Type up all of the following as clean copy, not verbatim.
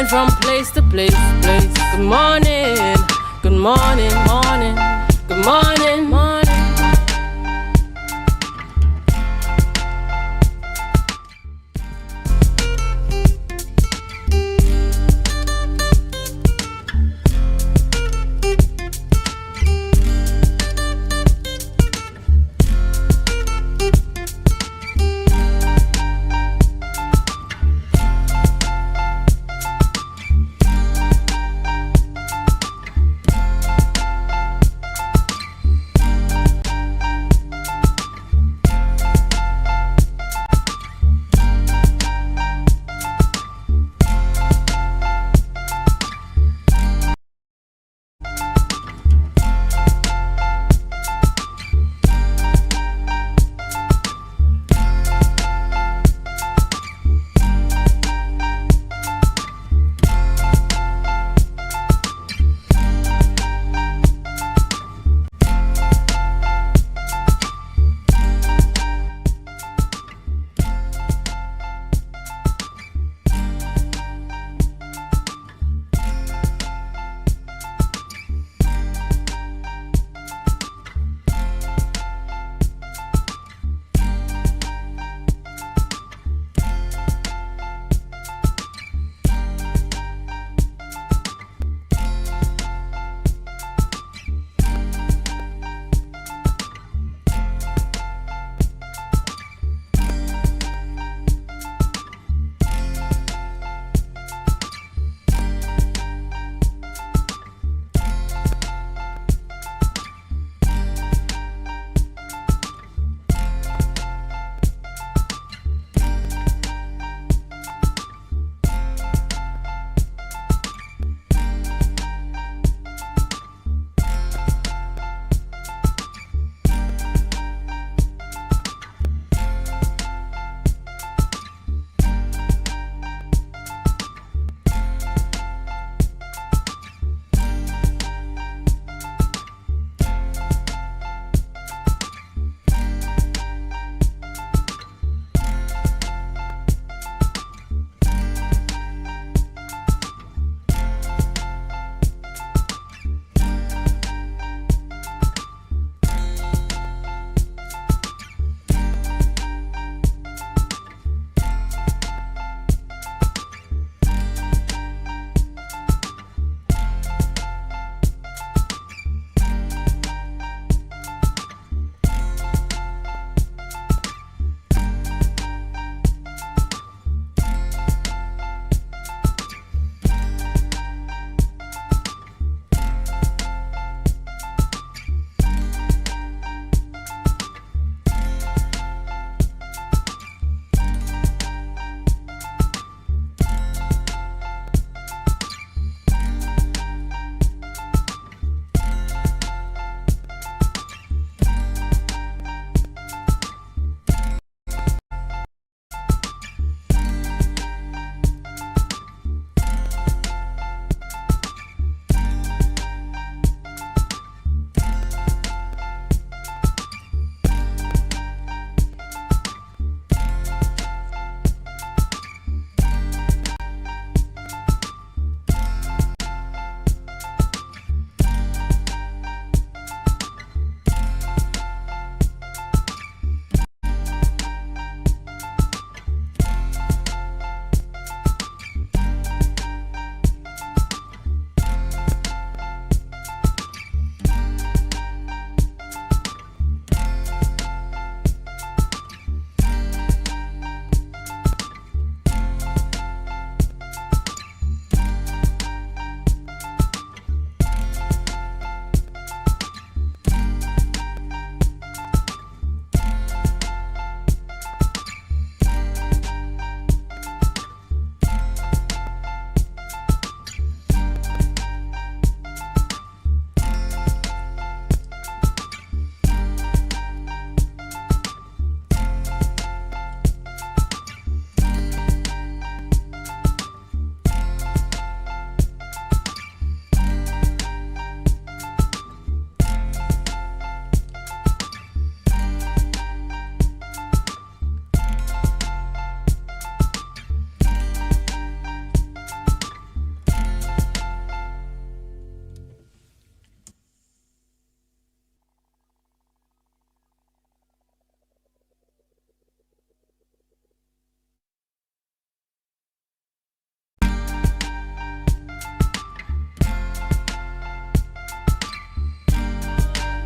moving from place to place. Good morning, good morning, morning, good morning, morning.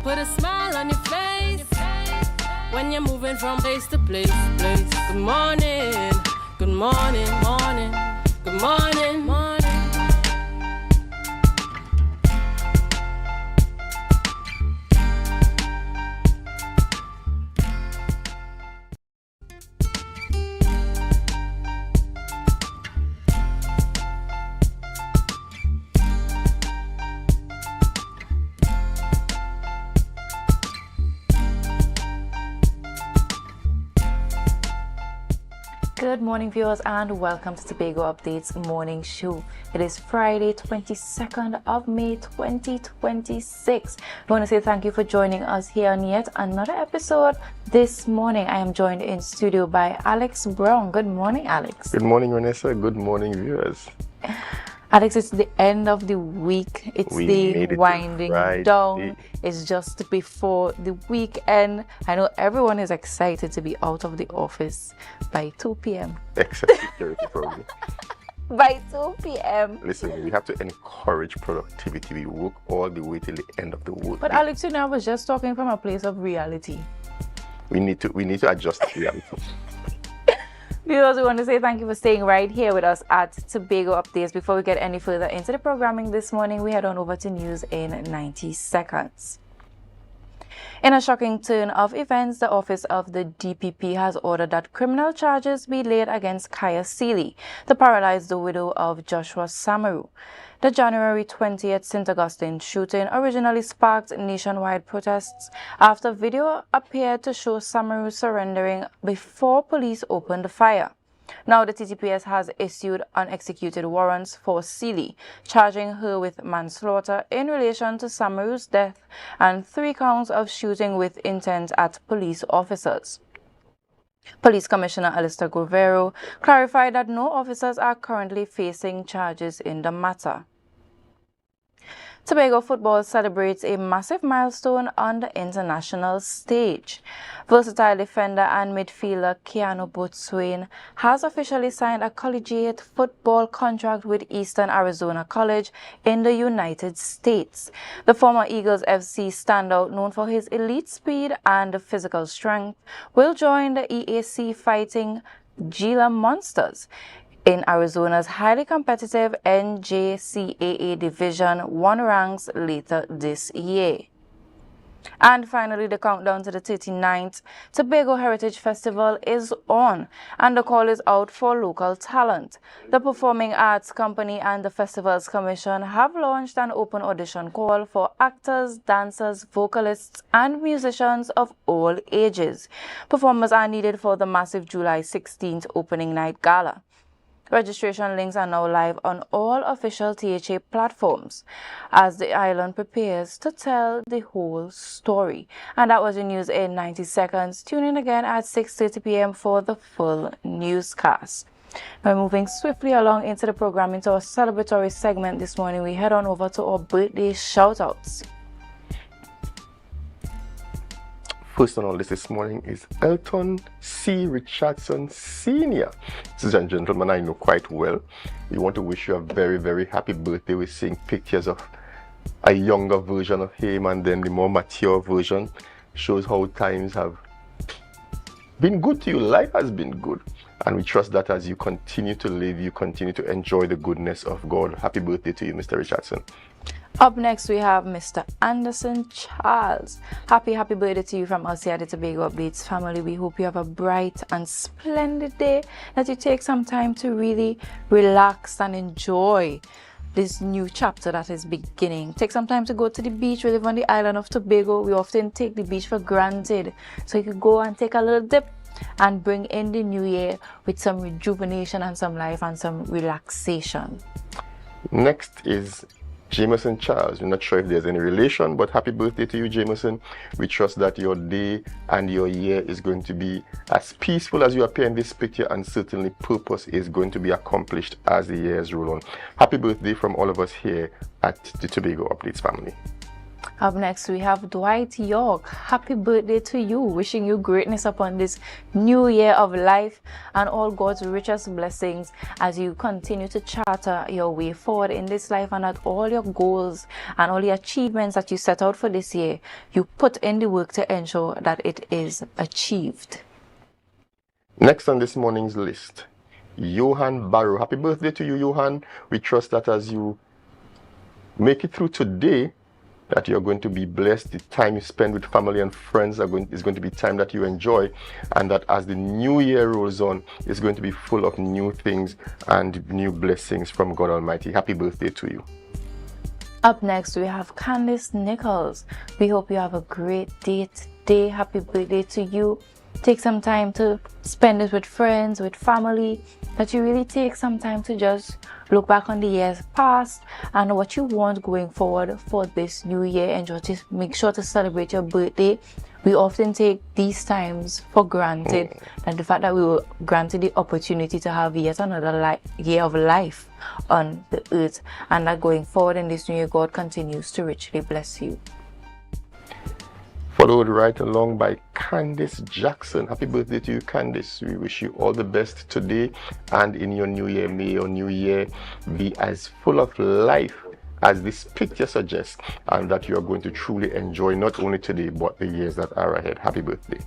put a smile on your face when you're moving from place to place. Good morning, good morning, morning, good morning, morning. Good morning, viewers, and welcome to Tobago Updates morning show. It is Friday, 22nd of May, 2026. I want to say thank you for joining us here on yet another episode. This morning, I am joined in studio by Alex Brown. Good morning, Alex. Good morning, Vanessa. Good morning, viewers. Alex, it's the end of the week. It's the winding down. It's just before the weekend. I know everyone is excited to be out of the office by 2 p.m. Except security, probably. By 2 p.m. Listen, we have to encourage productivity. We work all the way till the end of the work. But Alex, you know, I was just talking from a place of reality. We need to adjust to reality. Viewers, we want to say thank you for staying right here with us at Tobago Updates. Before we get any further into the programming this morning, we head on over to news in 90 seconds. In a shocking turn of events, the office of the DPP has ordered that criminal charges be laid against Kaya Seeley, the paralyzed widow of Joshua Samaru. The January 20th St. Augustine shooting originally sparked nationwide protests after video appeared to show Samaru surrendering before police opened fire. Now the TTPS has issued unexecuted warrants for Seeley, charging her with manslaughter in relation to Samaru's death and 3 counts of shooting with intent at police officers. Police Commissioner Alistair Govero clarified that no officers are currently facing charges in the matter. Tobago football celebrates a massive milestone on the international stage. Versatile defender and midfielder Keanu Botswain has officially signed a collegiate football contract with Eastern Arizona College in the United States. The former Eagles FC standout, known for his elite speed and physical strength, will join the EAC Fighting Gila Monsters in Arizona's highly competitive NJCAA Division 1 ranks later this year. And finally, the countdown to the 39th Tobago Heritage Festival is on, and the call is out for local talent. The Performing Arts Company and the Festivals Commission have launched an open audition call for actors, dancers, vocalists, and musicians of all ages. Performers are needed for the massive July 16th opening night gala. Registration links are now live on all official THA platforms as the island prepares to tell the whole story. And that was your news in 90 seconds. Tune in again at 6:30 p.m. for the full newscast. Now, moving swiftly along into the program, into our celebratory segment this morning, we head on over to our birthday shoutouts. First on our list this morning is Elton C. Richardson Sr. Ladies and gentlemen, I know quite well. We want to wish you a very, very happy birthday. We're seeing pictures of a younger version of him and then the more mature version. Shows how times have been good to you. Life has been good. And we trust that as you continue to live, you continue to enjoy the goodness of God. Happy birthday to you, Mr. Richardson. Up next, we have Mr. Anderson Charles. Happy birthday to you from us here at the Tobago Updates family. We hope you have a bright and splendid day, that you take some time to really relax and enjoy this new chapter that is beginning. Take some time to go to the beach. We live on the island of Tobago. We often take the beach for granted. So you could go and take a little dip and bring in the new year with some rejuvenation and some life and some relaxation. Next is Jameson Charles. We're not sure if there's any relation, but happy birthday to you, Jameson. We trust that your day and your year is going to be as peaceful as you appear in this picture, and certainly purpose is going to be accomplished as the years roll on. Happy birthday from all of us here at the Tobago Updates family. Up next, we have Dwight York. Happy birthday to you. Wishing you greatness upon this new year of life and all God's richest blessings as you continue to charter your way forward in this life, and that all your goals and all the achievements that you set out for this year, you put in the work to ensure that it is achieved. Next on this morning's list, Johan Barrow. Happy birthday to you, Johan. We trust that as you make it through today, that you're going to be blessed. The time you spend with family and friends is going to be time that you enjoy, and that as the new year rolls on, it's going to be full of new things and new blessings from God Almighty. Happy birthday to you. Up next, we have Candice Nichols. We hope you have a great day today. Happy birthday to you. Take some time to spend it with friends, with family, that you really take some time to just look back on the years past and what you want going forward for this new year, and just make sure to celebrate your birthday. We often take these times for granted, and the fact that we were granted the opportunity to have yet another year of life on the earth, and that going forward in this new year, God continues to richly bless you. Followed right along by Candice Jackson. Happy birthday to you, Candice. We wish you all the best today and in your new year. May your new year be as full of life as this picture suggests, and that you are going to truly enjoy not only today but the years that are ahead. Happy birthday.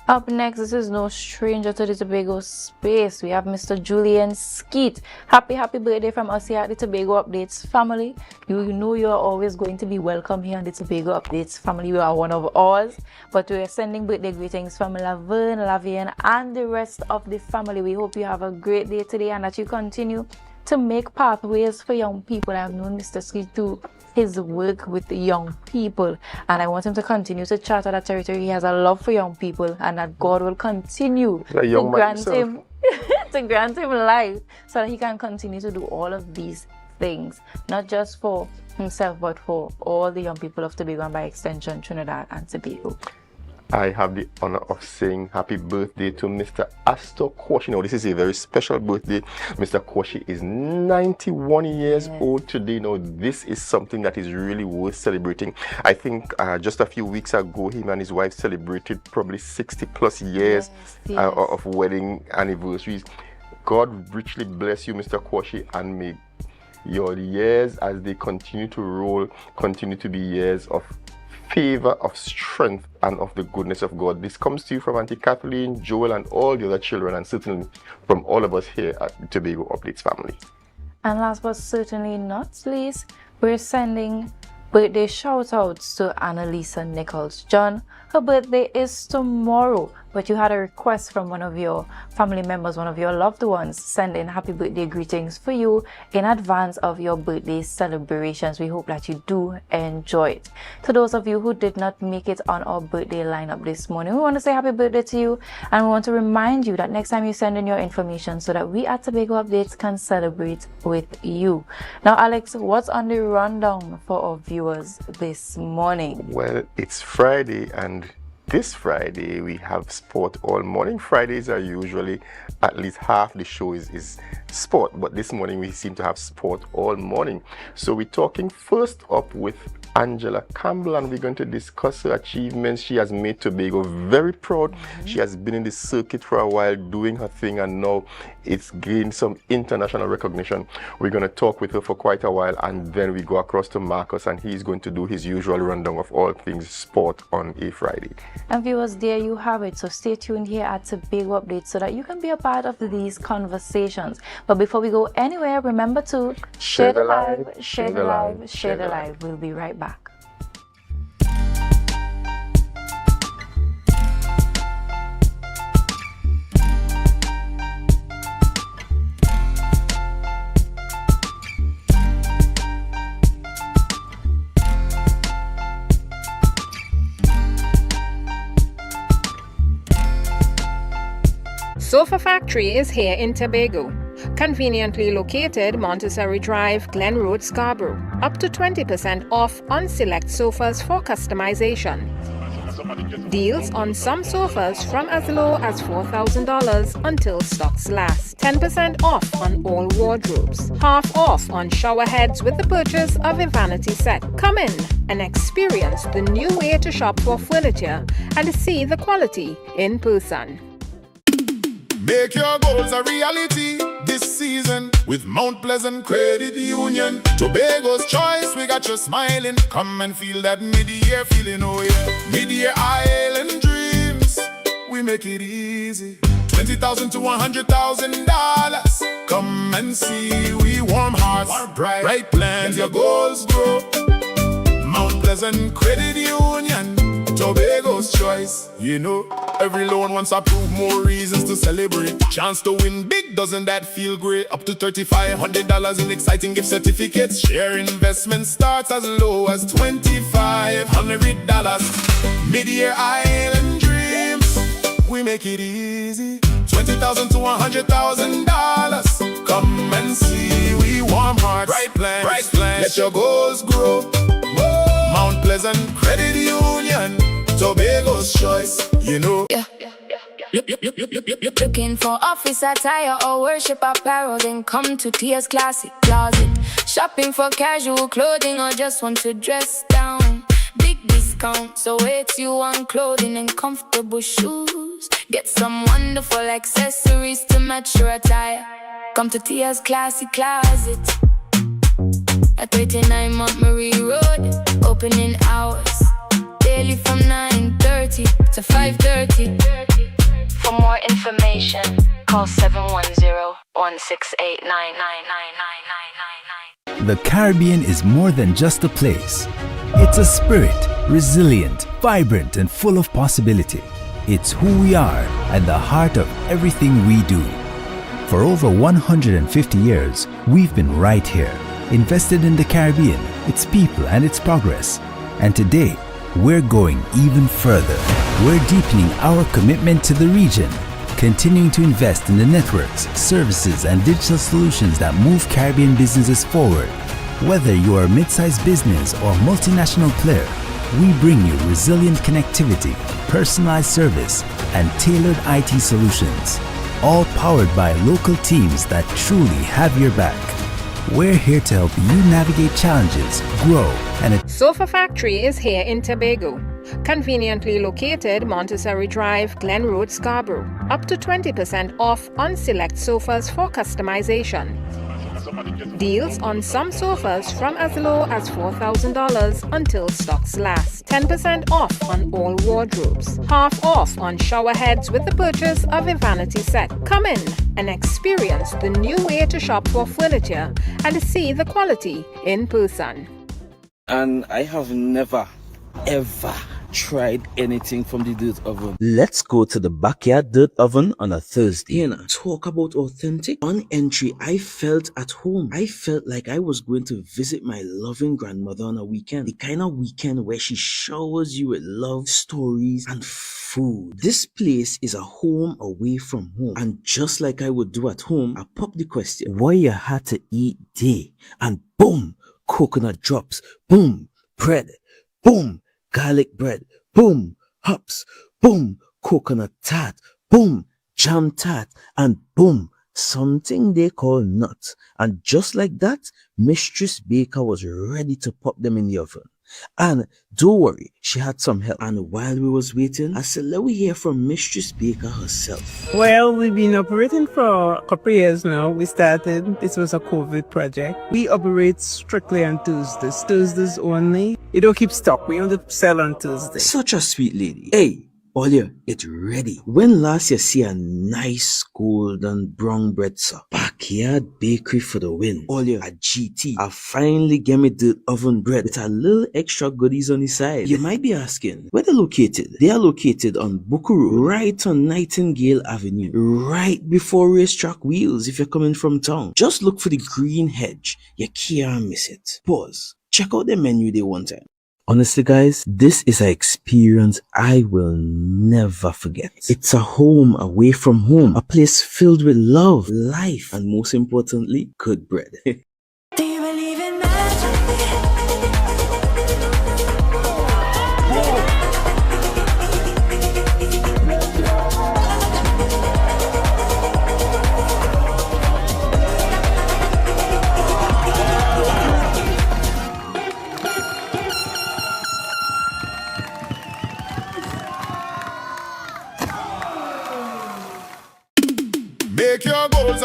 Up next, this is no stranger to the Tobago space. We have Mr. Julian Skeet. Happy birthday from us here at the Tobago Updates family. You know you are always going to be welcome here on the Tobago Updates family. You are one of ours. But we are sending birthday greetings from Laverne, Lavian, and the rest of the family. We hope you have a great day today and that you continue to make pathways for young people. I've known Mr. Skeet through his work with the young people, and I want him to continue to charter that territory. He has a love for young people, and that God will continue to grant him to grant him life so that he can continue to do all of these things, not just for himself but for all the young people of Tobago and by extension Trinidad and Tobago. I have the honor of saying happy birthday to Mr. Astor Koshi. Now, this is a very special birthday. Mr. Koshi is 91 years old today. Now, this is something that is really worth celebrating. I think just a few weeks ago, him and his wife celebrated probably 60 plus years of wedding anniversaries. God richly bless you, Mr. Koshi, and may your years as they continue to roll continue to be years of favor, of strength, and of the goodness of God. This comes to you from Auntie Kathleen, Joel, and all the other children, and certainly from all of us here at the Tobago Updates family. And last but certainly not least, we're sending birthday shout-outs to Annalisa Nichols. John, her birthday is tomorrow, but you had a request from one of your family members, one of your loved ones, sending happy birthday greetings for you in advance of your birthday celebrations. We hope that you do enjoy it. To those of you who did not make it on our birthday lineup this morning, we want to say happy birthday to you, and we want to remind you that next time you send in your information so that we at Tobago Updates can celebrate with you. Now, Alex, what's on the rundown for our viewers this morning? Well, it's Friday, and this Friday we have sport all morning. Fridays are usually at least half the show is sport, but this morning we seem to have sport all morning. So we're talking first up with Angela Campbell, and we're going to discuss her achievements. She has made Tobago very proud. She has been in the circuit for a while doing her thing, and now it's gained some international recognition. We're going to talk with her for quite a while, and then we go across to Marcus, and he's going to do his usual rundown of all things sport on a Friday. And viewers, there you have it. So stay tuned here at Tobago Updates so that you can be a part of these conversations. But before we go anywhere, remember to share the live, share the live, share the live. We'll be right back. Sofa Factory is here in Tobago. Conveniently located Montessori Drive, Glen Road, Scarborough. Up to 20% off on select sofas for customization. Deals on some sofas from as low as $4,000 until stocks last. 10% off on all wardrobes. Half off on shower heads with the purchase of a vanity set. Come in and experience the new way to shop for furniture and see the quality in person. Make your goals a reality this season with Mount Pleasant Credit Union. Tobago's choice, we got you smiling. Come and feel that mid-year feeling, oh yeah. Mid-year island dreams, we make it easy. $20,000 to $100,000. Come and see, we warm hearts, bright plans, your goals grow. Mount Pleasant Credit Union, Tobago's choice. You know, every loan wants to prove more reasons to celebrate. Chance to win big, doesn't that feel great? Up to $3,500 in exciting gift certificates. Share investment starts as low as $2,500. Mid-year island dreams, we make it easy. $20,000 to $100,000. Come and see, we warm hearts, bright plans, let your goals grow. Mount Pleasant Credit Union, Tobago's choice, you know. Looking for office attire or worship apparel, then come to Tia's Classic Closet. Shopping for casual clothing or just want to dress down. Big discount, so it's you on clothing and comfortable shoes. Get some wonderful accessories to match your attire. Come to Tia's Classic Closet at 39 Montgomery Road. Opening hours daily from 9:30 to 5:30. For more information, call 710-168-99999. The Caribbean is more than just a place. It's a spirit, resilient, vibrant, and full of possibility. It's who we are at the heart of everything we do. For over 150 years, we've been right here, invested in the Caribbean, its people, and its progress. And today, we're going even further. We're deepening our commitment to the region, continuing to invest in the networks, services, and digital solutions that move Caribbean businesses forward. Whether you are a mid-sized business or multinational player, we bring you resilient connectivity, personalized service, and tailored IT solutions, all powered by local teams that truly have your back. We're here to help you navigate challenges, grow, and Sofa Factory is here in Tobago. Conveniently located Montessori Drive, Glen Road, Scarborough. Up to 20% off on select sofas for customization. Deals on some sofas from as low as $4,000 until stocks last. 10% off on all wardrobes. Half off on shower heads with the purchase of a vanity set. Come in and experience the new way to shop for furniture and see the quality in person. And I have never, ever tried anything from the dirt oven. Let's go to the backyard dirt oven on a Thursday. And talk about authentic. On entry, I felt at home. I felt like I was going to visit my loving grandmother on a weekend. The kind of weekend where she showers you with love, stories, and food. This place is a home away from home. And just like I would do at home, I popped the question, what you had to eat day? And boom, coconut drops. Boom, bread. Boom, garlic bread, boom, hops, boom, coconut tart, boom, jam tart, and boom, something they call nuts. And just like that, Mistress Baker was ready to pop them in the oven. And don't worry, she had some help. And while we was waiting, I said, let we hear from Mistress Baker herself. Well, we've been operating for a couple of years now. We started, this was a COVID project. We operate strictly on Tuesdays only. You don't keep stock, we only sell on Tuesdays. Such a sweet lady. Hey, Olia, it's ready. When last you see a nice golden brown bread, sir? Backyard bakery for the win. Olia, a GT. I finally get me the oven bread with a little extra goodies on the side. You might be asking, where they're located? They are located on Bukuru, right on Nightingale Avenue, right before Racetrack Wheels if you're coming from town. Just look for the green hedge. You can't miss it. Pause. Check out the menu they one time. Honestly, guys, this is an experience I will never forget. It's a home away from home, a place filled with love, life, and most importantly, good bread. Do you believe in magic?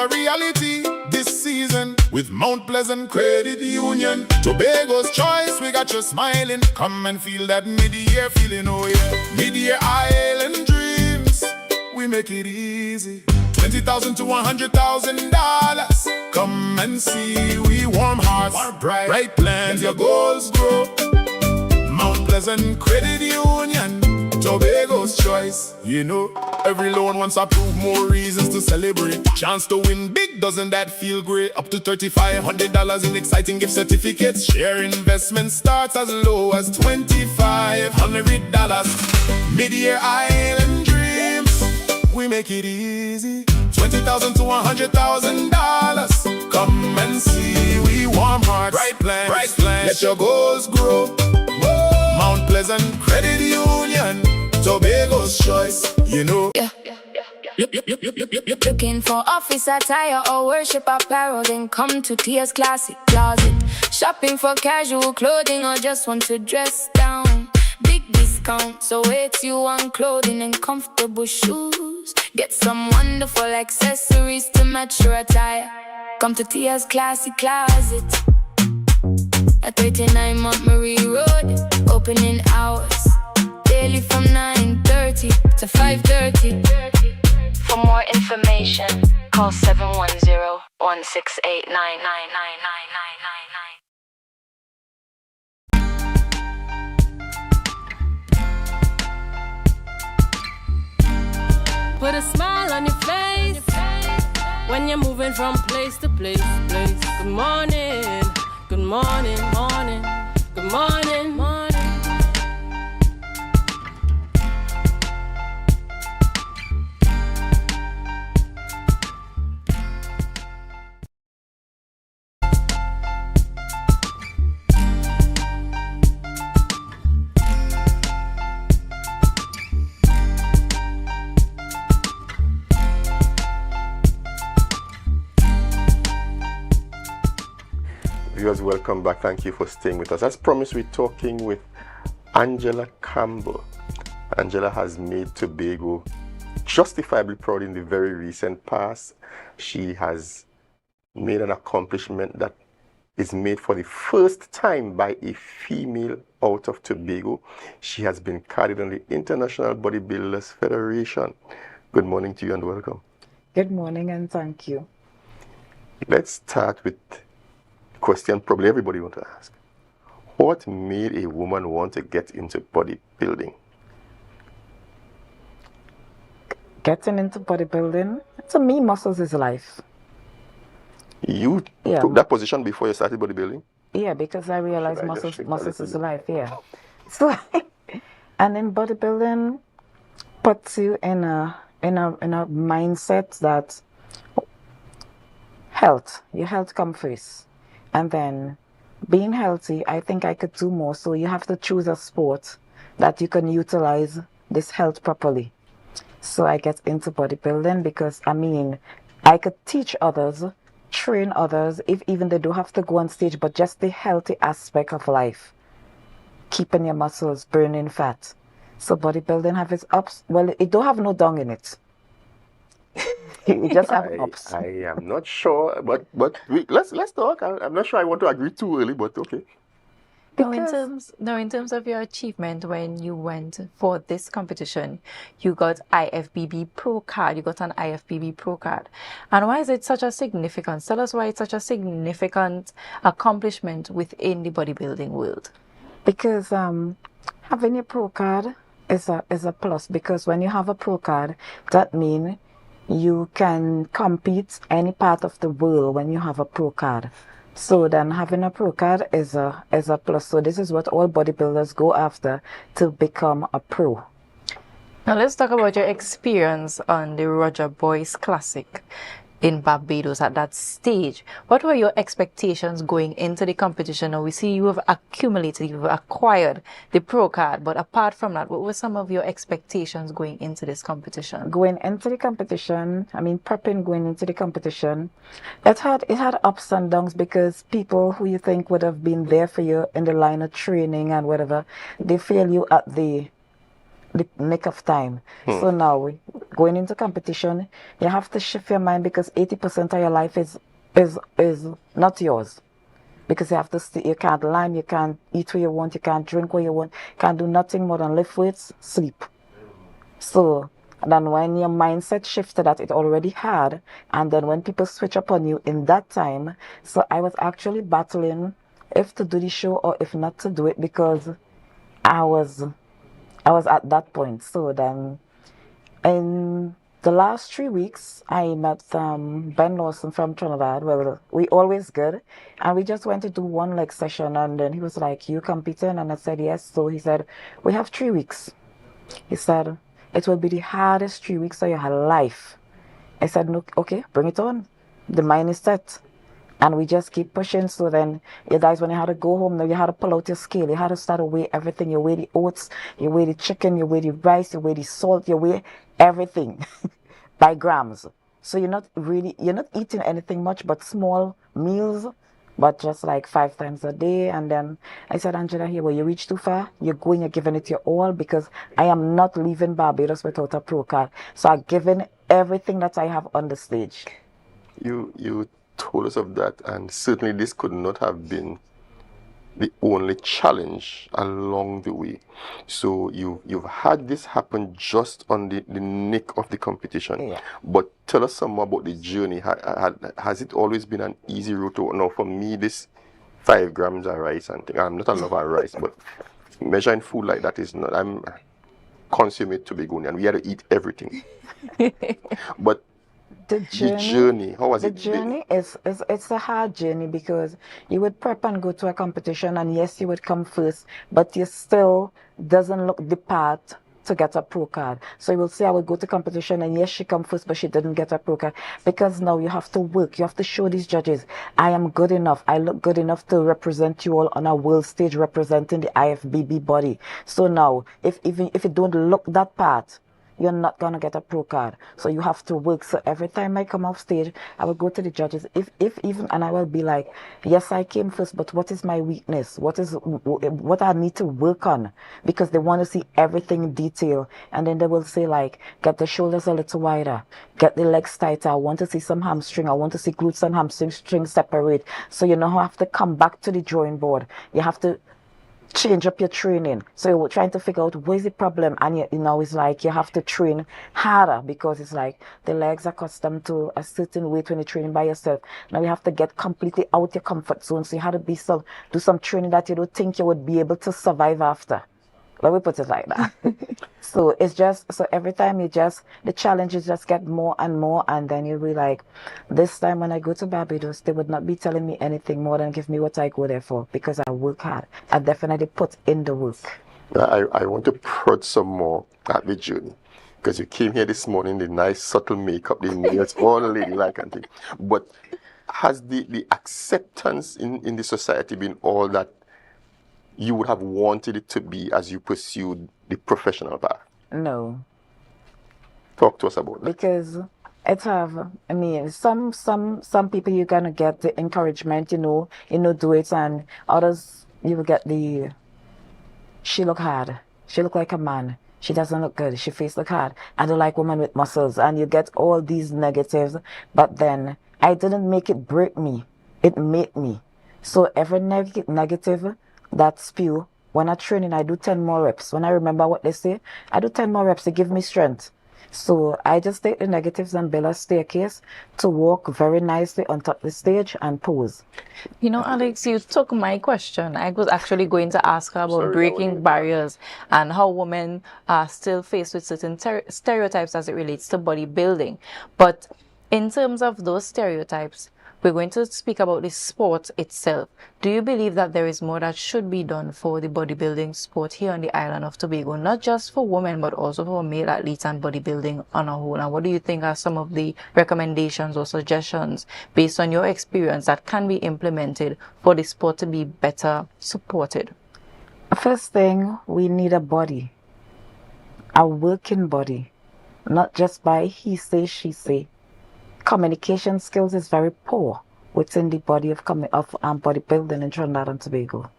a reality this season with Mount Pleasant Credit Union. Tobago's choice, we got you smiling. Come and feel that mid-year feeling, oh yeah. Mid-year island dreams, we make it easy. $20,000 to $100,000. Come and see, we warm hearts, bright plans, your goals grow. Mount Pleasant Credit Union, Tobago's choice. You know, every loan wants to prove more reasons to celebrate. Chance to win big, doesn't that feel great? Up to $3,500 in exciting gift certificates. Share investment starts as low as $2,500. Mid-year island dreams, we make it easy. $20,000 to $100,000. Come and see, we warm hearts, bright plans, let your goals grow. Mount Pleasant Credit Union, Tobago's choice, you know. Looking for office attire or worship apparel, then come to Tia's Classic Closet. Shopping for casual clothing or just want to dress down. Big discount, so it's you on clothing and comfortable shoes. Get some wonderful accessories to match your attire. Come to Tia's Classic Closet at 39 Montgomery Road. Opening hours daily from 9:30 to 5:30. For more information, call 710-168-9999999. Put a smile on your face when you're moving from place to place. Good morning, good morning, morning, good morning, morning. Viewers, welcome back. Thank you for staying with us. As promised, we're talking with Angela Campbell. Angela has made Tobago justifiably proud in the very recent past. She has made an accomplishment that is made for the first time by a female out of Tobago. She has been carded on the International Bodybuilders Federation. Good morning to you and welcome. Good morning and thank you. Let's start with question probably everybody want to ask. What made a woman want to get into bodybuilding? Getting into bodybuilding, to me, muscles is life. You took that position before you started bodybuilding? Yeah, because I realized muscles is life, yeah. So, and then bodybuilding puts you in a mindset that your health comes first. And then being healthy, I think I could do more. So you have to choose a sport that you can utilize this health properly. So I get into bodybuilding because, I mean, I could teach others, train others, if even they don't have to go on stage, but just the healthy aspect of life. Keeping your muscles, burning fat. So bodybuilding have its ups. Well, it don't have no dung in it. It just have ups. I am not sure, but let's talk. I'm not sure I want to agree too early, but okay. In terms of your achievement when you went for this competition, you got IFBB Pro card. You got an IFBB Pro card. And why is it such a significant? Tell us why it's such a significant accomplishment within the bodybuilding world. Because having a pro card is a plus. Because when you have a pro card, that means you can compete any part of the world when you have a pro card. So then having a pro card is a plus. So this is what all bodybuilders go after to become a pro. Now let's talk about your experience on the Roger Boyce Classic in Barbados at that stage. What were your expectations going into the competition? Now we see you have accumulated, you've acquired the pro card, but apart from that, what were some of your expectations going into this competition? Going into the competition, I mean prepping going into the competition, it had ups and downs because people who you think would have been there for you in the line of training and whatever, they fail you at the the nick of time. So now, going into competition, you have to shift your mind because 80% of your life is not yours. Because you have to stay, you can't line, you can't eat where you want, you can't drink where you want, can't do nothing more than lift weights, sleep. So then when your mindset shifts to that it already had, and then when people switch up on you in that time, so I was actually battling if to do the show or if not to do it because I was at that point. So then in the last 3 weeks, I met Ben Lawson from Trinidad. Well, we always good. And we just went to do one leg session. And then he was like, you competing? And I said, yes. So he said, we have 3 weeks. He said, it will be the hardest 3 weeks of your life. I said, no, okay, bring it on. The mind is set. And we just keep pushing. So then you guys, when you had to go home, now you had to pull out your scale. You had to start to weigh everything. You weigh the oats, you weigh the chicken, you weigh the rice, you weigh the salt, you weigh everything by grams. So you're not eating anything much but small meals, but just like 5 times a day. And then I said, Angela, here, well, you reach too far. You're going, you're giving it your all because I am not leaving Barbados without a pro card. So I've given everything that I have on the stage. You told us of that, and certainly this could not have been the only challenge along the way. So you've had this happen just on the nick of the competition. Yeah. But tell us some more about the journey. Has it always been an easy route? Now for me, this 5 grams of rice and thing, I'm not a lover of rice, but measuring food like that is not. I'm consummate Tobagonian. We had to eat everything. But the journey, how was it? The journey is it's a hard journey because you would prep and go to a competition, and yes, you would come first, but you still doesn't look the part to get a pro card. So you will say I will go to competition, and yes, she come first, but she didn't get a pro card because now you have to work. You have to show these judges I am good enough. I look good enough to represent you all on a world stage representing the IFBB body. So now, if you don't look that part, you're not gonna get a pro card. So you have to work. So every time I come off stage, I will go to the judges, if even, and I will be like, yes, I came first, but what is my weakness? What I need to work on? Because they want to see everything in detail. And then they will say like, get the shoulders a little wider, get the legs tighter. I want to see some hamstring. I want to see glutes and hamstring separate. So you have to come back to the drawing board. You have to change up your training. So you're trying to figure out where's the problem, and it's like you have to train harder because it's like the legs are accustomed to a certain weight when you're training by yourself. Now you have to get completely out your comfort zone. So you have to do some training that you don't think you would be able to survive after. Let me put it like that. So it's just, so every time the challenges just get more and more, and then you'll be like, this time when I go to Barbados, they would not be telling me anything more than give me what I go there for, because I work hard. I definitely put in the work. I want to prod some more at the journey, because you came here this morning, the nice subtle makeup, the nails, all ladylike and things. But has the acceptance in the society been all that you would have wanted it to be as you pursued the professional path? No. Talk to us about that. Because some people you're gonna get the encouragement, do it, and others you will get she look hard, she look like a man, she doesn't look good, she face look hard, I don't like women with muscles, and you get all these negatives. But then I didn't make it break me, it made me. So every negative that spew, when I training, I do 10 more reps. When I remember what they say, I do 10 more reps. They give me strength. So I just take the negatives and build a staircase to walk very nicely on top of the stage and pose. Alex, you took my question. I was actually going to ask her about breaking barriers and how women are still faced with certain stereotypes as it relates to bodybuilding. But in terms of those stereotypes, we're going to speak about the sport itself. Do you believe that there is more that should be done for the bodybuilding sport here on the island of Tobago, not just for women, but also for male athletes and bodybuilding on a whole? And what do you think are some of the recommendations or suggestions based on your experience that can be implemented for the sport to be better supported? First thing, we need a body, a working body, not just by he say, she say. Communication skills is very poor within the body of bodybuilding in Trinidad and Tobago.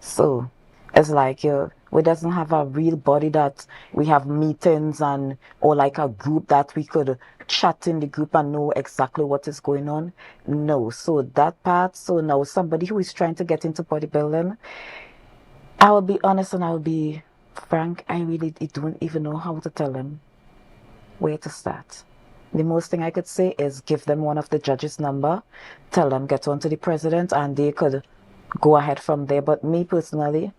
So it's like We doesn't have a real body that we have meetings and or like a group that we could chat in the group and know exactly what is going on. No, so that part. So now somebody who is trying to get into bodybuilding, I will be honest and I will be frank. I really don't even know how to tell them where to start. The most thing I could say is give them one of the judges' number, tell them get on to the president, and they could go ahead from there. But me personally,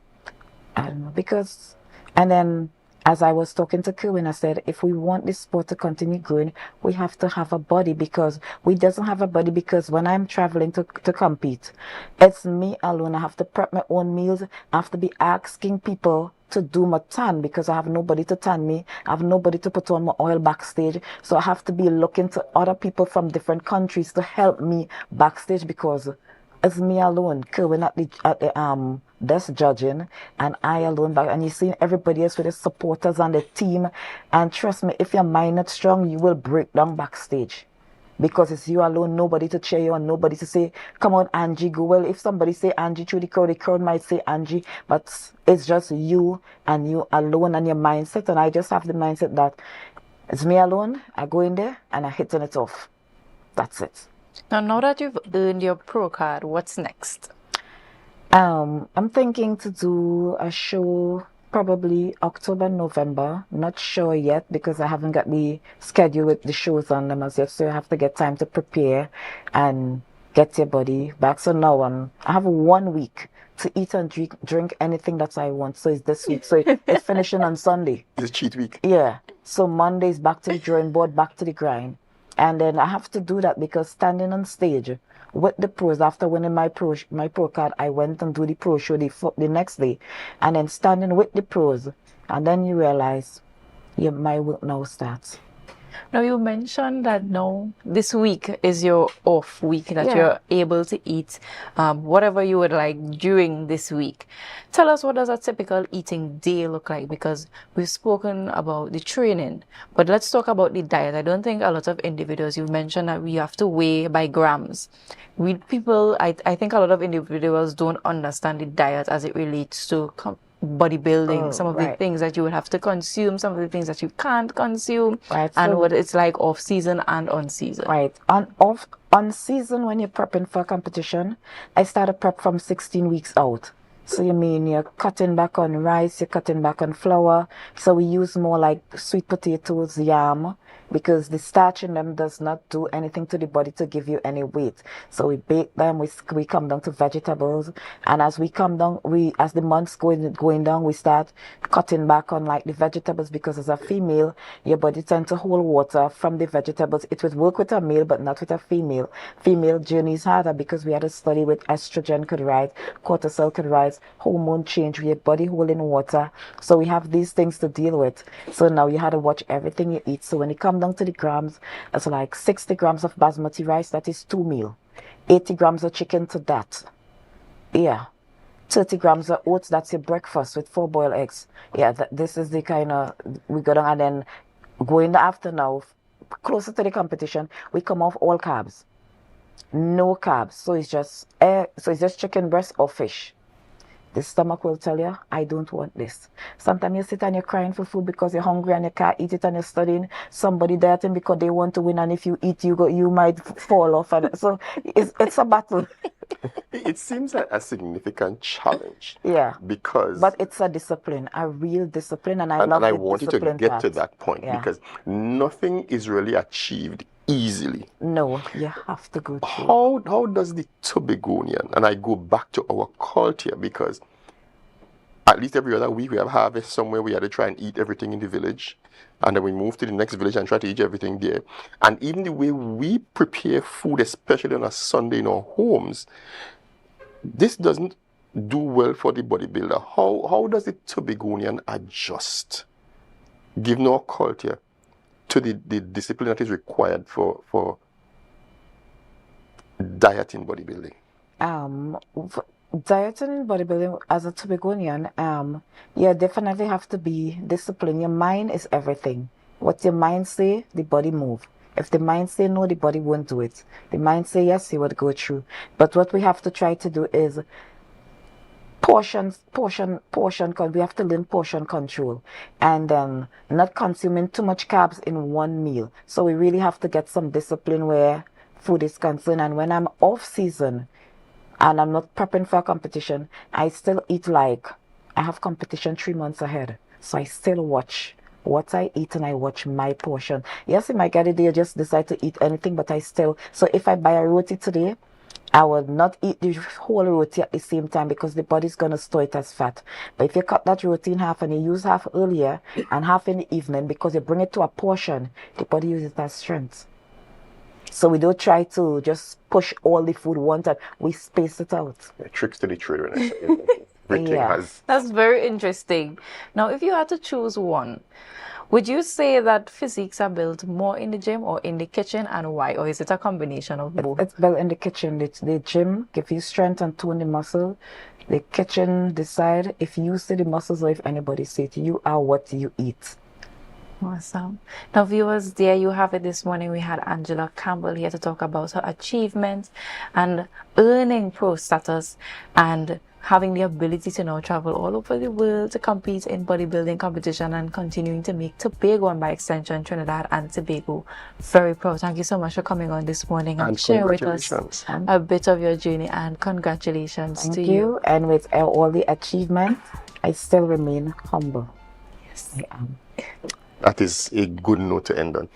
I don't know, because, and then as I was talking to Kerwin, I said, if we want this sport to continue growing, we have to have a body, because we doesn't have a body, because when I'm traveling to compete, it's me alone. I have to prep my own meals. I have to be asking people to do my tan because I have nobody to tan me. I have nobody to put on my oil backstage. So I have to be looking to other people from different countries to help me backstage, because it's me alone, Kerwin at the desk judging, and I alone back, and you see everybody else with the supporters and the team. And trust me, if your mind not strong, you will break down backstage, because it's you alone, nobody to cheer you on, nobody to say, come on Angie, go. Well, if somebody say Angie through the crowd might say Angie, but it's just you and you alone and your mindset. And I just have the mindset that it's me alone. I go in there and I hitting it off. That's it. Now that you've earned your pro card, what's next? I'm thinking to do a show probably October, November. Not sure yet because I haven't got the schedule with the shows on them as yet. So you have to get time to prepare and get your body back. So now I have 1 week to eat and drink anything that I want. So it's this week. So it's finishing on Sunday. It's cheat week. Yeah. So Monday is back to the drawing board, back to the grind. And then I have to do that because standing on stage with the pros, after winning my pro card, I went and do the pro show the next day. And then standing with the pros, and then you realize, yeah, my work now starts. Now, you mentioned that now this week is your off week, that you're able to eat whatever you would like during this week. Tell us, what does a typical eating day look like? Because we've spoken about the training, but let's talk about the diet. I don't think a lot of individuals, you've mentioned that we have to weigh by grams. I think a lot of individuals don't understand the diet as it relates to bodybuilding, some of the things that you would have to consume, some of the things that you can't consume, and so what it's like off season and on season. Right. On season, when you're prepping for a competition, I start a prep from 16 weeks out. So you mean you're cutting back on rice, you're cutting back on flour. So we use more like sweet potatoes, yam, because the starch in them does not do anything to the body to give you any weight. So we bake them, we come down to vegetables, and as we come down, as the months going down, we start cutting back on like the vegetables, because as a female, your body tends to hold water from the vegetables. It would work with a male, but not with a female. Female journey is harder because we had a study with estrogen could rise, cortisol could rise, hormone change, your body holding water. So we have these things to deal with. So now you had to watch everything you eat. So when you come down to the grams, it's like 60 grams of basmati rice, that is 2 meals. 80 grams of chicken to that. Yeah. 30 grams of oats, that's your breakfast with 4 boiled eggs. Yeah, this is the kind of, we go down, and then go in the afternoon now, closer to the competition, we come off all carbs. No carbs. So it's just chicken breast or fish. The stomach will tell you, I don't want this. Sometimes you sit and you're crying for food because you're hungry and you can't eat it, and you're studying somebody dieting because they want to win, and if you eat, you might fall off. And so it's a battle. It seems like a significant challenge. Yeah. But it's a discipline, a real discipline, and I want you to get to that point, because nothing is really achieved easily. No, you have to go through. How does the Tobagonian, and I go back to our culture, because at least every other week we have harvest somewhere, we had to try and eat everything in the village, and then we move to the next village and try to eat everything there. And even the way we prepare food, especially on a Sunday in our homes, this doesn't do well for the bodybuilder. How does the Tobagonian adjust, given our culture, to the discipline that is required for dieting bodybuilding? Dieting in bodybuilding as a Tobagonian, you definitely have to be disciplined. Your mind is everything. What your mind say, the body move. If the mind say no, the body won't do it. The mind say yes, you would go through. But what we have to try to do is portion, because we have to learn portion control, and not consuming too much carbs in one meal. So we really have to get some discipline where food is concerned. And when I'm off season and I'm not prepping for a competition, I still eat like I have competition 3 months ahead. So I still watch what I eat and I watch my portion. Yes, in my get a day, I just decide to eat anything, but I still, so if I buy a roti today, I will not eat the whole roti at the same time because the body's going to store it as fat. But if you cut that roti in half and you use half earlier and half in the evening, because you bring it to a portion, the body uses it as strength. So we don't try to just push all the food one time. We space it out. Yeah, tricks to the trade. Everything has... That's very interesting. Now, if you had to choose one, would you say that physiques are built more in the gym or in the kitchen, and why? Or is it a combination of both? It's built in the kitchen. The gym gives you strength and tone the muscle. The kitchen decide if you see the muscles or if anybody see it. You are what you eat. Awesome. Now, viewers, there you have it. This morning we had Angela Campbell here to talk about her achievements and earning pro status and having the ability to now travel all over the world to compete in bodybuilding competition and continuing to make Tobago and by extension Trinidad and Tobago very proud. Thank you so much for coming on this morning and sharing with us a bit of your journey, and congratulations to you. And with all the achievements, I still remain humble. Yes, I am. That is a good note to end on.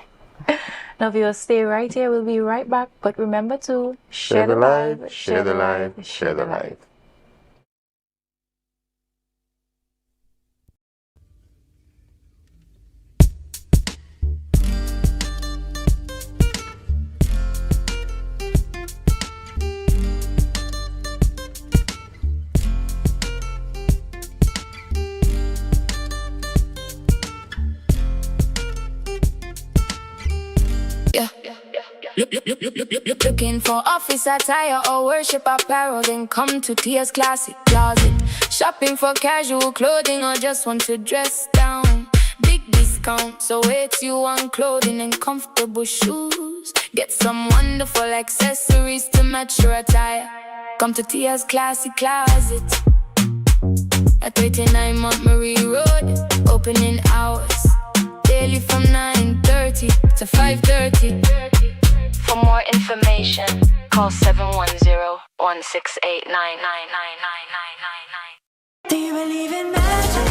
Now, viewers, stay right here. We'll be right back. But remember to share the live, share the live, share the live. Looking for office attire or worship apparel, then come to Tia's Classic Closet. Shopping for casual clothing or just want to dress down. Big discount, so it's you on clothing and comfortable shoes. Get some wonderful accessories to match your attire. Come to Tia's Classic Closet at 39 Montgomery Road. Opening hours daily from 9:30 to 5:30. For more information, call 710-168-99999. Do you believe in magic?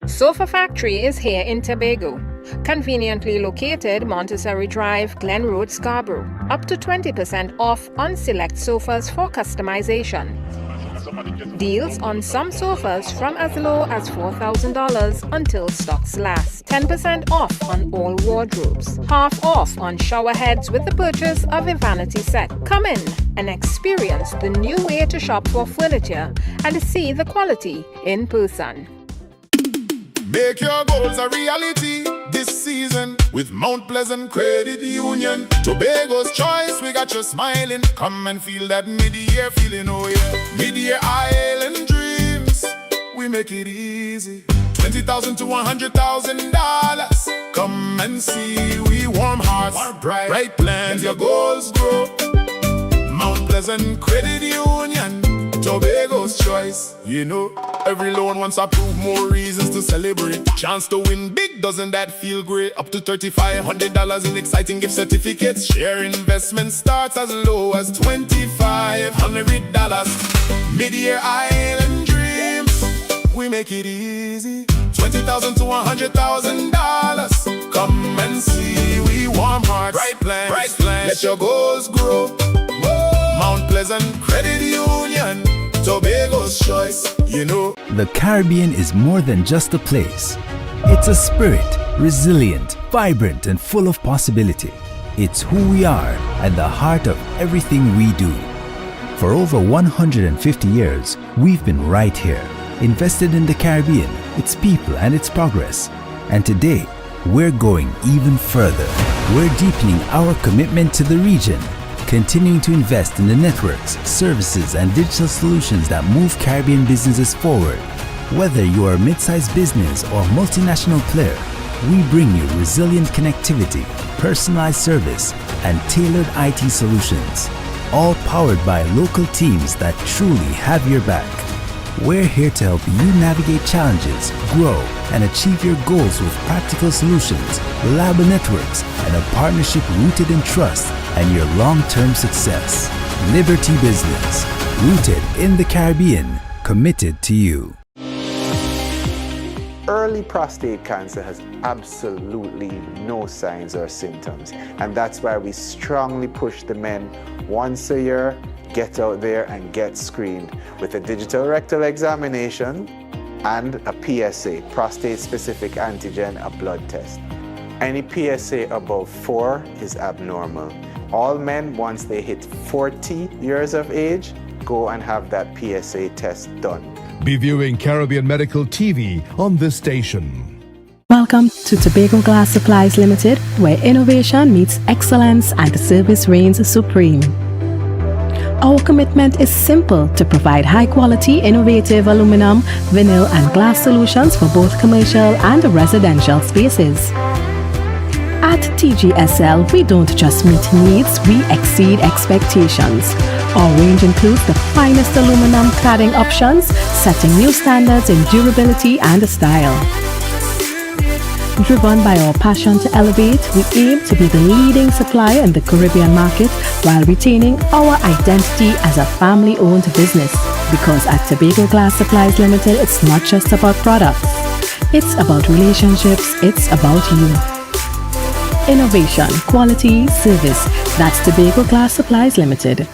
Sofa Factory is here in Tobago. Conveniently located Montessori Drive, Glen Road, Scarborough. Up to 20% off on select sofas for customization. Deals on some sofas from as low as $4,000 until stocks last. 10% off on all wardrobes. Half off on shower heads with the purchase of a vanity set. Come in and experience the new way to shop for furniture and see the quality in person. Make your goals a reality this season with Mount Pleasant Credit Union. Tobago's choice, we got you smiling. Come and feel that mid-year feeling, oh yeah. Mid-year island dreams, we make it easy. $20,000 to $100,000. Come and see, we warm hearts, bright plans, your goals grow. Mount Pleasant Credit Union, Tobago's choice. You know, every loan wants approved, more reasons to celebrate. Chance to win big, doesn't that feel great? Up to $3,500 in exciting gift certificates. Share investment starts as low as $2,500. Mid-year island dreams, we make it easy. $20,000 to $100,000. Come and see, we warm hearts, bright plans. Let your goals grow. Mount Pleasant Credit Union, Tobago's choice, you know. The Caribbean is more than just a place. It's a spirit, resilient, vibrant, and full of possibility. It's who we are at the heart of everything we do. For over 150 years, we've been right here, invested in the Caribbean, its people, and its progress. And today, we're going even further. We're deepening our commitment to the region, continuing to invest in the networks, services, and digital solutions that move Caribbean businesses forward. Whether you are a mid-sized business or multinational player, we bring you resilient connectivity, personalized service, and tailored IT solutions, all powered by local teams that truly have your back. We're here to help you navigate challenges, grow, and achieve your goals with practical solutions, reliable networks, and a partnership rooted in trust and your long-term success. Liberty Business, rooted in the Caribbean, committed to you. Early prostate cancer has absolutely no signs or symptoms, and that's why we strongly push the men once a year, get out there and get screened with a digital rectal examination and a PSA, prostate-specific antigen, a blood test. Any PSA above 4 is abnormal. All men, once they hit 40 years of age, go and have that PSA test done. Be viewing Caribbean Medical TV on this station. Welcome to Tobago Glass Supplies Limited, where innovation meets excellence and the service reigns supreme. Our commitment is simple: to provide high-quality, innovative aluminum, vinyl, and glass solutions for both commercial and residential spaces. At TGSL, we don't just meet needs, we exceed expectations. Our range includes the finest aluminum cladding options, setting new standards in durability and style. Driven by our passion to elevate, we aim to be the leading supplier in the Caribbean market while retaining our identity as a family-owned business. Because at Tobago Glass Supplies Limited, it's not just about products. It's about relationships, it's about you. Innovation, quality, service. That's Tobago Glass Supplies Limited.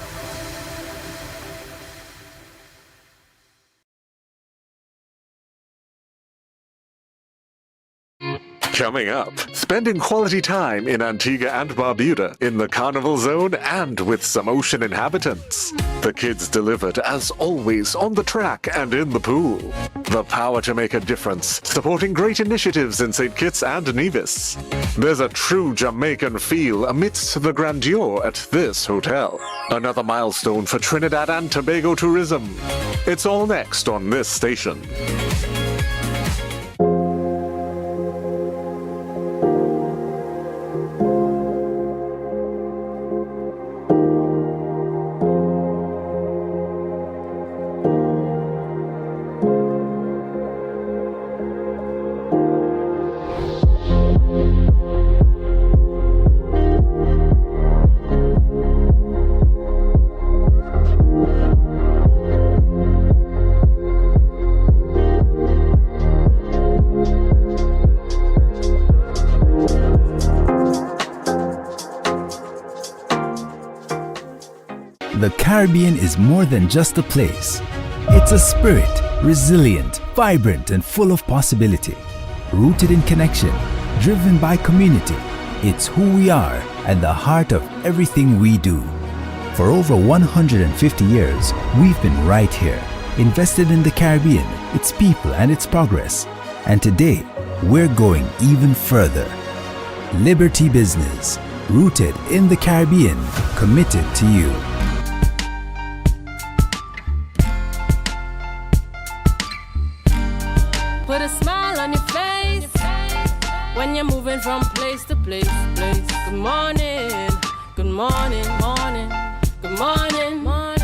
Coming up, spending quality time in Antigua and Barbuda, in the Carnival Zone and with some ocean inhabitants. The kids delivered as always on the track and in the pool. The power to make a difference, supporting great initiatives in St. Kitts and Nevis. There's a true Jamaican feel amidst the grandeur at this hotel. Another milestone for Trinidad and Tobago tourism. It's all next on this station. The Caribbean is more than just a place. It's a spirit, resilient, vibrant, and full of possibility. Rooted in connection, driven by community. It's who we are and the heart of everything we do. For over 150 years, we've been right here, invested in the Caribbean, its people, and its progress. And today, we're going even further. Liberty Business, rooted in the Caribbean, committed to you. Put a smile on your face when you're moving from place to place. Good morning, good morning, morning, good morning, morning.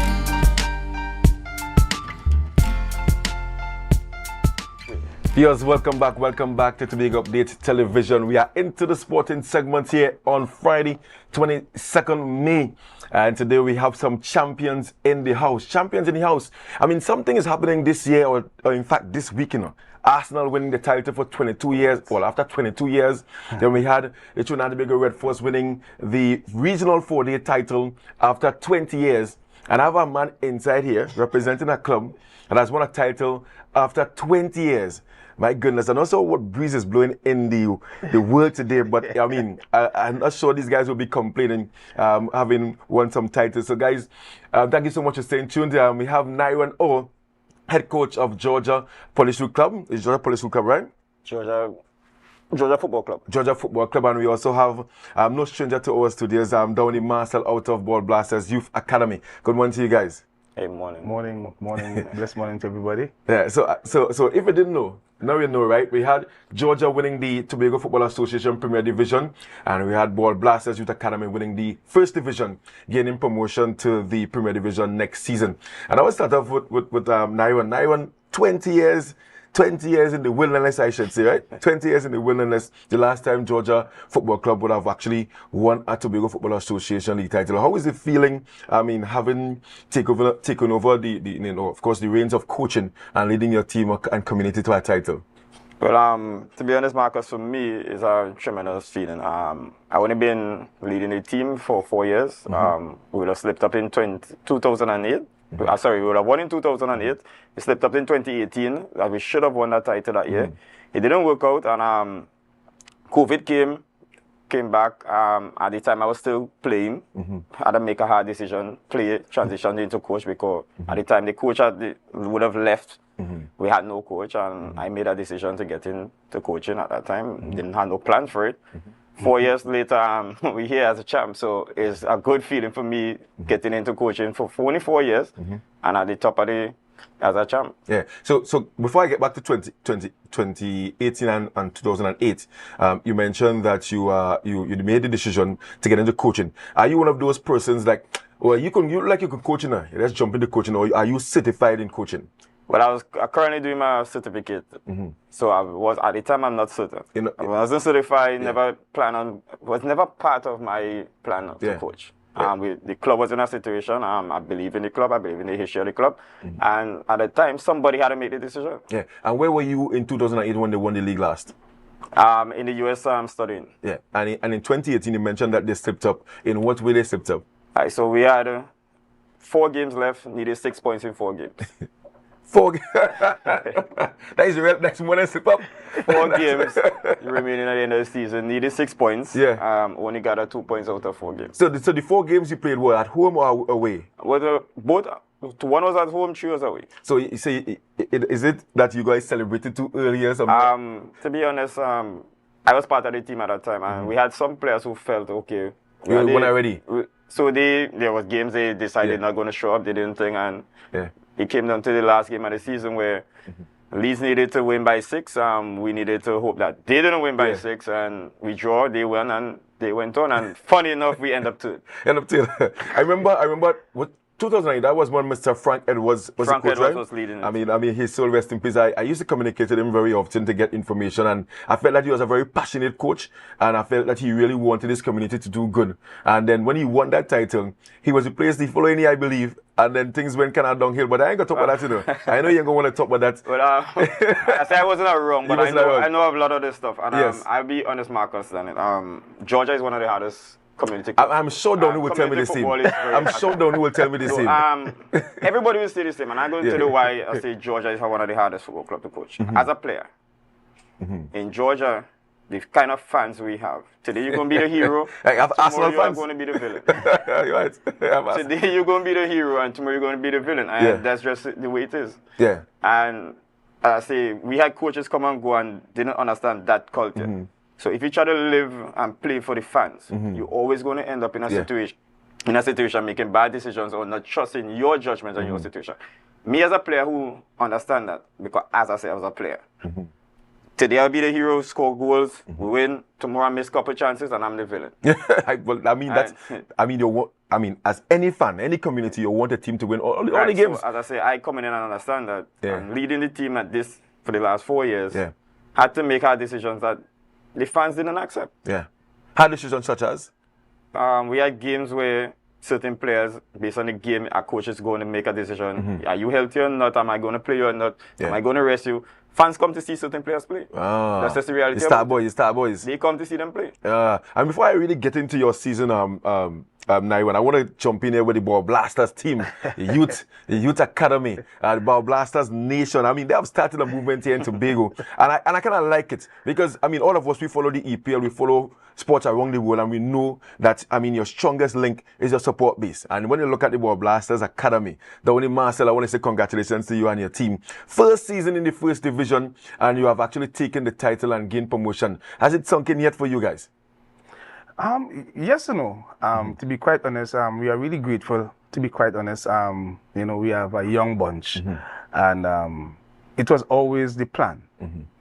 Viewers, welcome back to Tobago Update Television. We are into the sporting segment here on Friday, 22nd May. And today we have some champions in the house. Champions in the house. I mean, something is happening this year, or in fact this week, you know. Arsenal winning the title for 22 years. Well, after 22 years, then we had the Trinidad and Tobago Red Force winning the regional 4-day title after 20 years. And I have a man inside here representing a club that has won a title after 20 years. My goodness, and also what breeze is blowing in the world today. But I mean, I'm not sure these guys will be complaining having won some titles. So guys, thank you so much for staying tuned. We have Nairon O, head coach of Georgia Police Club. It's Georgia Police Club, right? Georgia Georgia Football Club. Georgia Football Club, and we also have no stranger to our studios, Downey Marcel out of Ball Blasters Youth Academy. Good morning to you guys. Hey, morning. Morning. Blessed morning to everybody. Yeah, so if you didn't know, now you know, right? We had Georgia winning the Tobago Football Association Premier Division, and we had Ball Blasters Youth Academy winning the First Division, gaining promotion to the Premier Division next season. And I will start off with Naiwan. Naiwan, 20 years in the wilderness, I should say, right? 20 years in the wilderness. The last time Georgia Football Club would have actually won a Tobago Football Association league title. How is it feeling? I mean, having taken over the of course, the reins of coaching and leading your team and community to a title? Well, to be honest, Marcus, for me, it's a tremendous feeling. I've only been leading the team for 4 years. We would have slipped up in 2008. Sorry, we would have won in 2008. We slipped up in 2018. We should have won that title that year. It didn't work out, and COVID came back. At the time, I was still playing. I had to make a hard decision, transition into coach, because at the time the coach would have left. We had no coach, and I made a decision to get into coaching at that time. Didn't have no plan for it. 4 years later, we're here as a champ, so it's a good feeling for me getting into coaching for only 4 years and at the top of as a champ. Yeah. So before I get back to 2018 and 2008, you mentioned that you made the decision to get into coaching. Are you one of those persons like, well, you could coach now? Let's jump into coaching, or are you certified in coaching? Well, I was currently doing my certificate, so I was at the time. I'm not certain. I wasn't certified. Was never part of my plan to coach. The club was in a situation. I believe in the club. I believe in the history of the club, and at the time, somebody had to make the decision. Yeah. And where were you in 2008 when they won the league last? In the US, I'm studying. Yeah. And in 2018, you mentioned that they slipped up. In what way they slipped up? So we had 4 games left. Needed 6 points in 4 games. 4 games. That's more than slip up. 4 games remaining at the end of the season. Needed 6 points. Yeah. Only got 2 points out of 4 games. So the 4 games you played were at home or away? Both. 1 was at home, 3 was away. So you say, is it that you guys celebrated too early or something? To be honest, I was part of the team at that time, and we had some players who felt okay. You won already. So there was games they decided not going to show up. They didn't think, and it came down to the last game of the season where Leeds needed to win by 6. We needed to hope that they didn't win by 6, and we draw. They won, and they went on. And funny enough, we end up to. I remember what 2008. That was when Mr. Frank Edwards was Frank the coach, Edwards right? was leading. I mean, his soul rest in peace. I used to communicate with him very often to get information, and I felt that he was a very passionate coach, and I felt that he really wanted his community to do good. And then when he won that title, he was replaced the following year, I believe. And then things went kind of downhill, but I ain't gonna talk about that, you know. I know you ain't gonna want to talk about that. Well, I say I wasn't wrong, but I know a lot of this stuff. And I'll be honest, Marcus, Georgia is one of the hardest community clubs. I'm sure Donny will tell me the same. I'm sure Donny will tell me the same. Everybody will say the same, and I'm going to tell you why I say Georgia is one of the hardest football clubs to coach. As a player, in Georgia, the kind of fans we have. Today you're going to be the hero. Tomorrow you're going to be the villain. Right. Today you're going to be the hero, and tomorrow you're going to be the villain. And that's just the way it is. Yeah. And I say, we had coaches come and go and didn't understand that culture. So if you try to live and play for the fans, you're always going to end up in a situation making bad decisions or not trusting your judgment on your situation. Me as a player who understand that, because as I say, I was a player. Today I'll be the hero, score goals, win. Tomorrow I miss a couple chances and I'm the villain. As any fan, any community, you want a team to win all the games. So, as I say, I come in and understand that. And leading the team at this for the last 4 years, had to make hard decisions that the fans didn't accept. Yeah. Hard decisions such as? We had games where certain players, based on the game, our coach is going to make a decision. Are you healthy or not? Am I going to play you or not? Am I going to rest you? Fans come to see certain players play. That's just the reality. The star boys. They come to see them play. And before I really get into your season, Naiwan, I want to jump in here with the Ball Blasters team, the youth academy, the Ball Blasters Nation. I mean, they have started a movement here in Tobago, and I kind of like it because all of us, we follow the EPL, we follow sports around the world, and we know that your strongest link is your support base. And when you look at the Ball Blasters Academy, Downey Marcel, I want to say congratulations to you and your team. First season in the First Division. division and you have actually taken the title and gained promotion. Has it sunk in yet for you guys? Yes and no. To be quite honest, we are really grateful. To be quite honest, you know, we have a young bunch, and it was always the plan.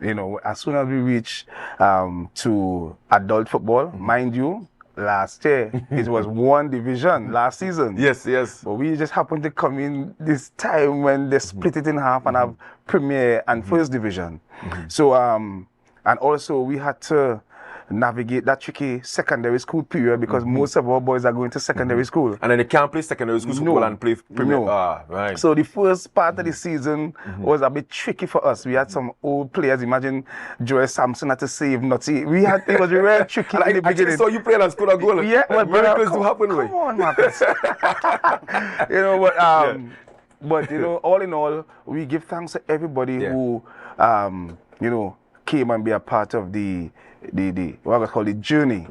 You know, as soon as we reach to adult football, mind you, last year it was one division last season. Yes, yes. But we just happened to come in this time when they split it in half and have Premier and First Division. So and also we had to navigate that tricky secondary school period because most of our boys are going to secondary school. And then they can't play secondary school football and play Premier. No. Ah, right. So the first part of the season was a bit tricky for us. We had some old players. Imagine Joel Sampson had to save Nutty. It was really tricky in the beginning. So you played and scored a goal. Yeah, well, miracles do happen. Come on, Marcus. You know, but you know, all in all, we give thanks to everybody who you know, came and be a part of the what I call the journey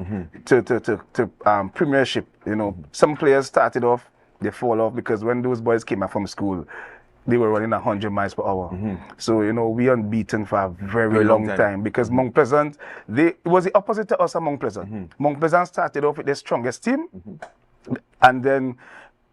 to premiership. You know, some players started off, they fall off because when those boys came out from school, they were running 100 miles per hour. So you know, we unbeaten for a very long time because Mount Pleasant, it was the opposite to us at Mount Pleasant. Mount Pleasant started off with their strongest team, and then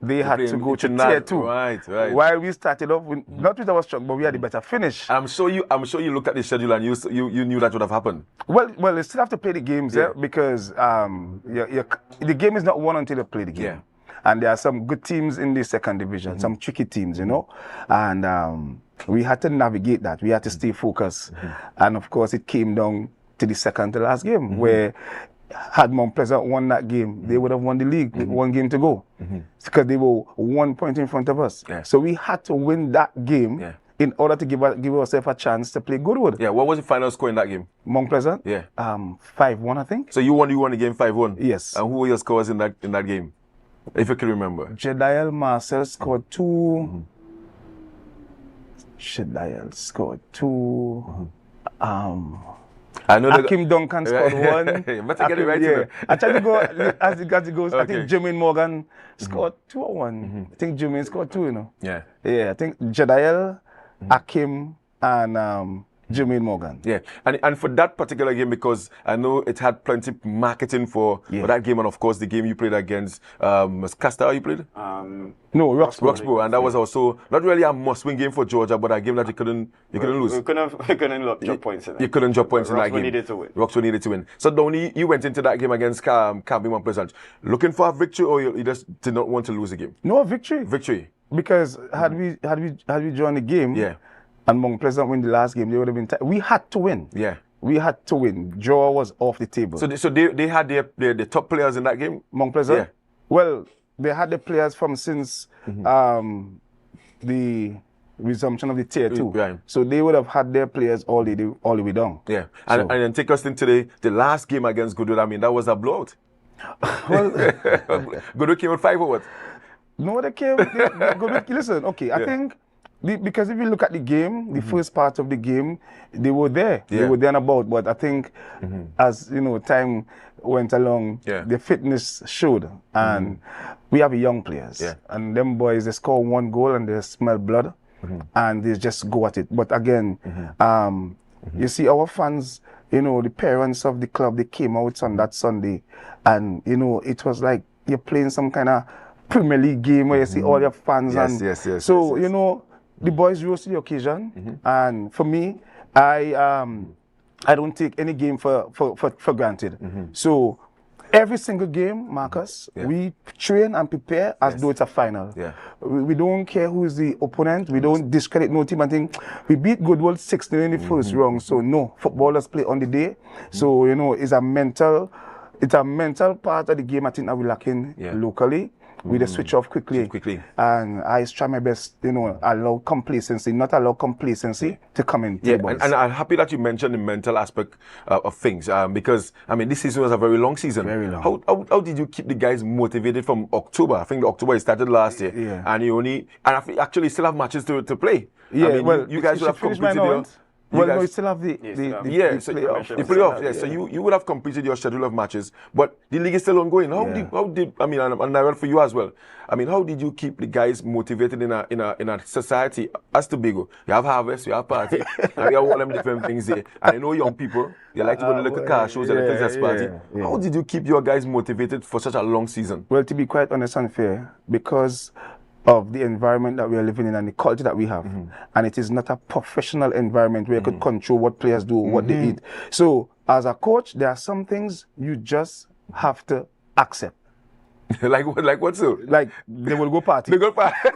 they had to go to tier 2. Right. While we started off, not with our strong, but we had a better finish. I'm sure you looked at the schedule and you knew that would have happened. Well, you still have to play the games, because the game is not won until you play the game. And there are some good teams in the second division, some tricky teams, you know, and we had to navigate that. We had to stay focused, and of course, it came down to the second to last game where. Had Mount Pleasant won that game, they would have won the league with one game to go because they were 1 point in front of us. So we had to win that game in order to give ourselves a chance to play Goodwood. Yeah, what was the final score in that game? Mount Pleasant? Yeah. 5-1, I think. So you won the game 5-1? Yes. And who were your scores in that game? If you can remember. Jediel Marcel scored 2. Jediel scored 2. I know Akim Duncan scored 1. Better get it right. I tried to go as it goes. I think Jermaine Morgan scored 2 or 1. I think Jermaine scored 2, you know. Yeah. Yeah, I think Jediel, Akim, and Jermaine Morgan. Yeah, and for that particular game, because I know it had plenty marketing for that game, and of course the game you played against was Castor you played? No, Roxborough, and that was also not really a must-win game for Georgia, but a game that you couldn't lose. We couldn't drop points in it. You couldn't drop points in that game. Needed to win. Roxborough needed to win. So Donny, you went into that game against Campbell Mount Pleasant looking for a victory, or you just did not want to lose the game? No, victory. Victory. Because had we joined the game, and Mount Pleasant win the last game, they would have been. We had to win. Yeah. We had to win. Draw was off the table. So they had the top players in that game? Mount Pleasant? Yeah. Well, they had the players from since the resumption of the tier 2. Right. So they would have had their players all the way down. Yeah. And then take us into the last game against Goodwood. I mean, that was a blowout. Well, Goodwood came with 5 or what? No, they came. Goodwood, listen, okay, I think. Because if you look at the game, the first part of the game, they were there. They were there and about. But I think as you know, time went along, the fitness showed. And we have young players. And them boys, they score 1 goal and they smell blood. And they just go at it. But again, you see our fans, you know, the parents of the club, they came out on that Sunday. And, you know, it was like you're playing some kind of Premier League game where you see all your fans. Yes. So, you know, the boys rose to the occasion, and for me, I don't take any game for granted. So every single game, Marcus, we train and prepare as though it's a final. We don't care who is the opponent. We don't discredit no team. I think we beat Goodwood 6-0 in the first round. So no, footballers play on the day. So you know, it's a mental part of the game. I think that we're lacking locally. We just switch off quickly. And I try my best, you know, not allow complacency to come in. And I'm happy that you mentioned the mental aspect of things because, I mean, this season was a very long season. Very long. How did you keep the guys motivated from October? I think the October started last year. And you actually still have matches to play. Yeah, I mean, well, you guys will have competed. Well, no, you still have the playoffs. Yeah. So you would have completed your schedule of matches, but the league is still ongoing. How did I mean, and Nigel, for you as well. I mean, how did you keep the guys motivated in a society as Tobago? You have harvest, you have party, and you have all them different things there. And I know young people, they like to go to look at car shows and the princess party. How did you keep your guys motivated for such a long season? Well, to be quite honest and fair, because of the environment that we are living in and the culture that we have, and it is not a professional environment where you could control what players do, what they eat. So, as a coach, there are some things you just have to accept. like what so? Like they will go party. They go party.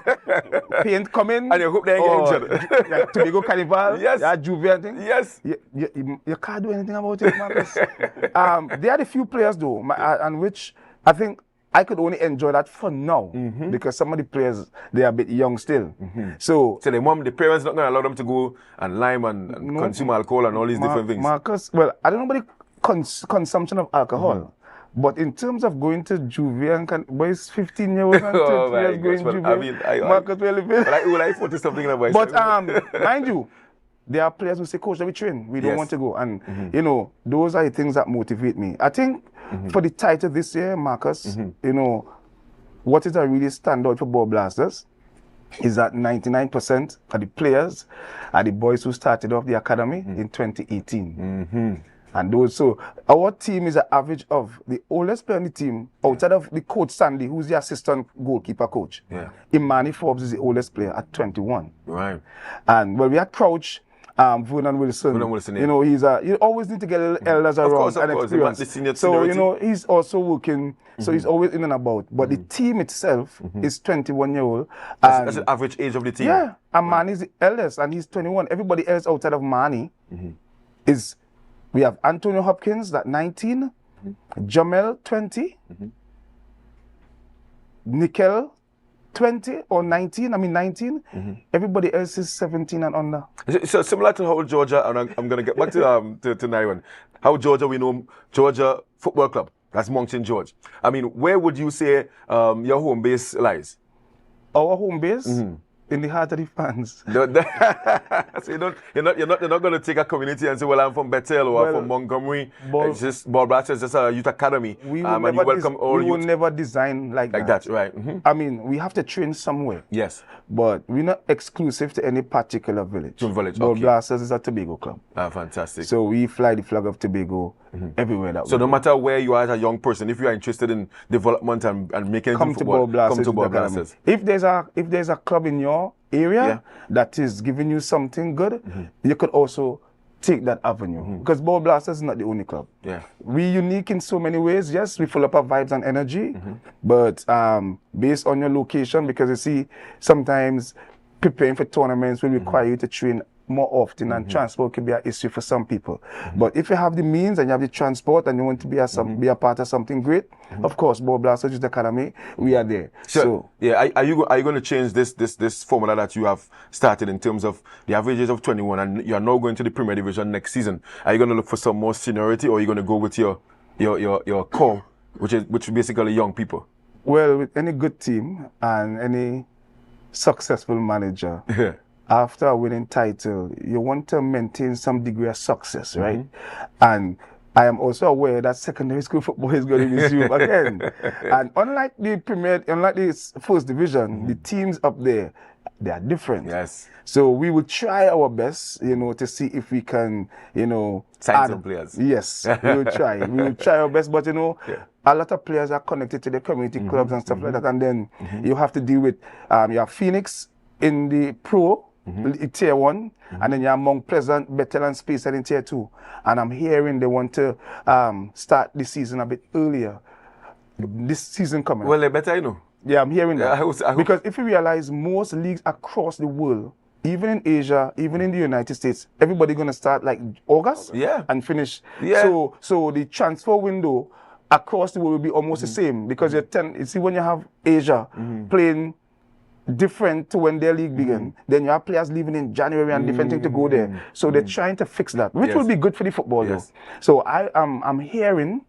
Paint come in. And you hope they ain't getting each other. Like Tobago Carnival. Yes. Yeah, Juve thing. Yes. You can't do anything about it, Marcus. There are a few players though, and which I think I could only enjoy that for now because some of the players, they are a bit young still. So the parents not going to allow them to go and lime and consume alcohol and all these different things. Marcus, well, I don't know about the consumption of alcohol. But in terms of going to Juve and boys 15-year-olds and 30 years going well, Juve, I mean, Marcus will live in. Well, I 40 something in a voice. But mind you, there are players who say, Coach, let me train. We don't want to go. And, you know, those are the things that motivate me. I think for the title this year, Marcus, you know, what is a really standout for Ball Blasters is that 99% of the players are the boys who started off the academy in 2018. And those, so our team is an average of the oldest player on the team outside of the coach Sandy, who's the assistant goalkeeper coach. Imani Forbes is the oldest player at 21. Right. And well, we had Crouch, Vernon Wilson. You know, you always need to get elders around and experience. So you know, he's also working. So he's always in and about. But the team itself is 21-year-old. That's the average age of the team. Yeah, and Mani is the eldest, and he's 21. Everybody else outside of Mani is. We have Antonio Hopkins, that 19, Jamel, 20, Nickel, 20 or 19, 19. Everybody else is 17 and under. So similar to how Georgia, and I'm going to get back to Naiwan, how Georgia, we know Georgia Football Club, that's Moncton George. I mean, where would you say your home base lies? Our home base? In the heart of the fans. So you're not going to take a community and say, well, I'm from Bethel or I'm from Montgomery. It's just Ball Blasters, just a youth academy. We will never design like that. Right. I mean, we have to train somewhere. Yes. But we're not exclusive to any particular village. Ball Blasters is a Tobago club. Fantastic. So we fly the flag of Tobago everywhere that we go. No matter where you are as a young person, if you are interested in development and making come to Ball Blasters. Come to Ball Blasters. If there's a club in your area that is giving you something good, you could also take that avenue. Because Ball Blasters is not the only club. We're unique in so many ways. Yes, we full up our vibes and energy, but based on your location, because you see, sometimes preparing for tournaments will require you to train more often, and transport can be an issue for some people. But if you have the means and you have the transport and you want to be a part of something great, of course, Ball Blasters Youth Academy, we are there. So are you going to change this formula that you have started in terms of the average age of 21, and you are now going to the Premier Division next season? Are you going to look for some more seniority, or are you going to go with your core, which is basically young people? Well, with any good team and any successful manager, after a winning title, you want to maintain some degree of success, right? And I am also aware that secondary school football is going to resume again. And unlike the first division, the teams up there, they are different. Yes. So we will try our best, to see if we can, sign some players. Yes, we will try. We will try our best, but a lot of players are connected to the community clubs and stuff like that. And then you have to deal with, you have Phoenix in the pro, Tier 1, and then you have Mount Pleasant, Bethel and Speyside in Tier 2. And I'm hearing they want to start the season a bit earlier. This season coming. Well, they better, Yeah, I'm hearing that. I hope. Because if you realize most leagues across the world, even in Asia, even in the United States, everybody going to start like August and finish. Yeah. So the transfer window across the world will be almost the same, because you see when you have Asia playing different to when their league begin, then you have players leaving in January and different things to go there. So they're trying to fix that, which will be good for the football though. So I'm hearing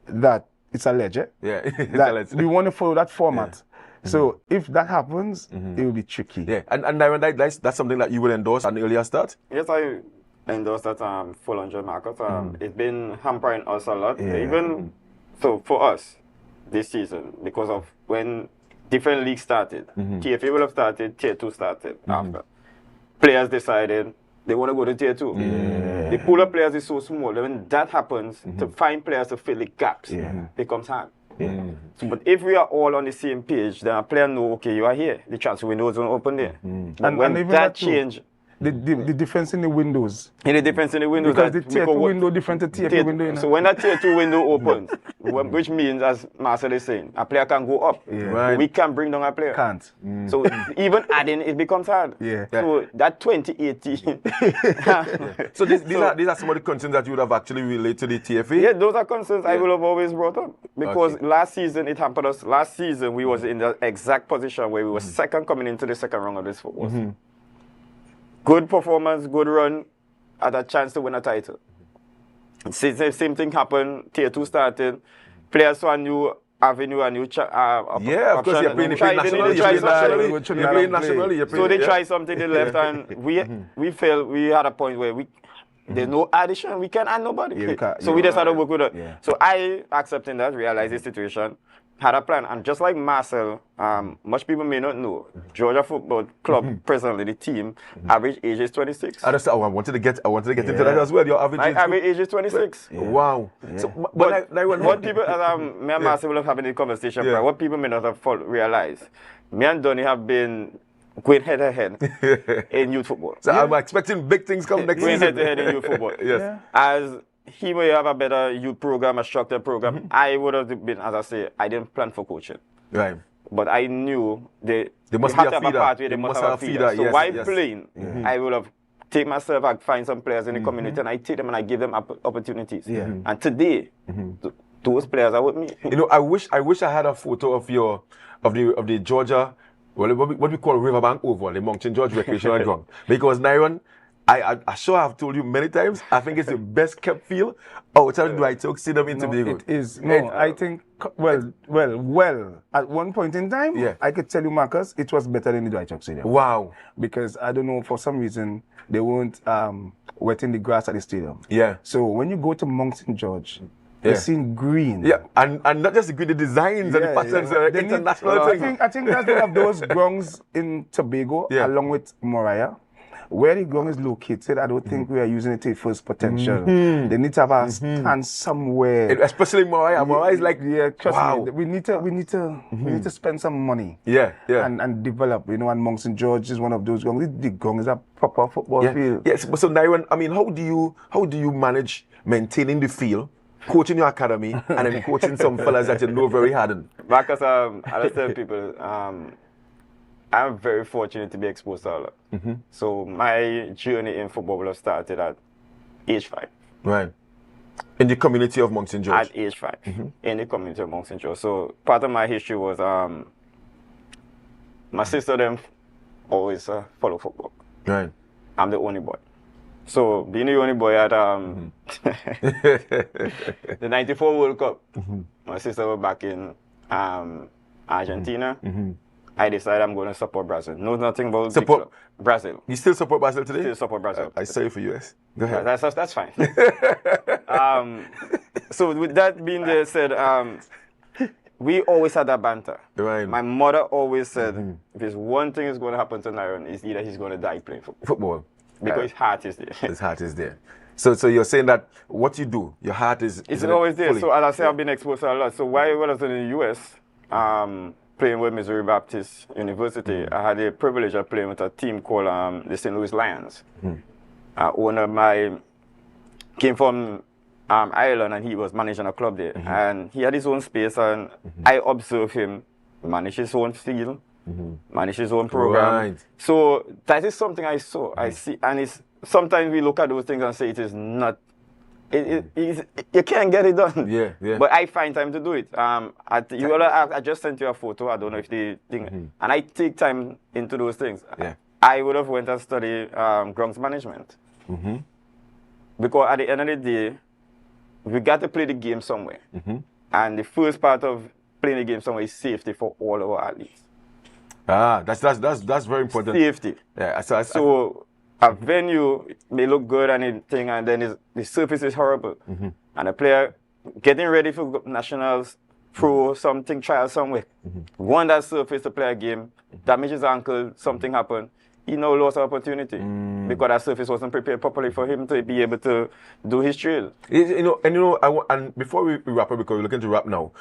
that it's a legend. Yeah, that we want to follow that format. So if that happens, it will be tricky. Yeah, and Darren, that's something that you will endorse at an earlier start? Yes, endorse that full 100 Marcus. It's been hampering us a lot. Even so for us this season, because of when different leagues started. TFA will have started, Tier 2 started after. Players decided they want to go to Tier 2. The pool of players is so small that when that happens, to find players to fill the gaps becomes hard. So, but if we are all on the same page, then a player know, okay, you are here. The transfer window is going to open there. But when even that change, the difference in the windows. The difference in the windows. Because the Tier 2 window different to Tier 3 window. So when that Tier 2 window opens, which means, as Marcel is saying, a player can go up. We can bring down a player. Can't. So even adding, it becomes hard. So that 2018. So these are some of the concerns that you would have actually relayed to the TFA? Yeah, those are concerns I will have always brought up. Because last season, it happened us. Last season, we was in the exact position where we were second coming into the second round of this football season. Good performance, good run, had a chance to win a title. Same thing happened. Tier 2 started. Players saw a new avenue, a new of course, you're playing nationally. So they tried something, they left, and we felt we had a point where there's no addition, we can't add nobody. So we just had to work with it. So I, accepting that, realized the situation, had a plan, and just like Marcel, much people may not know, Georgia Football Club, presently the team, average age is 26. I wanted to get into that as well. Your average age is 26. Wow. So, but what people, me and Marcel will have having a conversation, what people may not have realized, me and Donny have been going head to head in youth football. So I'm expecting big things come next season. Going head to head in youth football. As he may have a better youth program, a structured program. I would have been, as I say, I didn't plan for coaching. Right. But I knew they must have be a to have feeder. a pathway, they must have a feeder. So while playing, Mm-hmm. I would have take myself, I find some players in the community and I take them and I give them opportunities. And today, those players are with me. You know, I wish I had a photo of the Georgia, well, what we call Riverbank Oval, the Mountain George Recreational Ground. Because Nyron, I sure have told you many times, I think it's the best kept field outside the Dwight Oak Stadium in Tobago. It is. I think, well, at one point in time, I could tell you, Marcus, it was better than the Dwight Oak Stadium. Wow. Because, I don't know, for some reason, they weren't wetting the grass at the stadium. So when you go to Mountain George, you're seeing green. And not just the green, the designs and the patterns, international things. I think that's one of those grounds in Tobago, along with Moriah. Where the ground is located, I don't think we are using it to its full potential. They need to have a stand somewhere. Especially Moriah. Moriah is like, trust me, we need to spend some money. And develop. You know, and Mountain George is one of those grounds. The ground is a proper football field. Yes, but so Nyron, I mean, how do you manage maintaining the field, coaching your academy, and then coaching some fellas that you know very hard? Because I just tell people, I'm very fortunate to be exposed to a lot. So my journey in football will have started at age 5. Right. In the community of Mountain George? At age 5. In the community of Mountain George. So part of my history was my sister them always follow football. Right. I'm the only boy. So being the only boy at the 94 World Cup, my sister was back in Argentina. I decided I'm going to support Brazil. Know nothing about Brazil. You still support Brazil today? Still support Brazil. I say for US. Go ahead. That's fine. So with that being said, we always had that banter. Right. My mother always said, if there's one thing is going to happen to Nyron, it's either he's going to die playing football. Because his heart is there. His heart is there. So you're saying that what you do, your heart is always there. Fully. So as I say, I've been exposed to a lot. So while I was in the US, playing with Missouri Baptist University, I had the privilege of playing with a team called the St. Louis Lions. Owner came from Ireland and he was managing a club there. And he had his own space and I observed him manage his own field, manage his own program. Right. So that is something I saw, I see. And it's sometimes we look at those things and say it is not, you can't get it done. But I find time to do it. I just sent you a photo. I don't know if the thing, and I take time into those things. I would have went and studied grounds management because at the end of the day, we got to play the game somewhere. And the first part of playing the game somewhere is safety for all our athletes. That's very important. Safety. Yeah. So a venue may look good and everything, and then the surface is horrible. And a player getting ready for nationals, pro, something, trial somewhere, go on that surface to play a game, damage his ankle, something happened. He now lost an opportunity because that surface wasn't prepared properly for him to be able to do his drill. And before we wrap up, because we're looking to wrap now,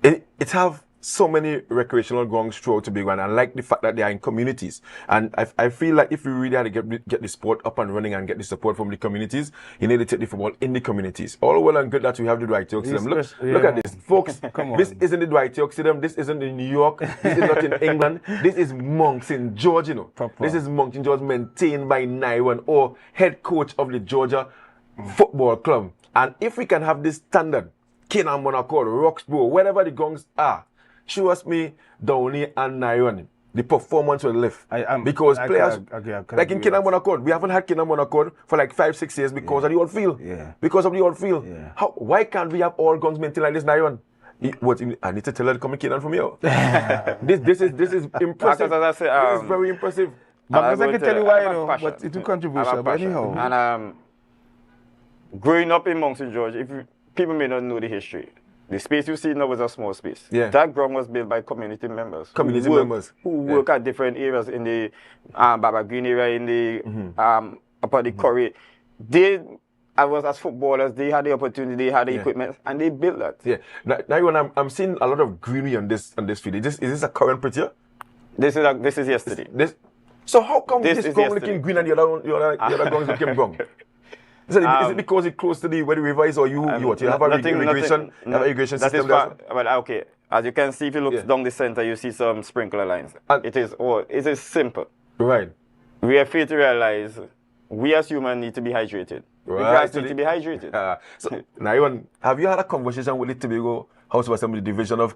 it have so many recreational grounds throughout Tobago, and I like the fact that they are in communities. And I feel like if we really had to get the sport up and running and get the support from the communities, you need to take the football in the communities. All well and good that we have the Dwight York Stadium. Look at this, folks. This isn't the Dwight York Stadium. This isn't in New York. This is not in England. This is Monks in Georgia. This is Monks in Georgia, maintained by Naiwan, or head coach of the Georgia Football Club. And if we can have this standard, Canaan Monaco, Roxborough, wherever the gongs are, show us me Downey and Naiwan, the performance will lift. Because players, like in Canaan Monaco, we haven't had Canaan Monaco for like 5-6 years because of the old field. Because of the old field. Why can't we have all guns maintained like this, Naiwan? I need to tell her to come and Canaan from here. This is impressive. This is very impressive. Because I can tell you why, but it's too controversial. But anyhow. And growing up in Monks and George, people may not know the history. The space you see now is a small space. That ground was built by community members. Who work at different areas in the Baba Green area, in the upper the Corrie. As footballers, they had the opportunity, they had the equipment, and they built that. Now when I'm seeing a lot of greenery on this field. Is this a current picture? This is yesterday. So how come this ground looking green and the other grounds looking brown? Is it because it's close to where the river is, or you have a irrigation system there? Okay. As you can see, if you look down the center, you see some sprinkler lines. It is simple. Right. We are free to realize we as humans need to be hydrated. The grass need to be hydrated. So, Naiwan, have you had a conversation with the Tobago House of Assembly Division of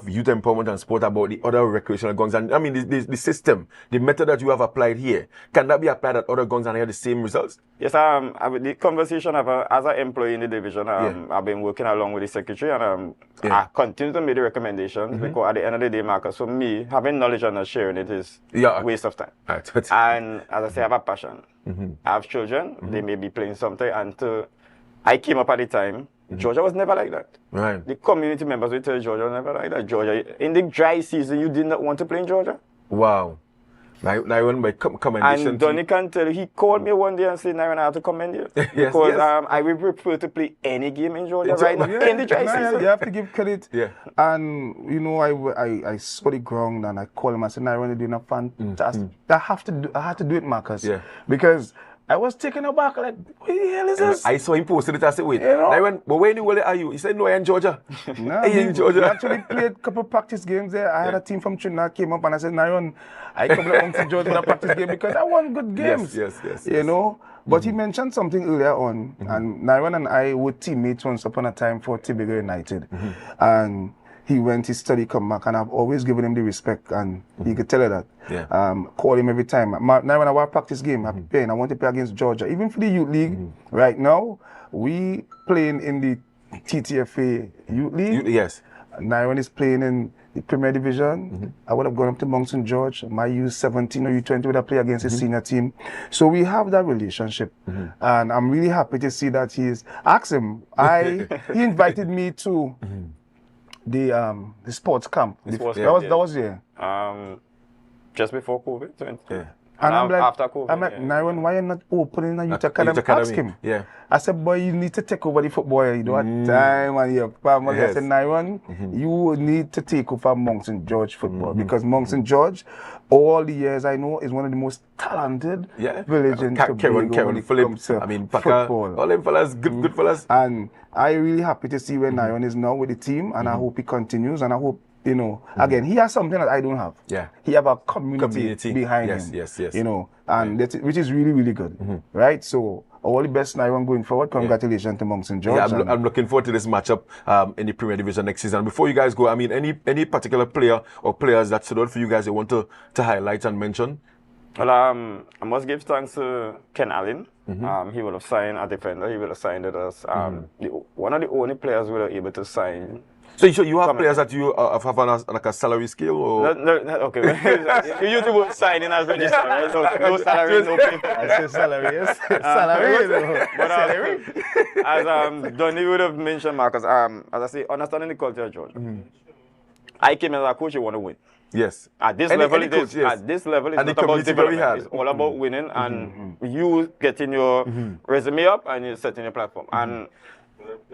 Youth Empowerment and Sport about the other recreational guns? And I mean, the system, the method that you have applied here, can that be applied at other guns and have the same results? Yes, the conversation as an employee in the division, I've been working along with the secretary, and I continue to make the recommendations because at the end of the day, Marcus, for me, having knowledge and not sharing it is a waste of time. And as I say, I have a passion. I have children, they may be playing something, and I came up at the time. Georgia was never like that. Right. The community members will tell Georgia was never like that. Georgia, in the dry season, you did not want to play in Georgia. Wow. Naiwan, by commendation. And Donny can tell you, he called me one day and said, Naiwan, I have to commend you. Because I will prefer to play any game in Georgia right now in the dry season. You have to give credit. And, I saw the ground and I called him and said, Naiwan, you're doing a fantastic. I had to do it, Marcus. Because I was taken aback, like, what the hell is this? I saw him posted it. I said, wait, Naiwan, but where in the world are you? He said, no, I'm in Georgia. No, in Georgia. We actually played a couple of practice games there. I had a team from Trinidad came up and I said, Naiwan, I come along to Georgia in a practice game because I won good games. Yes. But he mentioned something earlier on, and Naiwan and I were teammates once upon a time for Tobago United. And he went, he studied, come back, and I've always given him the respect, and he could tell her that. Call him every time. Now when I want to practice game, I'm playing. I want to play against Georgia. Even for the youth league, right now, we playing in the TTFA youth league. Yes. Naiwan is playing in the Premier Division. I would have gone up to Monks and George. My U17 or U20 would have played against the senior team. So we have that relationship. And I'm really happy to see that ask him. He invited me to the sports camp. That was just before COVID. And I'm like, after COVID, Naiwan, why are you not opening a youth academy? Ask him. I said, boy, you need to take over the football. You don't have time and your family. I said, Naiwan, you need to take over Monks and George football because Monks and George, all the years I know, is one of the most talented villages in Tobago when it comes to football. All them fellas, good fellas. And I'm really happy to see where Naiwan is now with the team, and I hope he continues, and I hope, again, he has something that I don't have. He have a community behind him. Yes. And which is really, really good. Right? So all the best Naiwan going forward. Congratulations to Monks and George. I'm looking forward to this matchup in the Premier Division next season. Before you guys go, I mean, any particular player or players that stood out for you guys you want to highlight and mention? Well, I must give thanks to Ken Allen. He would have signed a defender. He would have signed with us. One of the only players we were able to sign So you have players that you have on like a salary scale, or no, okay. You use the word signing as register, right? No salary, no paper. I say salary, yes. Salary. But as Donny would have mentioned, Marcus, as I say, understanding the culture of Georgia. I came as a coach, you want to win. Yes. At this level, it's not about development. It's all about winning and you getting your resume up and you setting your platform. And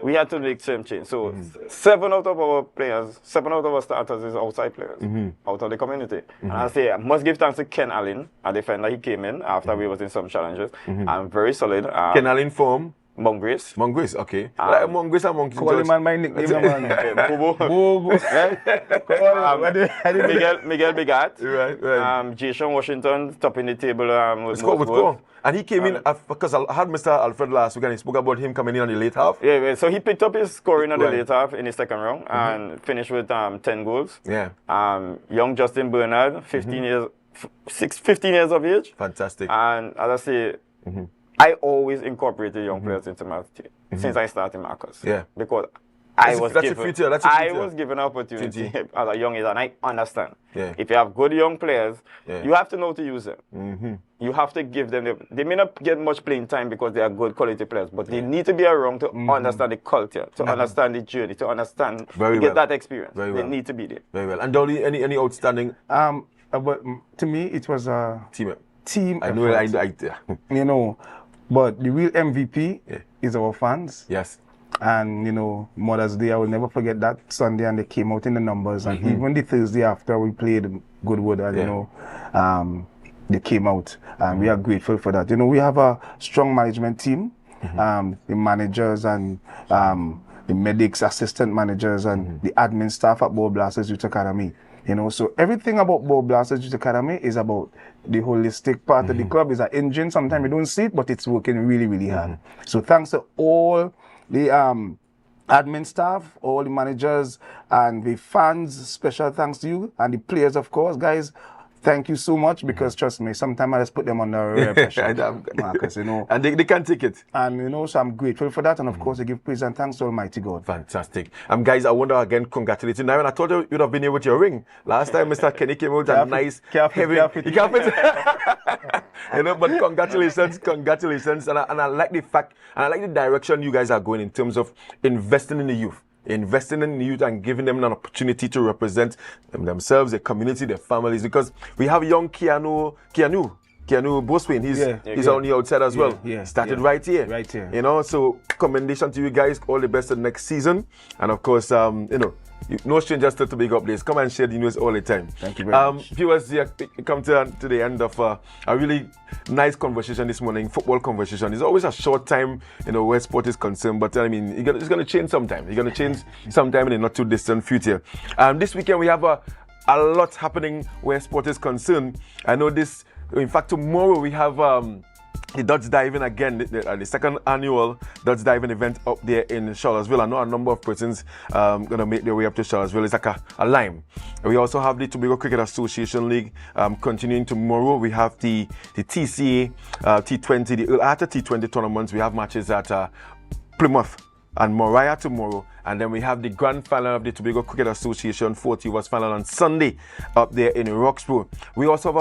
we had to make some change. So 7 out of our players, 7 out of our starters is outside players, out of the community. And I say I must give thanks to Ken Allen, a defender. He came in after we was in some challenges. I'm very solid. Ken Allen from Mongrace. Mongrace, okay. Mongrace and Monkey. Call him my nickname, man. Bobo. Miguel Bigat. Right. Jason Washington topping the table. With and he came in because I had Mr. Alfred last week and he spoke about him coming in on the late half. Yeah, so he picked up his scoring on the late half in the second round and finished with 10 goals. Yeah. Young Justin Bernard, 15 years of age. Fantastic. And as I say, I always incorporated young players into my team since I started Marcus. Yeah. Because I was given an opportunity at a young age, and I understand. Yeah. If you have good young players, you have to know to use them. You have to give them, they may not get much playing time because they are good quality players, but they need to be around to understand the culture, to understand the journey, to understand, get that experience. They need to be there. Very well. And Dolly, any outstanding? But to me, it was a team I know, you know, but the real MVP is our fans. Yes. And, you know, Mother's Day, I will never forget that Sunday, and they came out in the numbers. And even the Thursday after we played Goodwood, and, you know, they came out. And we are grateful for that. You know, we have a strong management team, the managers and the medics, assistant managers, and the admin staff at Ball Blasters Youth Academy. You know, so everything about Ball Blasters Youth Academy is about the holistic part of the club. Is an engine. Sometimes you don't see it, but it's working really, really hard. So thanks to all the admin staff, all the managers, and the fans. Special thanks to you and the players, of course, guys. Thank you so much, because trust me, sometimes I just put them under real pressure, Marcus, you know. And they can't take it. And, you know, so I'm grateful for that. And, of course, I give praise and thanks to Almighty God. Fantastic. Guys, I want to again congratulate you. Now, when I told you you'd have been here with your ring. Last time, Mr. Kenny came out and nice, heavy. You know, but congratulations. And I like the fact, and I like the direction you guys are going in terms of investing in the youth. Investing in the youth and giving them an opportunity to represent themselves, their community, their families. Because we have young Keanu Boswain. He's on the outside as well. Started right here. You know, so commendation to you guys. All the best in next season. And of course, you know, no strangers to Big Up Days. Come and share the news all the time. Thank you very much. Viewers, come to the end of a really nice conversation this morning, football conversation. It's always a short time, you know, where sport is concerned, but I mean, it's going to change sometime. It's going to change sometime in the not too distant future. This weekend we have a lot happening where sport is concerned. I know this, in fact, tomorrow we have the Dutch diving again, the second annual Dutch diving event up there in Charlottesville. I know a number of persons going to make their way up to Charlottesville. It's like a line. We also have the Tobago Cricket Association League continuing tomorrow. We have the TCA T20, after T20 tournaments, we have matches at Plymouth and Moriah tomorrow. And then we have the grand final of the Tobago Cricket Association 40 overs final on Sunday up there in Roxborough. We also have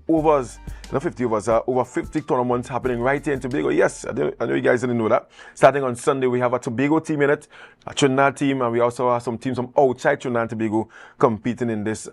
over 50 tournaments happening right here in Tobago. Yes, I know you guys didn't know that. Starting on Sunday, we have a Tobago team in it, a Trinidad team, and we also have some teams from outside Trinidad and Tobago competing in this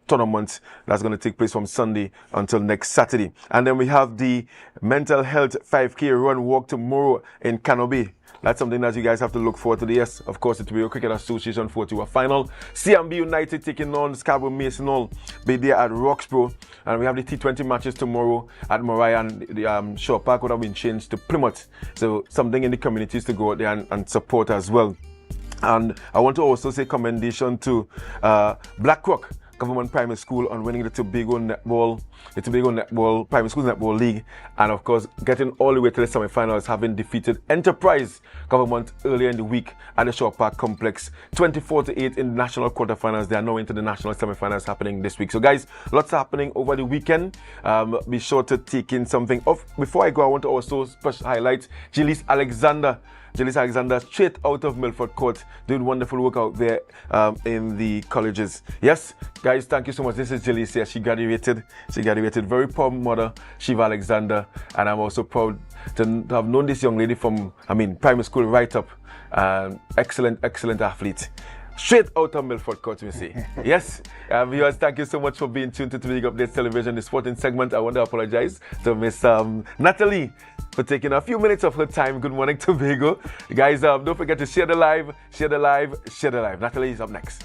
tournament that's going to take place from Sunday until next Saturday. And then we have the mental health 5K run walk tomorrow in Canobay. That's something that you guys have to look forward to. Yes, of course, the Tobago Cricket Association 40 final. CMB United taking on Scarborough Mason Hall, be there at Roxborough. And we have the T20 matches tomorrow at Moriah, and the Shaw Park would have been changed to Plymouth. So something in the communities to go out there and support as well. And I want to also say commendation to Blackrock Government Primary School on winning the Tobago Primary School Netball League, and of course getting all the way to the semi-finals, having defeated Enterprise Government earlier in the week at the Shaw Park Complex 24-8 in the national quarterfinals. They are now into the national semi-finals happening this week. So guys, lots happening over the weekend. Be sure to take in something off. Before I go, I want to also special highlight Gilles Alexander Jalisa Alexander, straight out of Milford Court, doing wonderful work out there in the colleges. Yes, guys, thank you so much. This is Jalisa. She graduated. Very proud mother, Shiva Alexander. And I'm also proud to have known this young lady from, primary school right up. Excellent athlete. Straight out of Milford Court, we see. Yes, viewers, thank you so much for being tuned to Tobago Updates Television, the sporting segment. I want to apologize to Miss Natalie for taking a few minutes of her time. Good morning, Tobago. Guys, don't forget to share the live. Natalie is up next.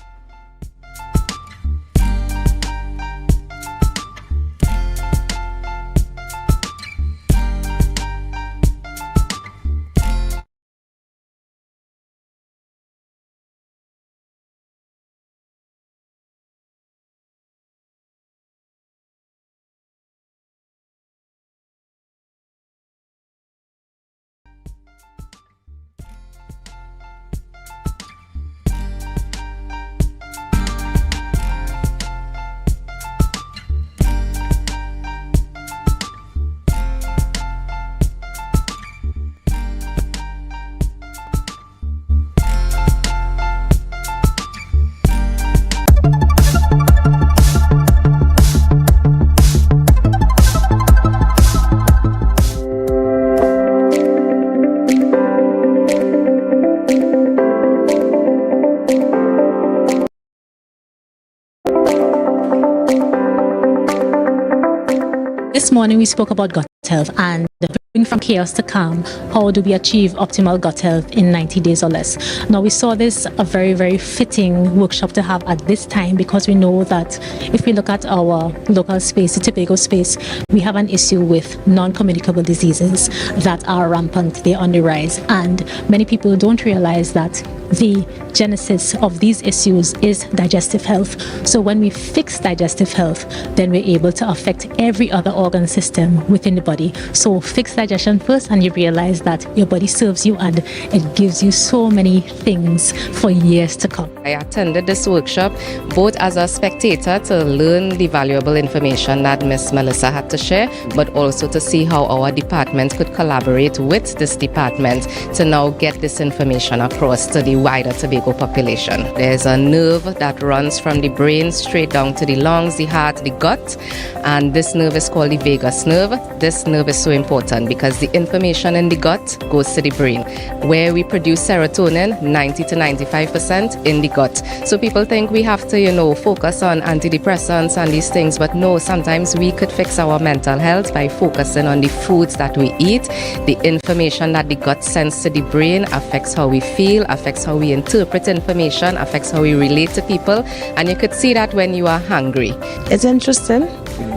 This morning we spoke about gut health and bring from chaos to calm. How do we achieve optimal gut health in 90 days or less? Now we saw this a very, very fitting workshop to have at this time because we know that if we look at our local space, the Tobago space, we have an issue with non-communicable diseases that are rampant, they're on the rise, and many people don't realize that the genesis of these issues is digestive health. So when we fix digestive health, then we're able to affect every other organ system within the body. So fix digestion first and you realize that your body serves you and it gives you so many things for years to come. I attended this workshop both as a spectator to learn the valuable information that Miss Melissa had to share, but also to see how our department could collaborate with this department to now get this information across to the wider Tobago population. There's a nerve that runs from the brain straight down to the lungs, the heart, the gut, and this nerve is called the vagus nerve. This nerve is so important because the information in the gut goes to the brain, where we produce serotonin 90 to 95% in the gut. So people think we have to, focus on antidepressants and these things, but no, sometimes we could fix our mental health by focusing on the foods that we eat. The information that the gut sends to the brain affects how we feel, affects how we interpret information, affects how we relate to people, and you could see that when you are hungry. It's interesting.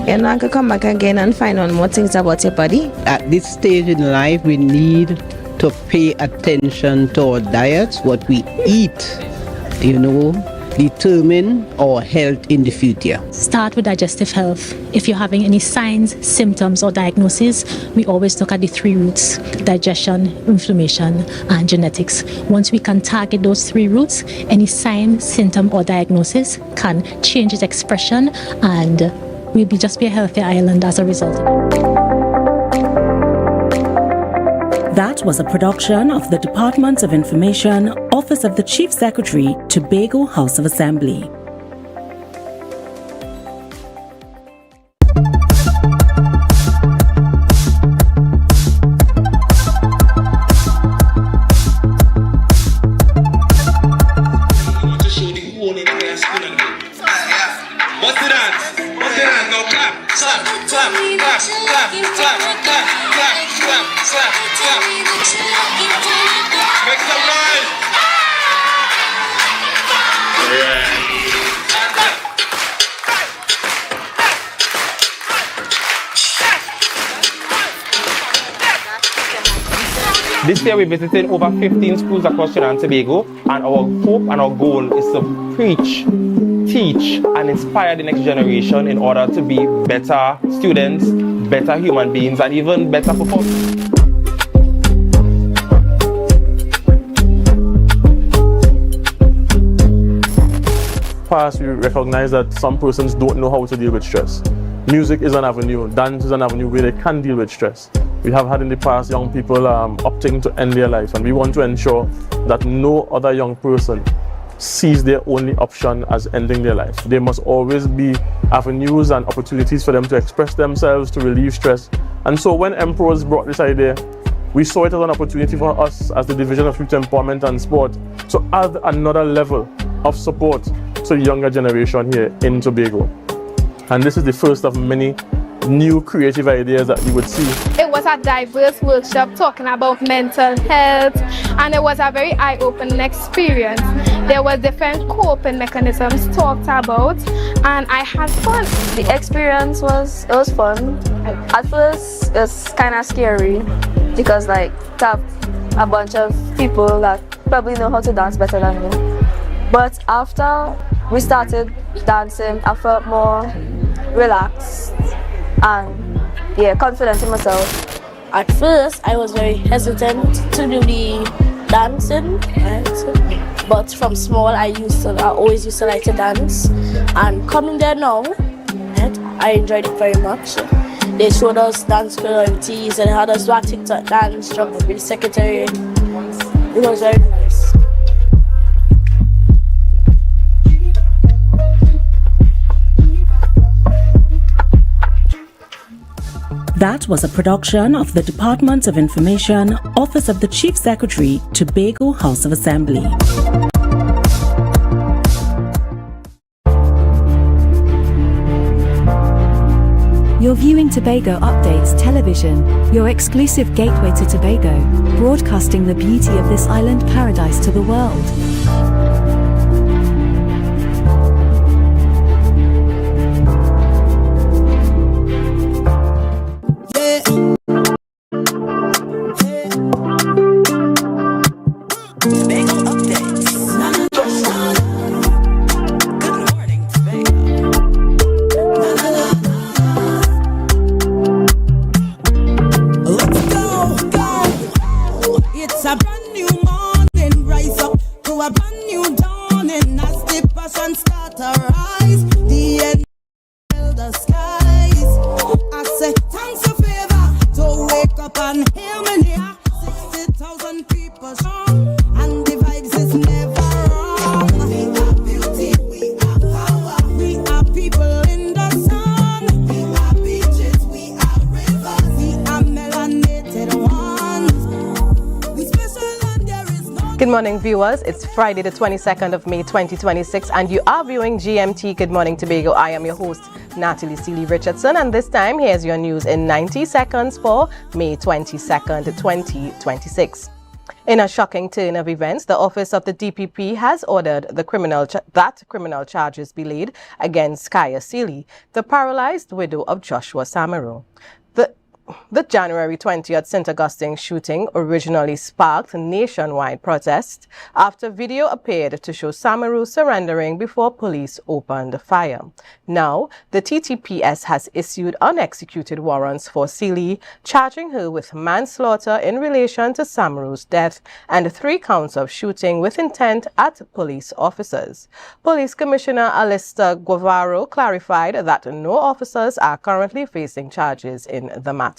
And I could come back again and find out more things about your body. At this stage in life, we need to pay attention to our diets, what we eat, determine our health in the future. Start with digestive health. If you're having any signs, symptoms, or diagnosis, we always look at the 3 roots: digestion, inflammation, and genetics. Once we can target those 3 roots, any sign, symptom, or diagnosis can change its expression, and we'll just be a healthier island as a result. That was a production of the Department of Information, Office of the Chief Secretary, Tobago House of Assembly. This year we visited over 15 schools across Trinidad and Tobago, and our hope and our goal is to preach, teach, and inspire the next generation in order to be better students, better human beings, and even better performers. Past, we recognize that some persons don't know how to deal with stress. Music is an avenue, dance is an avenue where they can deal with stress. We have had in the past young people opting to end their life, and we want to ensure that no other young person sees their only option as ending their life. There must always be avenues and opportunities for them to express themselves, to relieve stress. And so when Emperors brought this idea, we saw it as an opportunity for us as the Division of Youth Empowerment and Sport to add another level of support to the younger generation here in Tobago. And this is the first of many new creative ideas that you would see. It was a diverse workshop talking about mental health, and it was a very eye-opening experience. There were different coping mechanisms talked about, and I had fun. The experience was fun. At first it's kind of scary because to have a bunch of people that probably know how to dance better than me. But after we started dancing, I felt more relaxed and confident in myself. At first I was very hesitant to do the dancing, right? But from small I always used to like to dance, and coming there now, right, I enjoyed it very much. They showed us dance choreographies and had us do a TikTok dance, jump with the secretary. It was very nice. That was a production of the Department of Information, Office of the Chief Secretary, Tobago House of Assembly. You're viewing Tobago Updates Television, your exclusive gateway to Tobago, broadcasting the beauty of this island paradise to the world. Good morning, viewers. It's Friday, the 22nd of May, 2026, and you are viewing GMT Good Morning Tobago. I am your host, Natalie Seeley Richardson, and this time, here's your news in 90 seconds for May 22nd, 2026. In a shocking turn of events, the Office of the DPP has ordered that criminal charges be laid against Kaya Seeley, the paralyzed widow of Joshua Samaru. The January 20th St. Augustine shooting originally sparked nationwide protest after video appeared to show Samaru surrendering before police opened fire. Now, the TTPS has issued unexecuted warrants for Seeley, charging her with manslaughter in relation to Samaru's death and 3 counts of shooting with intent at police officers. Police Commissioner Alistair Guevara clarified that no officers are currently facing charges in the matter.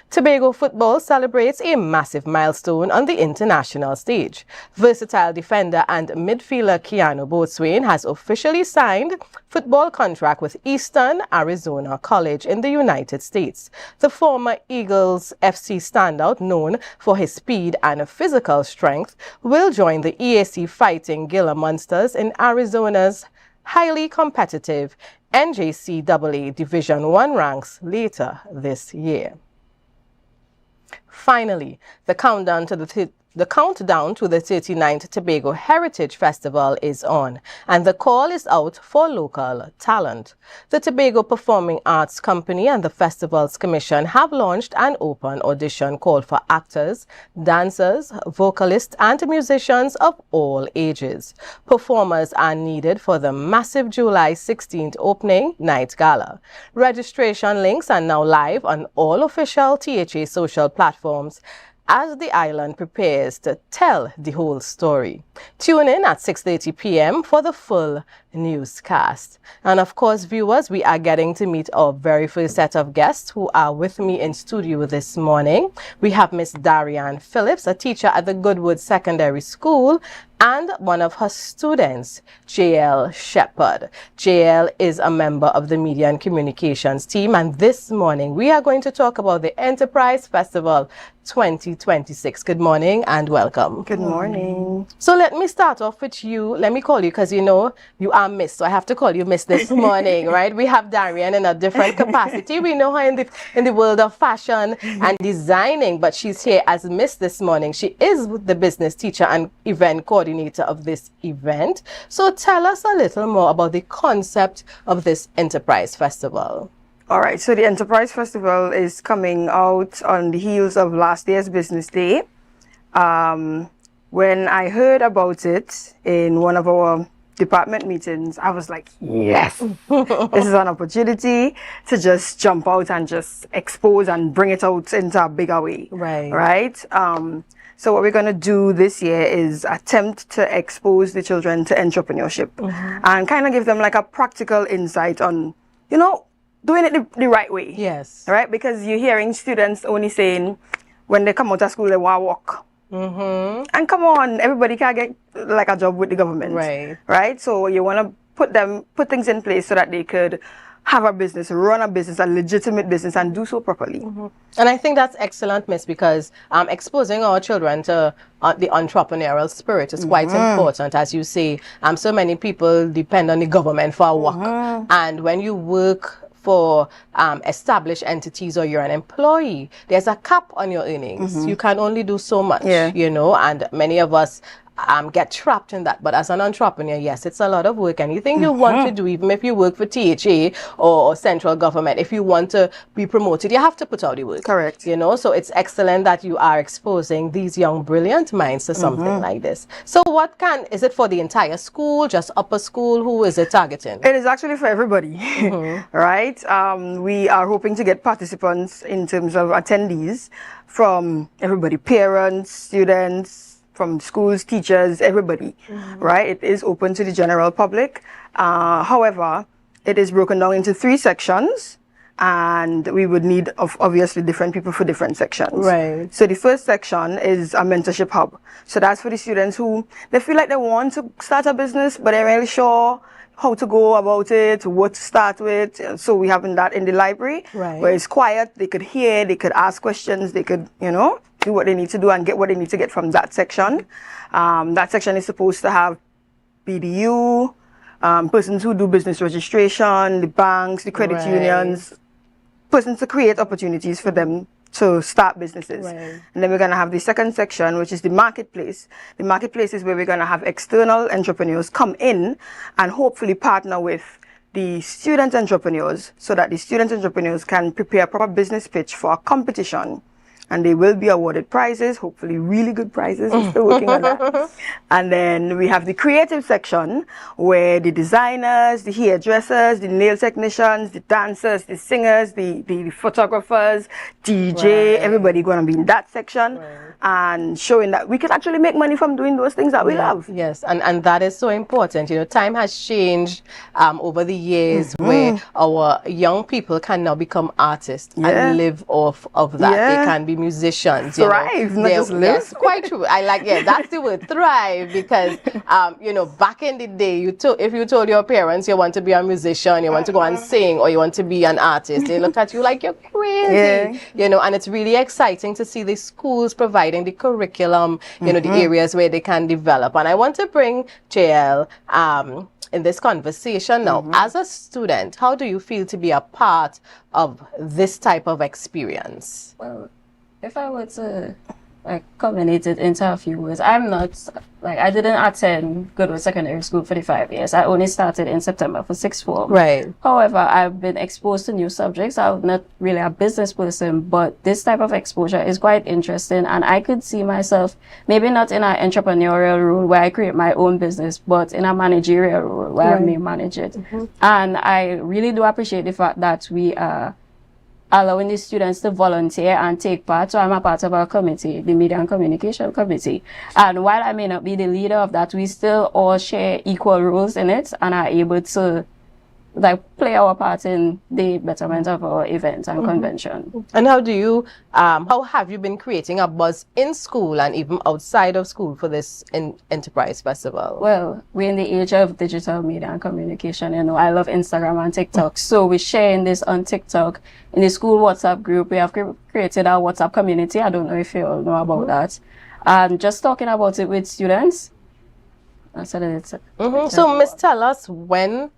Tobago football celebrates a massive milestone on the international stage. Versatile defender and midfielder Keanu Boatswain has officially signed football contract with Eastern Arizona College in the United States. The former Eagles FC standout, known for his speed and physical strength, will join the EAC Fighting Gila Monsters in Arizona's highly competitive NJCAA Division I ranks later this year. Finally, the countdown to the 39th Tobago Heritage Festival is on, and the call is out for local talent. The Tobago Performing Arts Company and the Festival's Commission have launched an open audition call for actors, dancers, vocalists, and musicians of all ages. Performers are needed for the massive July 16th opening night gala. Registration links are now live on all official THA social platforms as the island prepares to tell the whole story. Tune in at 6:30 p.m. for the full newscast. And of course, viewers, we are getting to meet our very first set of guests who are with me in studio this morning. We have Miss Darian Phillips, a teacher at the Goodwood Secondary School, and one of her students, JL Shepherd. JL is a member of the Media and Communications team, and this morning we are going to talk about the Enterprise Festival 2026. Good morning and welcome. Good morning. So let me start off with you. Let me call you because you know you are Miss, so I have to call you Miss this morning, right? We have Darian in a different capacity. We know her in the world of fashion and designing, but she's here as Miss this morning. She is the business teacher and event coordinator of this event. So tell us a little more about the concept of this Enterprise Festival. All right, so the Enterprise Festival is coming out on the heels of last year's Business Day. When I heard about it in one of our department meetings, I was like, yes, this is an opportunity to just jump out and just expose and bring it out into a bigger way. Right. So what we're going to do this year is attempt to expose the children to entrepreneurship and kind of give them like a practical insight on, you know, doing it the right way. Yes. Right? Because you're hearing students only saying when they come out of school, they want to work. And come on, everybody can get like a job with the government. Right? So you want to put things in place so that they could have a business, run a business, a legitimate business, and do so properly. And I think that's excellent, Miss, because exposing our children to the entrepreneurial spirit is quite important. As you say, so many people depend on the government for work. And when you work for established entities or you're an employee, there's a cap on your earnings. You can only do so much, you know, and many of us get trapped in that. But as an entrepreneur, yes, it's a lot of work. Anything you want to do, even if you work for THA or central government, if you want to be promoted, you have to put out the work. Correct. You know, so it's excellent that you are exposing these young, brilliant minds to something like this. So is it for the entire school, just upper school? Who is it targeting? It is actually for everybody, right? We are hoping to get participants in terms of attendees from everybody, parents, students, from schools, teachers, everybody, right? It is open to the general public. However, it is broken down into 3 sections, and we would need obviously different people for different sections. Right. So the first section is a mentorship hub. So that's for the students who they feel like they want to start a business, but they're really sure how to go about it, what to start with. So we have that in the library, where it's quiet. They could hear, they could ask questions, they could, you know, do what they need to do and get what they need to get from that section. That section is supposed to have BDU, persons who do business registration, the banks, the credit unions, persons to create opportunities for them to start businesses. And then we're going to have the second section, which is the marketplace. The marketplace is where we're going to have external entrepreneurs come in and hopefully partner with the student entrepreneurs so that the student entrepreneurs can prepare a proper business pitch for a competition. And they will be awarded prizes, hopefully really good prizes. We're still working on that. And then we have the creative section where the designers, the hairdressers, the nail technicians, the dancers, the singers, the photographers, DJ, everybody going to be in that section and showing that we can actually make money from doing those things that we love. Yes, and that is so important. You know, time has changed over the years where our young people can now become artists and live off of that. They can be musicians. Thrive, not just live. Yes, quite true. I like, that's the word, thrive, because, you know, back in the day, if you told your parents you want to be a musician, you want to go and sing, or you want to be an artist, they looked at you like you're crazy. You know, and it's really exciting to see the schools providing the curriculum, you know, the areas where they can develop. And I want to bring JL in this conversation now. As a student, how do you feel to be a part of this type of experience? Well, if I were to culminate it into a few words, I didn't attend Goodwood Secondary School for the 5 years. I only started in September for sixth form. However, I've been exposed to new subjects. I'm not really a business person, but this type of exposure is quite interesting, and I could see myself maybe not in an entrepreneurial role where I create my own business, but in a managerial role where I may manage it. And I really do appreciate the fact that we are allowing the students to volunteer and take part. So I'm a part of our committee, the Media and Communication Committee. And while I may not be the leader of that, we still all share equal roles in it and are able to play our part in the betterment of our event and convention. And how do you, how have you been creating a buzz in school and even outside of school for this Enterprise Festival? Well, we're in the age of digital media and communication. You know, I love Instagram and TikTok. So we're sharing this on TikTok. In the school WhatsApp group, we have created our WhatsApp community. I don't know if you all know about that. And just talking about it with students. So Miss, tell us when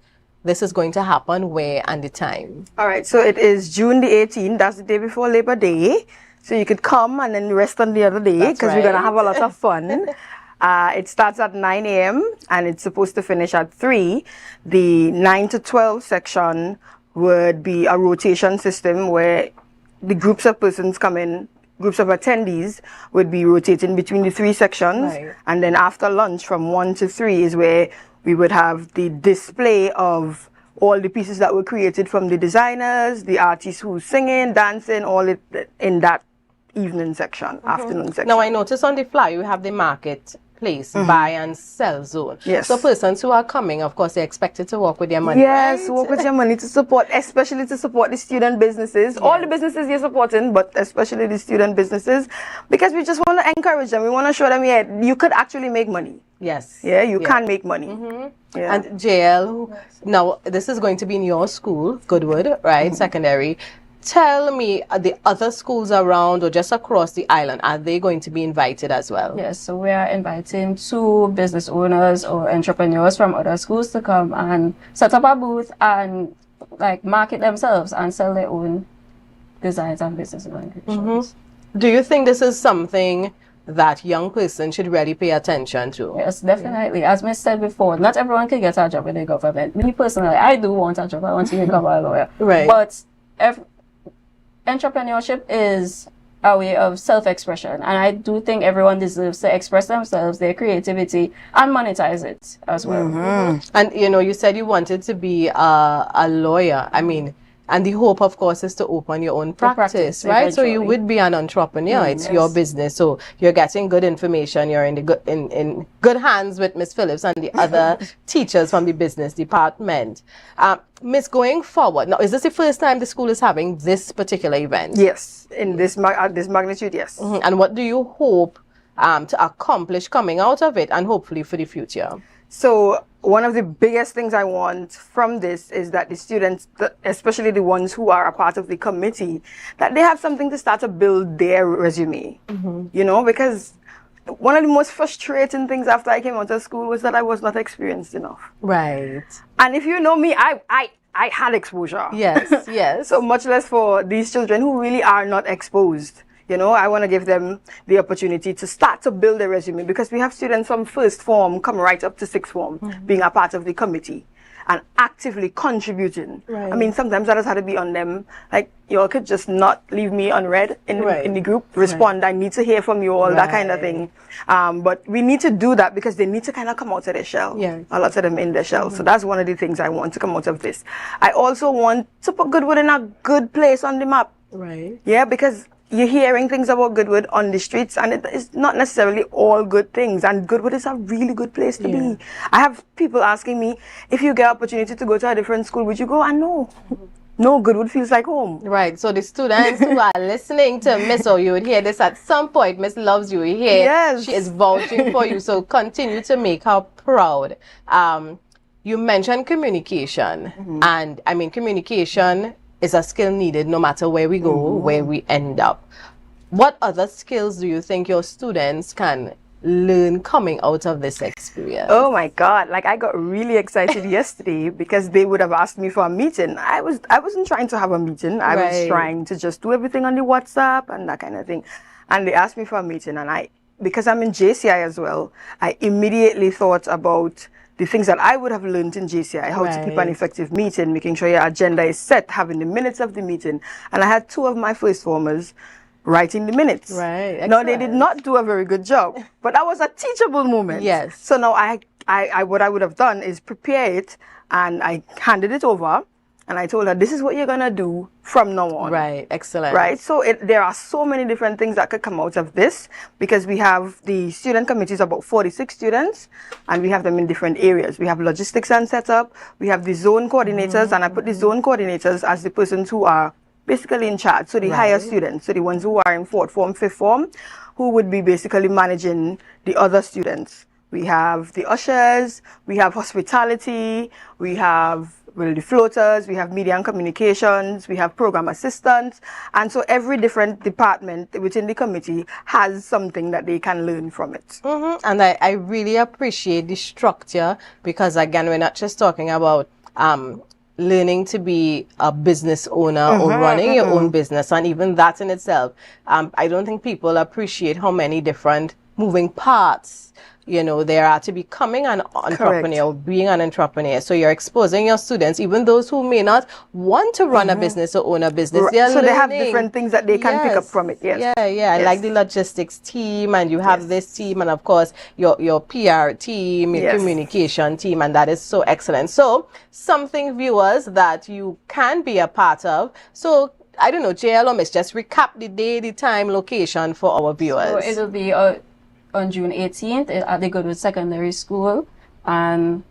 this is going to happen, where, and the time. All right, so it is June the 18th. That's the day before Labor Day. So you could come and then rest on the other day because we're going to have a lot of fun. It starts at 9 a.m. and it's supposed to finish at 3. The 9 to 12 section would be a rotation system where the groups of persons come in, groups of attendees would be rotating between the 3 sections. Right. And then after lunch from 1 to 3 is where we would have the display of all the pieces that were created from the designers, the artists who's singing, dancing, all it in that evening section, afternoon section. Now I noticed on the flyer you have the marketplace, buy and sell zone. Yes. So persons who are coming, of course, they're expected to work with their money. Yes, right? work with your money to support, especially to support the student businesses. Yes. All the businesses you're supporting, but especially the student businesses, because we just want to encourage them. We want to show them, yeah, you could actually make money. Yes. Yeah, you can make money. Yeah. And JL, now this is going to be in your school, Goodwood, right? Secondary. Tell me, the other schools around or just across the island, are they going to be invited as well? Yes, so we are inviting 2 business owners or entrepreneurs from other schools to come and set up a booth and market themselves and sell their own designs and business languages. Do you think this is something that young person should really pay attention to? Yes, definitely. As Miss said before, not everyone can get a job in the government. Me personally, I do want a job. I want to become a lawyer. Right. But entrepreneurship is a way of self-expression, and I do think everyone deserves to express themselves, their creativity, and monetize it as well. And you said you wanted to be a lawyer. I mean, and the hope, of course, is to open your own practice, right? Eventually. So you would be an entrepreneur. It's your business. So you're getting good information. You're in good hands with Miss Phillips and the other teachers from the business department. Miss, going forward, now, is this the first time the school is having this particular event? Yes, in this magnitude, yes. And what do you hope to accomplish coming out of it, and hopefully for the future? So one of the biggest things I want from this is that the students, especially the ones who are a part of the committee, that they have something to start to build their resume. Because one of the most frustrating things after I came out of school was that I was not experienced enough. Right. And if you know me, I had exposure. Yes, yes. So much less for these children who really are not exposed. I want to give them the opportunity to start to build their resume, because we have students from first form come right up to sixth form being a part of the committee and actively contributing. Right. I mean, sometimes that has had to be on them. Like, you all could just not leave me unread in the group. Respond. I need to hear from you all, that kind of thing. But we need to do that because they need to kind of come out of their shell. Yeah. A lot of them in their shell. So that's one of the things I want to come out of this. I also want to put Goodwood in a good place on the map. Right. Yeah, because you're hearing things about Goodwood on the streets, and it's not necessarily all good things. And Goodwood is a really good place to be. I have people asking me, if you get opportunity to go to a different school, would you go? And no, Goodwood feels like home. Right. So the students who are listening to Miss, or you would hear this at some point, Miss loves you here. Yes. She is vouching for you. So continue to make her proud. You mentioned communication, and I mean, communication is a skill needed no matter where we go, where we end up. What other skills do you think your students can learn coming out of this experience? Oh my God, like I got really excited yesterday because they would have asked me for a meeting. I wasn't trying to have a meeting. I was trying to just do everything on the WhatsApp and that kind of thing. And they asked me for a meeting, and because I'm in JCI as well, I immediately thought about the things that I would have learned in JCI, how to keep an effective meeting, making sure your agenda is set, having the minutes of the meeting. And I had 2 of my first formers writing the minutes. Right. Excellent. Now, they did not do a very good job, but that was a teachable moment. Yes. So now what I would have done is prepare it, and I handed it over. And I told her, this is what you're going to do from now on. Right, excellent. Right, so there are so many different things that could come out of this, because we have the student committees, about 46 students, and we have them in different areas. We have logistics and setup, we have the zone coordinators, and I put the zone coordinators as the persons who are basically in charge, so the higher students, so the ones who are in 4th form, 5th form, who would be basically managing the other students. We have the ushers, we have hospitality, we have the floaters, we have media and communications, we have program assistants, and so every different department within the committee has something that they can learn from it. And I really appreciate the structure, because again, we're not just talking about learning to be a business owner or running your own business, and even that in itself, I don't think people appreciate how many different moving parts there are to becoming an entrepreneur or being an entrepreneur. So you're exposing your students, even those who may not want to run a business or own a business. So learning. They have different things that they can pick up from it. Yes. Yeah. Like the logistics team, and you have this team, and of course your PR team, your communication team, and that is so excellent. So something, viewers, that you can be a part of. So I don't know, JL or Miss, just recap the day, the time, location for our viewers. So it'll be on June 18th at the Goodwood Secondary School, and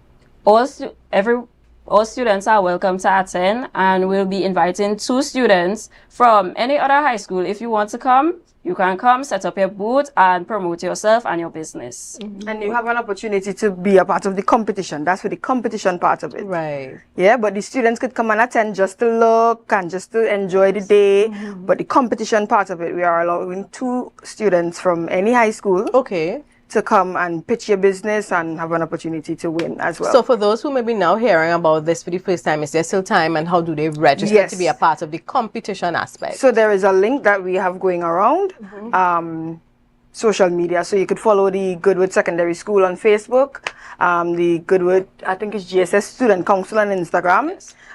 all students are welcome to attend, and we'll be inviting 2 students from any other high school. If you want to come, you can come, set up your booth, and promote yourself and your business. And you have an opportunity to be a part of the competition. That's for the competition part of it. Right. Yeah, but the students could come and attend just to look and just to enjoy the day. But the competition part of it, we are allowing 2 students from any high school. To come and pitch your business and have an opportunity to win as well. So for those who may be now hearing about this for the first time, is there still time, and how do they register to be a part of the competition aspect? So there is a link that we have going around social media. So you could follow the Goodwood Secondary School on Facebook, the Goodwood, I think it's GSS Student Council on Instagram.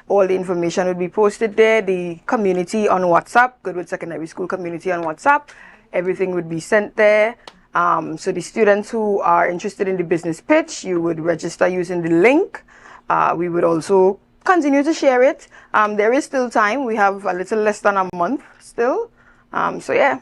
All the information will be posted there. The community on WhatsApp, Goodwood Secondary School community on WhatsApp, everything would be sent there. So the students who are interested in the business pitch, you would register using the link. We would also continue to share it. There is still time. We have a little less than a month still. So yeah.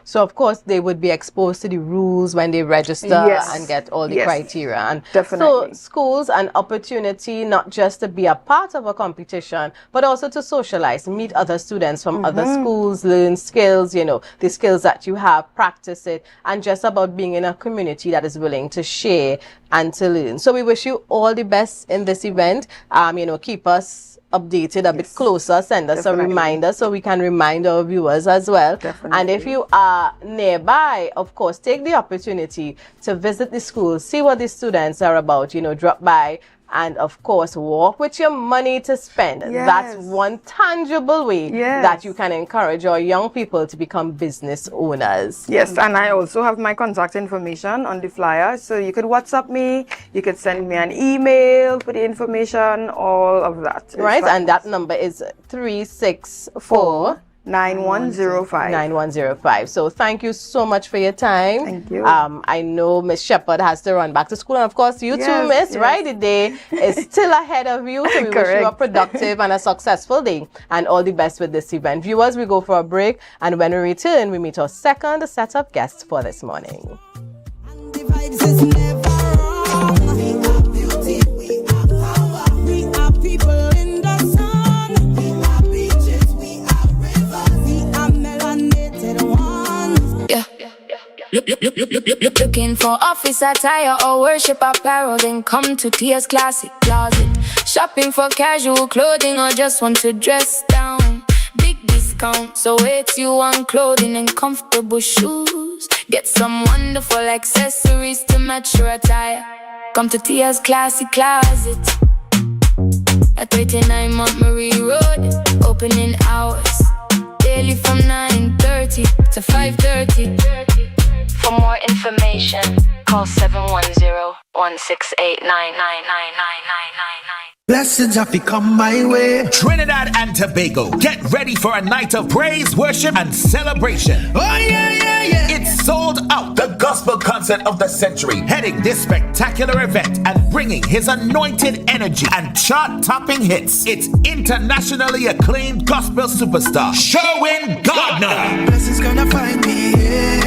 So of course they would be exposed to the rules when they register and get all the criteria. And so schools an opportunity not just to be a part of a competition, but also to socialize, meet other students from other schools, learn skills, the skills that you have, practice it, and just about being in a community that is willing to share and to learn. So we wish you all the best in this event. Keep us updated a bit closer, send us a reminder so we can remind our viewers as well. And if you are nearby, of course, take the opportunity to visit the school, see what the students are about, drop by, and of course walk with your money to spend. That's one tangible way that you can encourage our young people to become business owners. Yes, and I also have my contact information on the flyer, so you could WhatsApp me, you could send me an email for the information, all of that. Right, and that number is 364 9105. So thank you so much for your time. Thank you. I know Miss Shepherd has to run back to school, and of course you too, Miss. Right, the day is still ahead of you, so we wish you a productive and a successful day, and all the best with this event. Viewers, we go for a break, and when we return, we meet our second set of guests for this morning. Looking for office attire or worship apparel, then come to Tia's Classic Closet. Shopping for casual clothing or just want to dress down. Big discount, so it's you on clothing and comfortable shoes. Get some wonderful accessories to match your attire. Come to Tia's Classic Closet at 39 Montgomery Road. Opening hours daily from 9:30 to 5:30. For more information, call 710-168-99999. Blessings have come my way. Trinidad and Tobago, get ready for a night of praise, worship, and celebration. Oh yeah, yeah, yeah. It's sold out. The gospel concert of the century, heading this spectacular event and bringing his anointed energy and chart-topping hits. It's internationally acclaimed gospel superstar Sherwin Gardner. Blessings gonna find me here.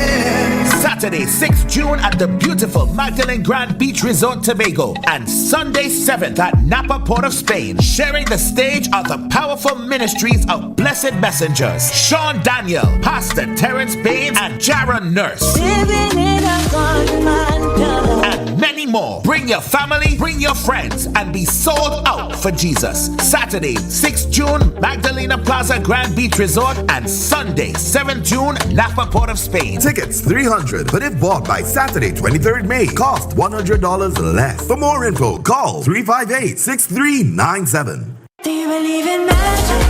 Saturday, 6th June at the beautiful Magdalene Grand Beach Resort, Tobago, and Sunday, 7th at Napa, Port of Spain. Sharing the stage are the powerful ministries of Blessed Messengers, Sean Daniel, Pastor Terrence Baines, and Jaron Nurse. And many more. Bring your family, bring your friends, and be sold out for Jesus. Saturday, 6th June, Magdalena Plaza Grand Beach Resort, and Sunday, 7th June, Napa, Port of Spain. Tickets $300, but if bought by Saturday, 23rd May, cost $100 less. For more info, call 358-6397. Do you believe in magic?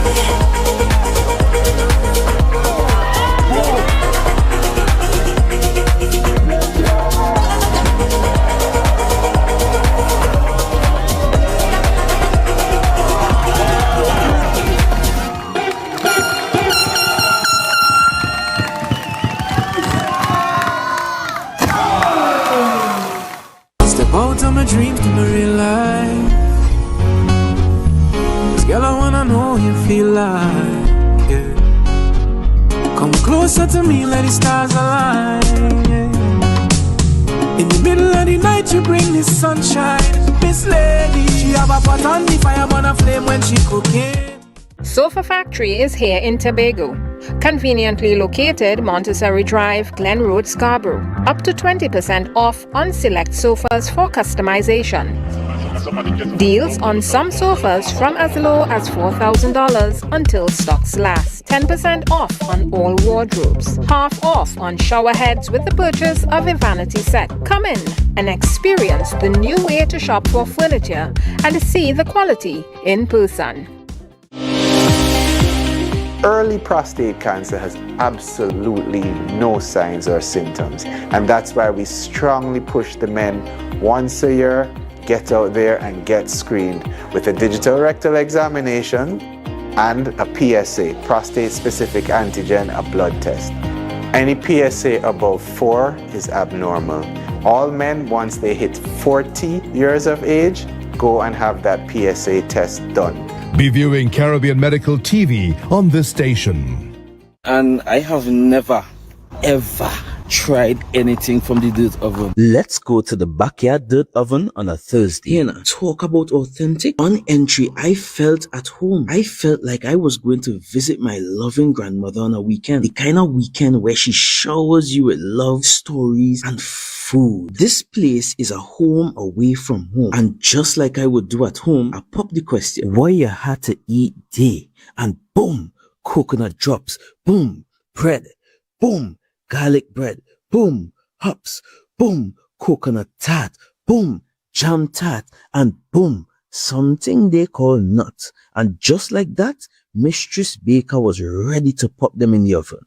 Step out of my dreams to my real life. Girl, I wanna know you feel like, yeah. Come closer to me, let the stars align, yeah. In the middle of the night, you bring the sunshine. Miss Lady, she have a pot on the fire, burn a flame when she cooking. Sofa Factory is here in Tobago. Conveniently located Montessori Drive, Glen Road, Scarborough. Up to 20% off on select sofas for customization. Deals on some sofas from as low as $4,000 until stocks last. 10% off on all wardrobes. Half off on shower heads with the purchase of a vanity set. Come in and experience the new way to shop for furniture and see the quality in person. Early prostate cancer has absolutely no signs or symptoms, and that's why we strongly push the men once a year, get out there and get screened with a digital rectal examination and a PSA, prostate-specific antigen, a blood test. Any PSA above 4 is abnormal. All men, once they hit 40 years of age, go and have that PSA test done. Be viewing Caribbean Medical TV on this station. And I have never, ever tried anything from the dirt oven. Let's go to the backyard dirt oven on a Thursday. And talk about authentic. On entry, I felt at home. I felt like I was going to visit my loving grandmother on a weekend. The kind of weekend where she showers you with love, stories, and food. This place is a home away from home. And just like I would do at home, I pop the question, what you had to eat day? And boom, coconut drops. Boom, bread. Boom, garlic bread, boom, hops, boom, coconut tart, boom, jam tart, and boom, something they call nuts. And just like that, Mistress Baker was ready to pop them in the oven.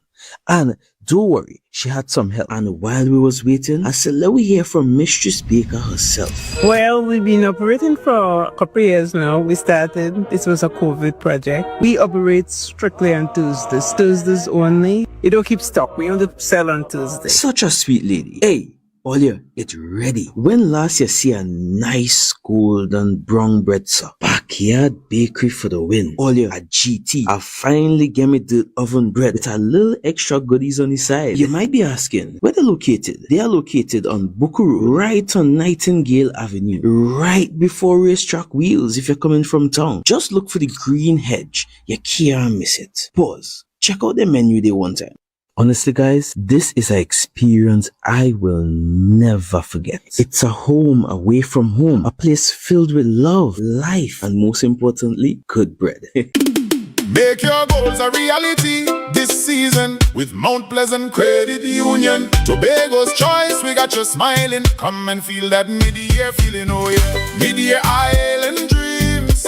And don't worry, she had some help. And while we was waiting, I said, let me hear from Mistress Baker herself. Well, we've been operating for a couple of years now. We started, this was a COVID project. We operate strictly on Tuesdays only. You don't keep stock, we only sell on Tuesdays. Such a sweet lady. Hey, Olia, it's ready. When last you see a nice golden brown bread, sir? Backyard bakery for the win. Olia, a GT. I finally get me the oven bread with a little extra goodies on the side. You might be asking, where they're located? They are located on Bukuru, right on Nightingale Avenue, right before Racetrack Wheels if you're coming from town. Just look for the green hedge. You can't miss it. Pause. Check out the menu day one time. Honestly, guys, this is an experience I will never forget. It's a home away from home, a place filled with love, life, and most importantly, good bread. Make your goals a reality this season with Mount Pleasant Credit Union. Tobago's choice, we got you smiling. Come and feel that mid-year feeling, oh yeah. Mid-year island dreams,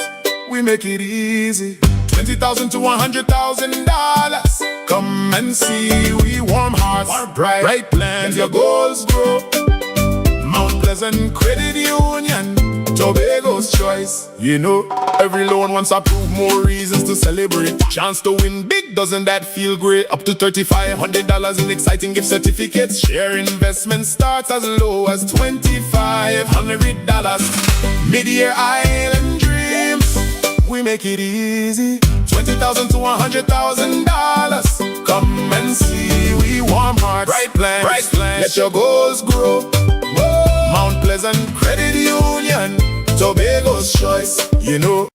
we make it easy. $20,000 to $100,000. Come and see, we warm hearts, bright plans, your goals grow. Mount Pleasant Credit Union, Tobago Tobago's choice. You know, every loan wants to prove more reasons to celebrate. Chance to win big, doesn't that feel great? Up to $3,500 in exciting gift certificates. Share investment starts as low as $2,500. Mid-year island dreams, we make it easy. $20,000 to $100,000. Come and see, we warm hearts, bright plans, let your goals grow. Whoa. Mount Pleasant Credit Union, Tobago's choice, you know.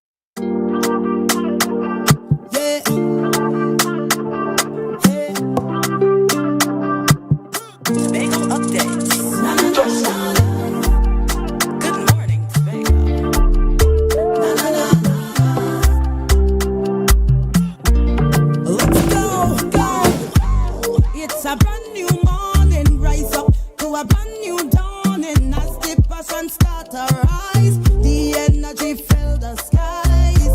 Tobago updates. Good morning, Tobago. Let's go. It's a brand new morning. Rise up to a brand new dawning. As the passion start to rise, the energy fill the skies.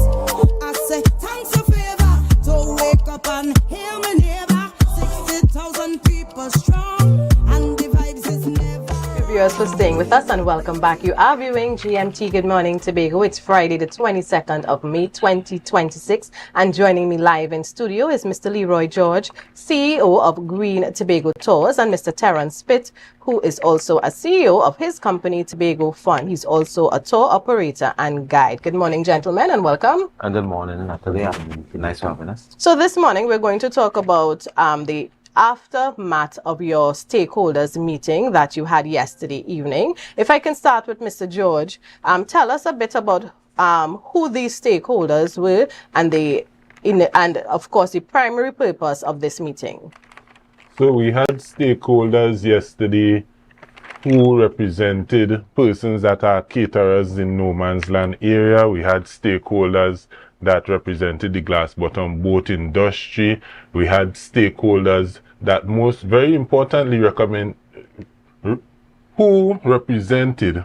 I say thanks a favor to wake up and hear me neighbor. 60,000 people strong, and the vibes is never. Viewers for staying with us and welcome back. You are viewing GMT Good Morning Tobago. It's Friday the 22nd of May 2026 and joining me live in studio is Mr. Leroy George, CEO of Green Tobago Tours, and Mr. Terence Pitt, who is also a CEO of his company Tobago Fun. He's also a tour operator and guide. Good morning, gentlemen, and welcome. And good morning, Natalie. Nice having us. So this morning we're going to talk about the aftermath of your stakeholders meeting that you had yesterday evening. If I can start with Mr. George, tell us a bit about who these stakeholders were and and of course the primary purpose of this meeting. So we had stakeholders yesterday who represented persons that are caterers in no man's land area. We had stakeholders that represented the glass bottom boat industry. We had stakeholders that very importantly who represented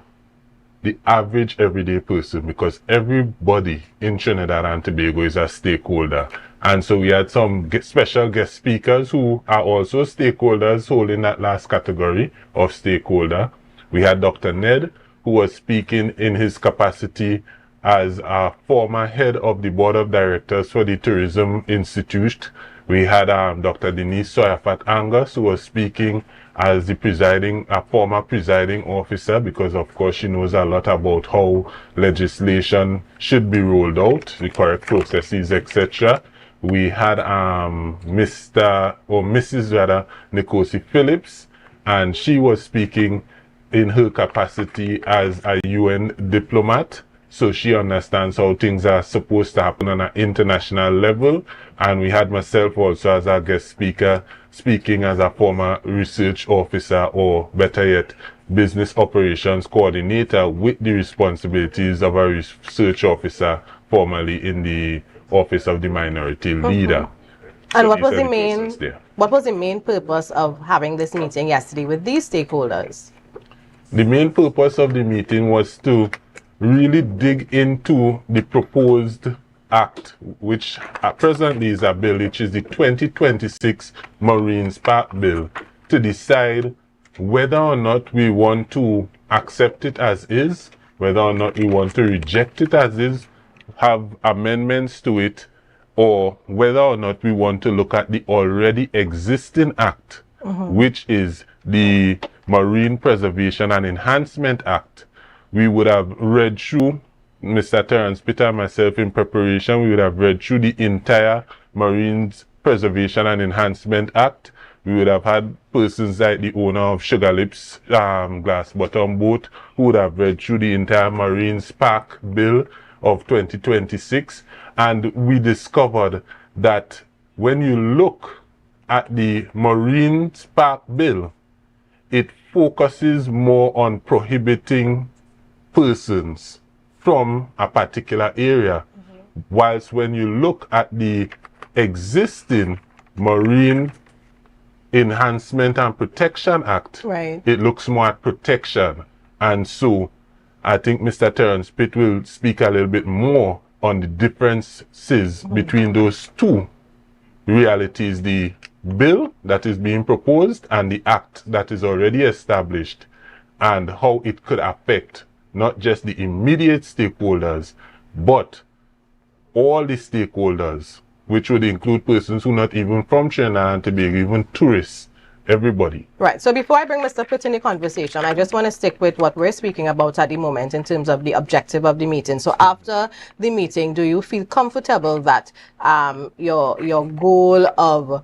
the average everyday person, because everybody in Trinidad and Tobago is a stakeholder. And so we had some special guest speakers who are also stakeholders holding that last category of stakeholder. We had Dr. Ned, who was speaking in his capacity as a former head of the board of directors for the Tourism Institute. We had Dr. Denise Soyafat Angus, who was speaking as the former presiding officer, because of course she knows a lot about how legislation should be rolled out, the correct processes, etc. We had Mrs. Nikosi Phillips, and she was speaking in her capacity as a UN diplomat. So she understands how things are supposed to happen on an international level. And we had myself also as our guest speaker, speaking as a former research officer, or better yet, business operations coordinator with the responsibilities of a research officer formerly in the Office of the Minority Leader. And so what was the main purpose of having this meeting yesterday with these stakeholders? The main purpose of the meeting was to really dig into the proposed act, which presently is a bill, which is the 2026 Marines Park Bill, to decide whether or not we want to accept it as is, whether or not we want to reject it as is, have amendments to it, or whether or not we want to look at the already existing act, which is the Marine Preservation and Enhancement Act. We would have read through, Mr. Terence Pitt and myself in preparation, we would have read through the entire Marine Preservation and Enhancement Act. We would have had persons like the owner of Sugar Lips glass bottom boat who would have read through the entire Marines Park Bill of 2026. And we discovered that when you look at the Marines Park Bill, it focuses more on prohibiting persons from a particular area, whilst when you look at the existing Marine Enhancement and Protection Act, it looks more at protection. And so I think Mr. Terence Pitt will speak a little bit more on the differences between those two realities, the bill that is being proposed and the act that is already established, and how it could affect not just the immediate stakeholders, but all the stakeholders, which would include persons who are not even from Trinidad and Tobago, even tourists, everybody. Right. So before I bring Mr. Pitt in the conversation, I just want to stick with what we're speaking about at the moment in terms of the objective of the meeting. So after the meeting, do you feel comfortable that your goal of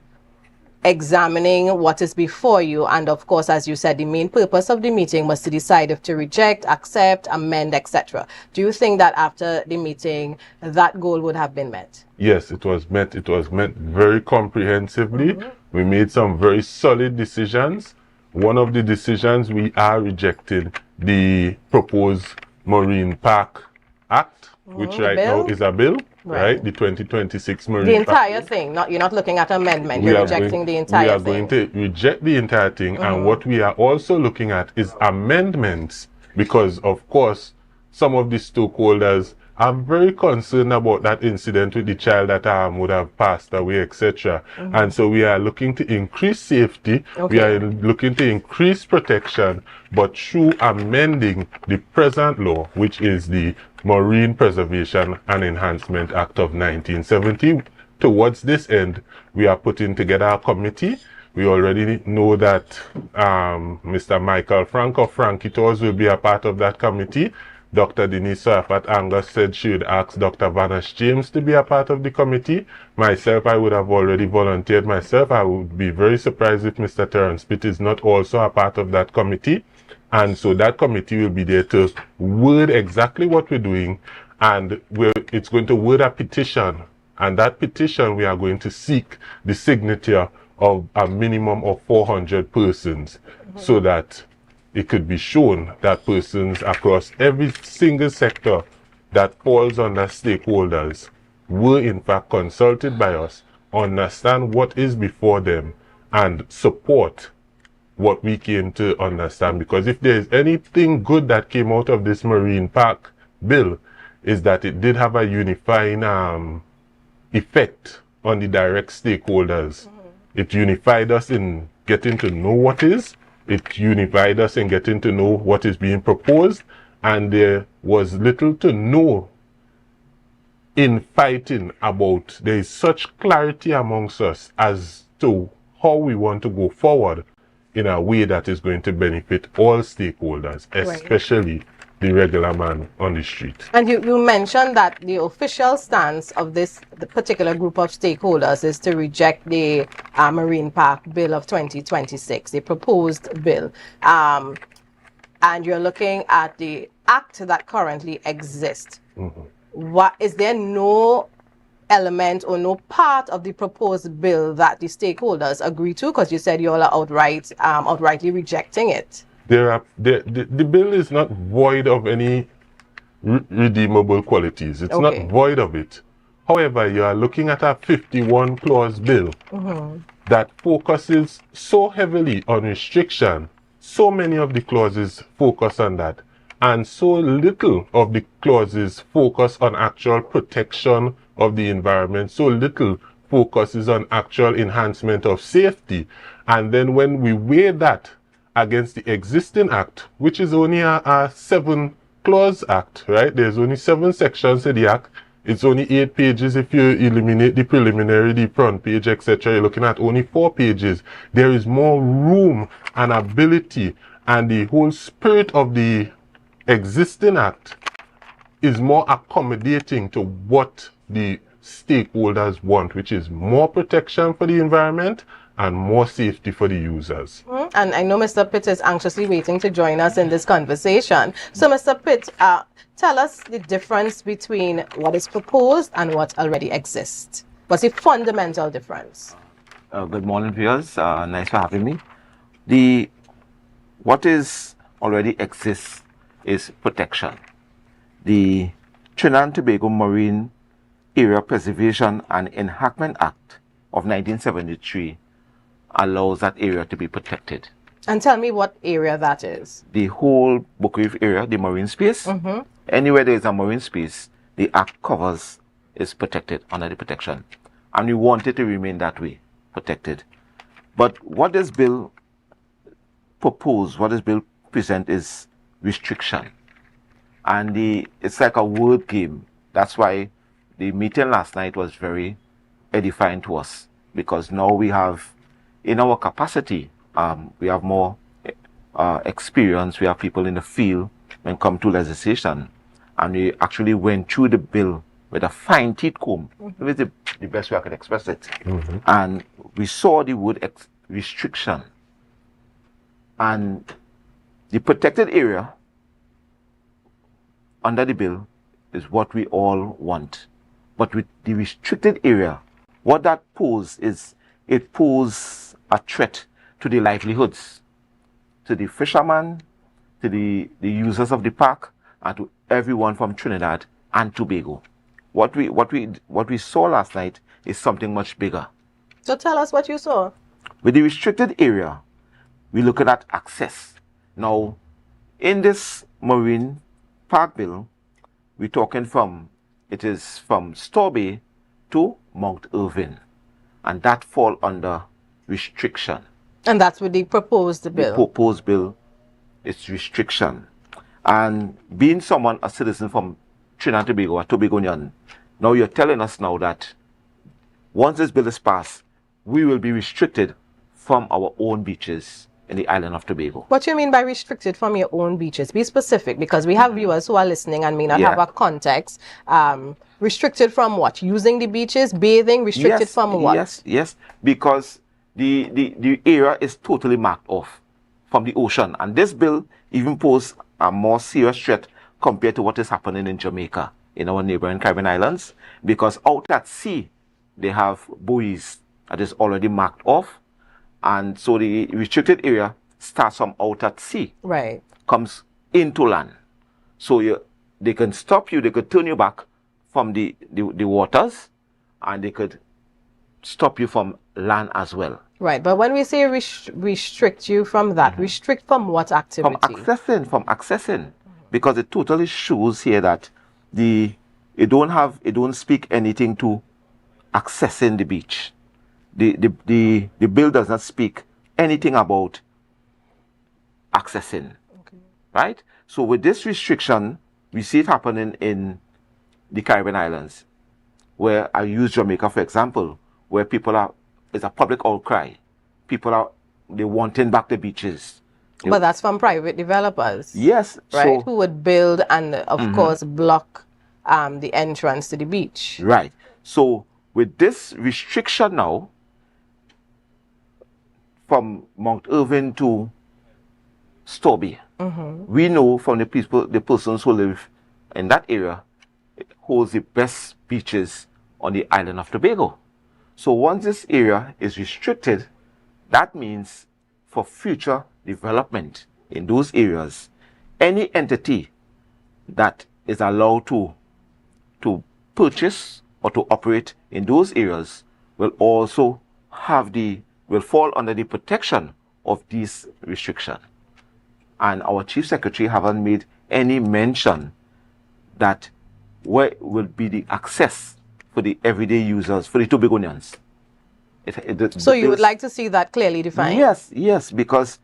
examining what is before you, and of course, as you said, the main purpose of the meeting was to decide if to reject, accept, amend, etc. Do you think that after the meeting, that goal would have been met? Yes, it was met. It was met very comprehensively. We made some very solid decisions. One of the decisions, we are rejecting the proposed Marine Park Act, which right now is a bill, right? The 2026 Marine The Park. entire thing, you're not looking at amendment, you're rejecting the entire thing. We are going to reject the entire thing, and what we are also looking at is amendments, because of course some of the stakeholders are very concerned about that incident with the child that would have passed away, etc. And so we are looking to increase safety, we are looking to increase protection, but through amending the present law, which is the Marine Preservation and Enhancement Act of 1970. Towards this end, we are putting together a committee. We already know that Mr. Michael Frank of Frankie Tours will be a part of that committee. Dr. Denise Soafat Angus said she would ask Dr. Vanish James to be a part of the committee. Myself, I would have already volunteered myself. I would be very surprised if Mr. Terence Pitt is not also a part of that committee. And so that committee will be there to word exactly what we're doing, and it's going to word a petition. And that petition, we are going to seek the signature of a minimum of 400 persons, so that it could be shown that persons across every single sector that falls under stakeholders were in fact consulted by us, understand what is before them, and support what we came to understand. Because if there is anything good that came out of this Marine Park bill, is that it did have a unifying effect on the direct stakeholders. It unified us in getting to know what is, it unified us in getting to know what is being proposed, and there was little to no in fighting about. There is such clarity amongst us as to how we want to go forward in a way that is going to benefit all stakeholders, especially the regular man on the street. And you mentioned that the official stance of the particular group of stakeholders is to reject the Marine Park Bill of 2026, the proposed bill. And you're looking at the act that currently exists. What is there no element or no part of the proposed bill that the stakeholders agree to? Because you said you all are outrightly rejecting it. The bill is not void of any redeemable qualities. It's not void of it. However, you are looking at a 51 clause bill that focuses so heavily on restriction. So many of the clauses focus on that, and so little of the clauses focus on actual protection of the environment. So little focuses on actual enhancement of safety. And then when we weigh that against the existing act, which is only a 7-clause act, right? There's only 7 sections to the act. It's only 8 pages. If you eliminate the preliminary, the front page, etc., you're looking at only 4 pages. There is more room and ability, and the whole spirit of the existing act is more accommodating to what the stakeholders want, which is more protection for the environment and more safety for the users. And I know Mr. Pitt is anxiously waiting to join us in this conversation. So Mr. Pitt, tell us the difference between what is proposed and what already exists. What's the fundamental difference? Good morning, viewers. Nice for having me. What is already exists is protection. The Trinidad and Tobago Marine Area Preservation and Enhancement Act of 1973 allows that area to be protected. And tell me what area that is. The whole Book Reef area, the marine space. Anywhere there is a marine space, the act covers is protected under the protection. And we want it to remain that way, protected. But what this bill propose, what this bill present is restriction. And it's like a word game. That's why the meeting last night was very edifying to us, because now we have, in our capacity, we have more experience. We have people in the field when it comes to legislation, and we actually went through the bill with a fine teeth comb. It's the best way I can express it. And we saw the word restriction, and the protected area under the bill is what we all want. But with the restricted area, what that poses is, it poses a threat to the livelihoods, to the fishermen, to the users of the park, and to everyone from Trinidad and Tobago. What we saw last night is something much bigger. So tell us what you saw. With the restricted area, we're looking at access. Now, in this marine park bill, we're talking it is from Strawberry to Mount Irving, and that fall under restriction. And that's with the proposed bill. The proposed bill is restriction. And being a citizen from Trinidad and Tobago, a Tobagonian, now you're telling us now that once this bill is passed, we will be restricted from our own beaches in the island of Tobago. What do you mean by restricted from your own beaches? Be specific, because we have viewers who are listening and may not have a context. Restricted from what? Using the beaches, bathing, restricted from what? Yes, because the area is totally marked off from the ocean. And this bill even poses a more serious threat compared to what is happening in Jamaica, in our neighboring Caribbean islands, because out at sea, they have buoys that is already marked off. And so the restricted area starts from out at sea, right, comes into land. So they can stop you, they could turn you back from the waters, and they could stop you from land as well. Right, but when we say restrict you from that, restrict from what activity? From accessing, because it totally shows here that it don't speak anything to accessing the beach. The bill does not speak anything about accessing, right? So with this restriction, we see it happening in the Caribbean islands, where I use Jamaica for example, where it's a public outcry. They're wanting back the beaches. But that's from private developers. Yes. Right, who would build and of course block the entrance to the beach. Right. So with this restriction now, from Mount Irving to Strawberry, we know from the persons who live in that area, it holds the best beaches on the island of Tobago. So once this area is restricted, that means for future development in those areas, any entity that is allowed to purchase or to operate in those areas will also will fall under the protection of these restrictions. And our Chief Secretary haven't made any mention that where will be the access for the everyday users, for the Tobagonians. So you would like to see that clearly defined? Yes, because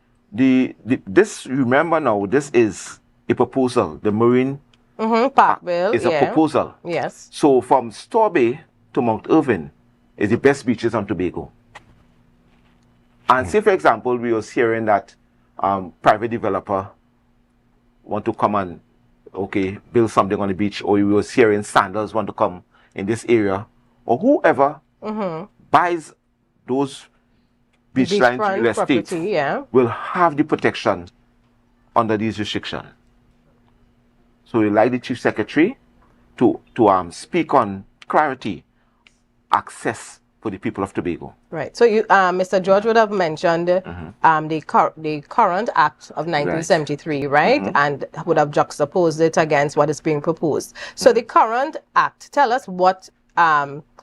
remember now, this is a proposal. The Marine Park Bill is a proposal. Yes. So from Strawberry to Mount Irving is the best beaches on Tobago. And say, for example, we was hearing that private developer want to come and, build something on the beach, or we was hearing Sandals want to come in this area, or whoever buys those beachline real estate will have the protection under these restrictions. So we like the Chief Secretary to speak on clarity, access for the people of Tobago. Right. So you, Mr. George would have mentioned the current Act of 1973, right? And would have juxtaposed it against what is being proposed. So the current Act, tell us what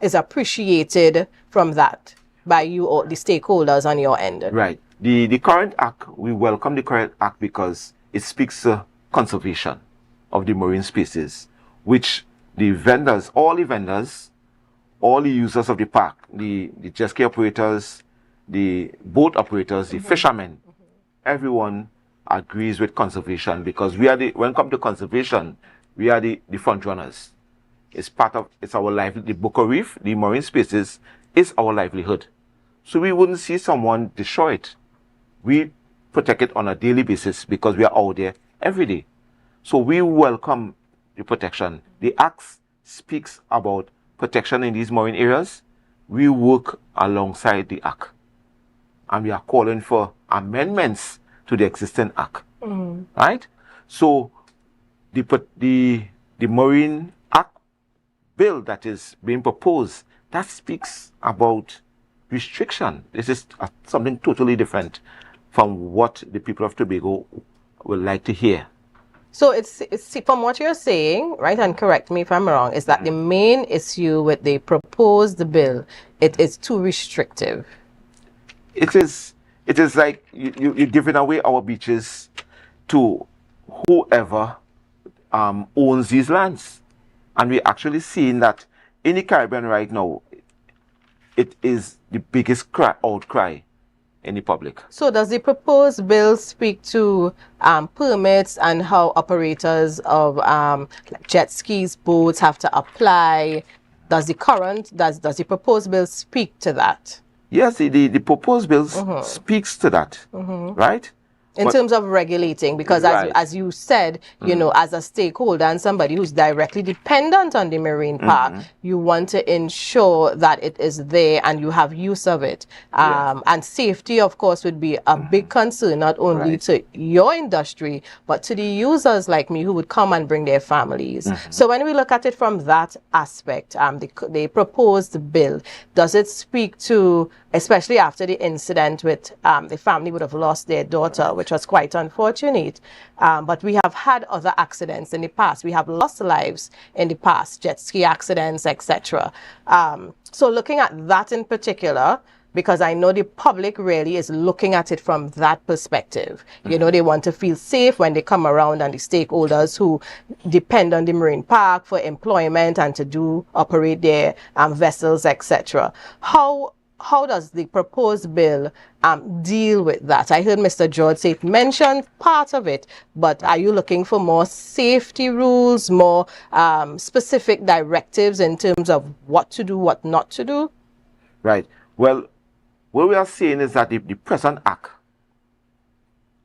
is appreciated from that by you or the stakeholders on your end. Right. The current Act, we welcome the current Act because it speaks to conservation of the marine species, which the vendors, all the users of the park, the jet ski operators, the boat operators, the fishermen, everyone agrees with conservation, because we are when it comes to conservation, we are the front runners. It's our livelihood. The Boca Reef, the marine spaces, is our livelihood. So we wouldn't see someone destroy it. We protect it on a daily basis because we are out there every day. So we welcome the protection. The Act speaks about protection in these marine areas. We work alongside the Act. And we are calling for amendments to the existing Act. Right? So the Marine Act bill that is being proposed, that speaks about restriction. This is something totally different from what the people of Tobago would like to hear. So it's from what you're saying, right, and correct me if I'm wrong, is that the main issue with the proposed bill, it is too restrictive. It is like you're giving away our beaches to whoever owns these lands. And we're actually seeing that in the Caribbean right now, it is the biggest outcry in the public. So does the proposed bill speak to permits and how operators of like jet skis, boats have to apply? Does the proposed bill speak to that? Yes, the proposed bill speaks to that, right? In terms of regulating, because as you said, you know, as a stakeholder and somebody who's directly dependent on the marine park, you want to ensure that it is there and you have use of it. And safety, of course, would be a big concern, not only to your industry, but to the users like me who would come and bring their families. So when we look at it from that aspect, the proposed bill, does it speak to, especially after the incident with the family would have lost their daughter, which was quite unfortunate. But we have had other accidents in the past. We have lost lives in the past, jet ski accidents, etc. So looking at that in particular, because I know the public really is looking at it from that perspective. You know, they want to feel safe when they come around, and the stakeholders who depend on the marine park for employment and to operate their vessels, etc. How does the proposed bill deal with that? I heard Mr. George say it mentioned part of it, but are you looking for more safety rules, more specific directives in terms of what to do, what not to do? Right. Well, what we are saying is that the present Act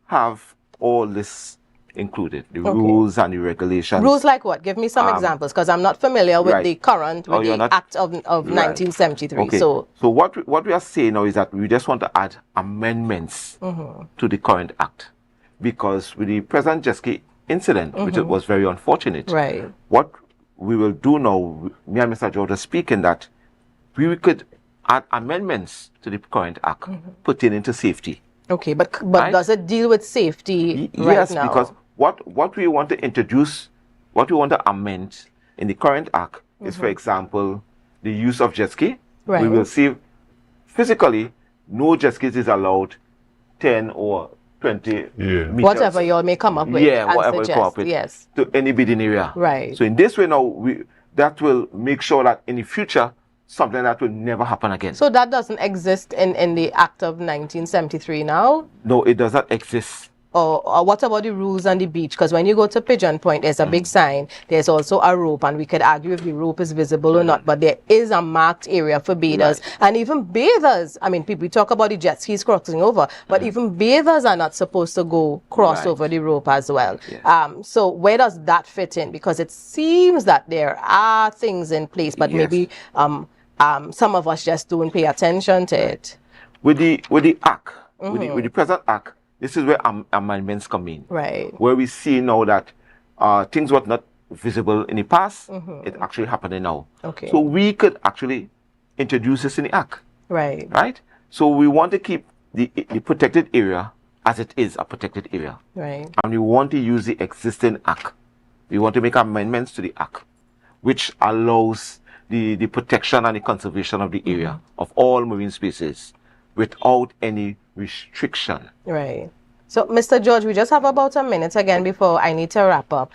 have all this included, the rules and the regulations. Rules like what? Give me some examples, because I'm not familiar with the current, with the Act of 1973. Okay. So what we are saying now is that we just want to add amendments to the current Act, because with the present jet ski incident, which was very unfortunate, what we will do now, me and Mr. George are speaking, that we could add amendments to the current Act pertaining to safety. Okay, but does it deal with safety yes, now? Because what we want to introduce, what we want to amend in the current Act is, for example, the use of jet ski. We will see physically no jet skis is allowed 10 or 20 meters. Whatever you all may come up with. Yeah, whatever you come up with. Yes. To any bidding area. Right. So in this way now, that will make sure that in the future, something that will never happen again. So that doesn't exist in the Act of 1973 now? No, it does not exist. Or what about the rules on the beach? Because when you go to Pigeon Point, there's a big sign. There's also a rope, and we could argue if the rope is visible or not, but there is a marked area for bathers. And even bathers, I mean, people talk about the jet skis crossing over, but even bathers are not supposed to cross over the rope as well. So where does that fit in? Because it seems that there are things in place, but maybe some of us just don't pay attention to it. With the Act, with the present Act, this is where amendments come in. Right. Where we see now that things were not visible in the past, it's actually happening now. Okay. So we could actually introduce this in the Act. Right. Right? So we want to keep the protected area as it is a protected area. Right. And we want to use the existing Act. We want to make amendments to the Act, which allows the protection and the conservation of the area of all marine species without any restriction. Right. So, Mr. George, we just have about a minute again before I need to wrap up.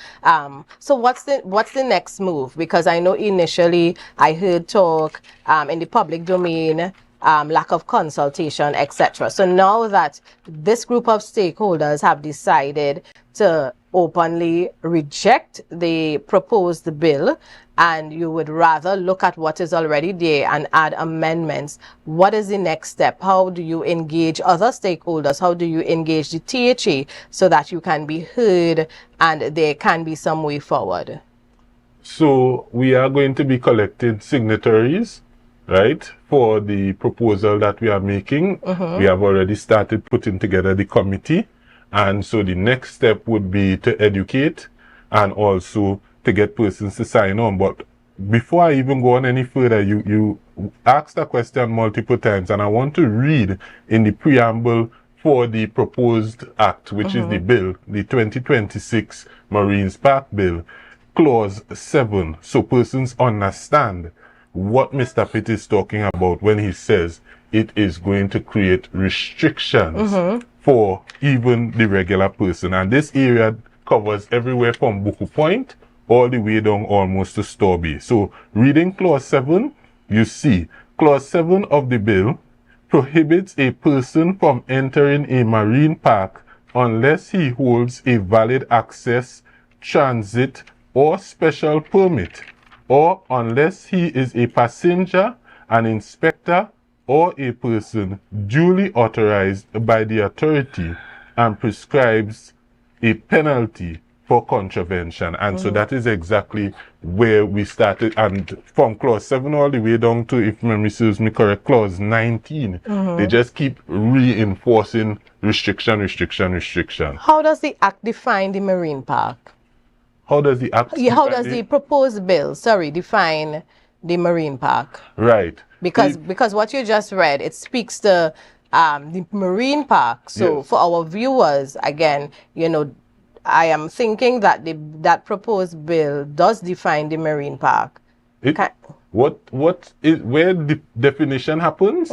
So what's the next move? Because I know initially I heard talk in the public domain lack of consultation, etc. So now that this group of stakeholders have decided to openly reject the proposed bill, and you would rather look at what is already there and add amendments, what is the next step? How do you engage other stakeholders? How do you engage the THA so that you can be heard and there can be some way forward? So we are going to be collecting signatories, right, for the proposal that we are making. We have already started putting together the committee. And so the next step would be to educate and also to get persons to sign on. But before I even go on any further, you asked a question multiple times, and I want to read in the preamble for the proposed act, which is the bill, the 2026 Marines Park Bill, Clause 7, so persons understand what Mr. Pitt is talking about when he says it is going to create restrictions for even the regular person. And this area covers everywhere from Buku Point all the way down almost to Storby. So reading Clause 7, you see, Clause 7 of the bill prohibits a person from entering a marine park unless he holds a valid access, transit, or special permit, or unless he is a passenger, an inspector, or a person duly authorized by the authority and prescribes a penalty for contravention. And so that is exactly where we started. And from Clause 7 all the way down to, if memory serves me correct, Clause 19, they just keep reinforcing restriction, restriction, restriction. How does the Act define the marine park? How does the Act how does the proposed bill, define the marine park? Right. Because what you just read, it speaks to the marine park. So for our viewers, again, you know, I am thinking that that proposed bill does define the marine park. Where the definition happens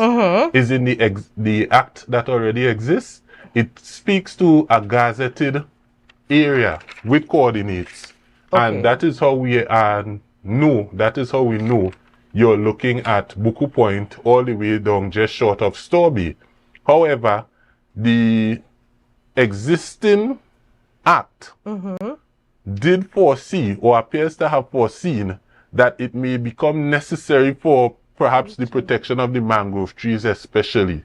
is in the act that already exists. It speaks to a gazetted area with coordinates, and that is how we know. That is how we know you're looking at Buku Point all the way down just short of Storby. However, the existing act did foresee, or appears to have foreseen, that it may become necessary for perhaps the protection of the mangrove trees especially,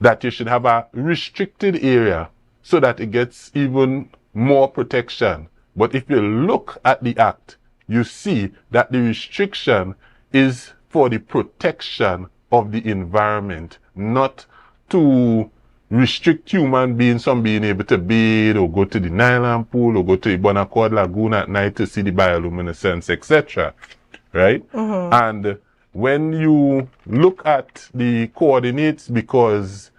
that you should have a restricted area so that it gets even more protection. But if you look at the act, you see that the restriction is for the protection of the environment, not to restrict human beings from being able to bathe or go to the Nylon pool or go to the Bonaccord Lagoon at night to see the bioluminescence, etc. Right? And when you look at the coordinates, because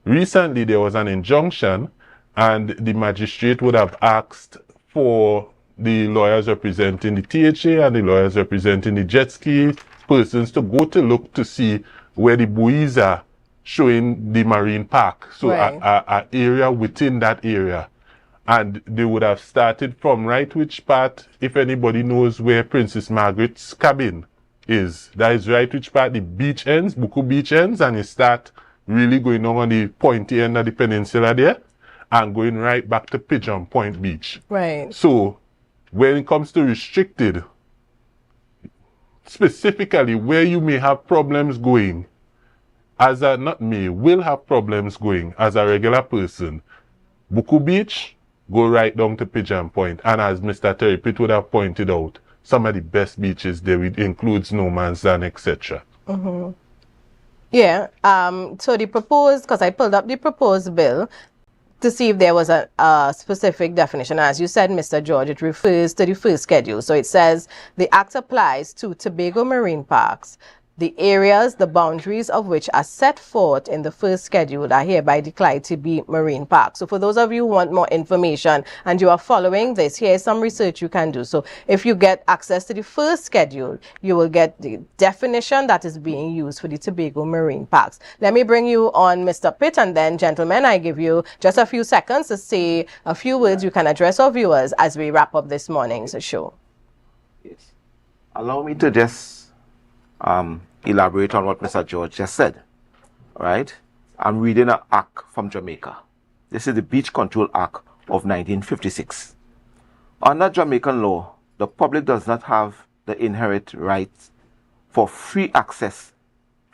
recently there was an injunction and the magistrate would have asked for the lawyers representing the THA and the lawyers representing the jet ski persons to go to look to see where the buoys are showing the marine park. So an area within that area. And they would have started from right which part, if anybody knows where Princess Margaret's cabin is. That is right which part the beach ends, Buku Beach ends, and you start really going on the pointy end of the peninsula there and going right back to Pigeon Point Beach. Right. So when it comes to restricted, specifically where you may have problems going, will have problems going as a regular person, Buku Beach, go right down to Pigeon Point. And as Mr. Terry Pitt would have pointed out, some of the best beaches there includes No Man's Land, etc. Yeah. So the proposed, because I pulled up the proposed bill to see if there was a specific definition. As you said, Mr. George, it refers to the first schedule. So it says the act applies to Tobago marine parks. The areas, the boundaries of which are set forth in the first schedule are hereby declared to be marine parks. So for those of you who want more information and you are following this, here's some research you can do. So if you get access to the first schedule, you will get the definition that is being used for the Tobago marine parks. Let me bring you on Mr. Pitt, and then, gentlemen, I give you just a few seconds to say a few words you can address our viewers as we wrap up this morning's show. Yes. Allow me to just elaborate on what Mr. George just said. right? I'm reading an act from Jamaica. This is the Beach Control Act of 1956. Under Jamaican law, the public does not have the inherent right for free access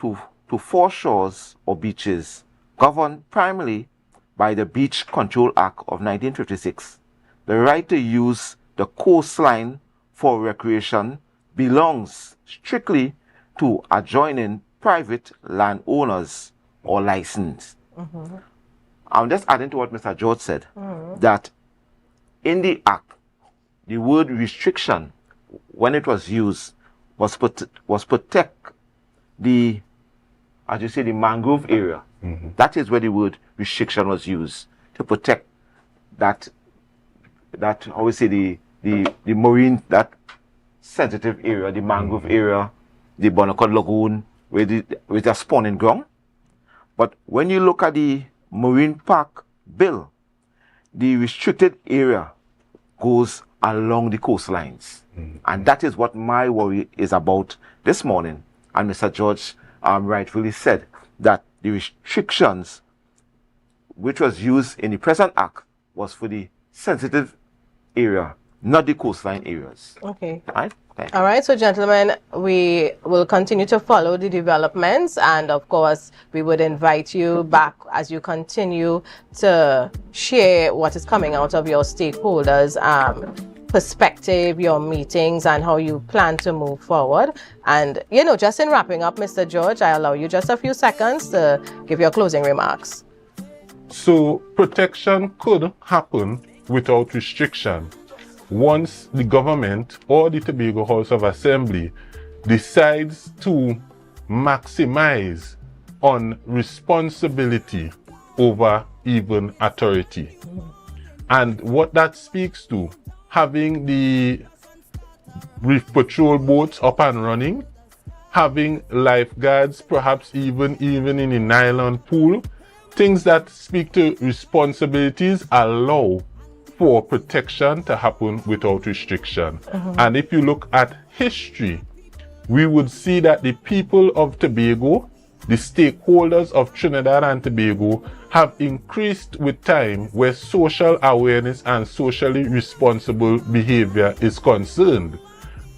to foreshores or beaches, governed primarily by the Beach Control Act of 1956. The right to use the coastline for recreation belongs strictly to adjoining private landowners or licensed. I'm just adding to what Mr. George said, that in the act, the word restriction, when it was used, was protect the, as you say, the mangrove area. That is where the word restriction was used, to protect that how we say, the marine, that sensitive area, the mangrove area, the Bonacod Lagoon, with the spawning ground. But when you look at the Marine Park Bill, the restricted area goes along the coastlines. And that is what my worry is about this morning. And Mr. George rightfully said that the restrictions which was used in the present act was for the sensitive area, not the coastline areas. Okay. Right? All right, so gentlemen, we will continue to follow the developments, and of course we would invite you back as you continue to share what is coming out of your stakeholders perspective, your meetings, and how you plan to move forward. And just in wrapping up, Mr. George, I allow you just a few seconds to give your closing remarks. So protection could happen without restriction once the government or the Tobago House of Assembly decides to maximize on responsibility over even authority. And what that speaks to, having the reef patrol boats up and running, having lifeguards perhaps even in a nylon pool, things that speak to responsibilities allow for protection to happen without restriction. And if you look at history, we would see that the people of Tobago, the stakeholders of Trinidad and Tobago, have increased with time where social awareness and socially responsible behavior is concerned.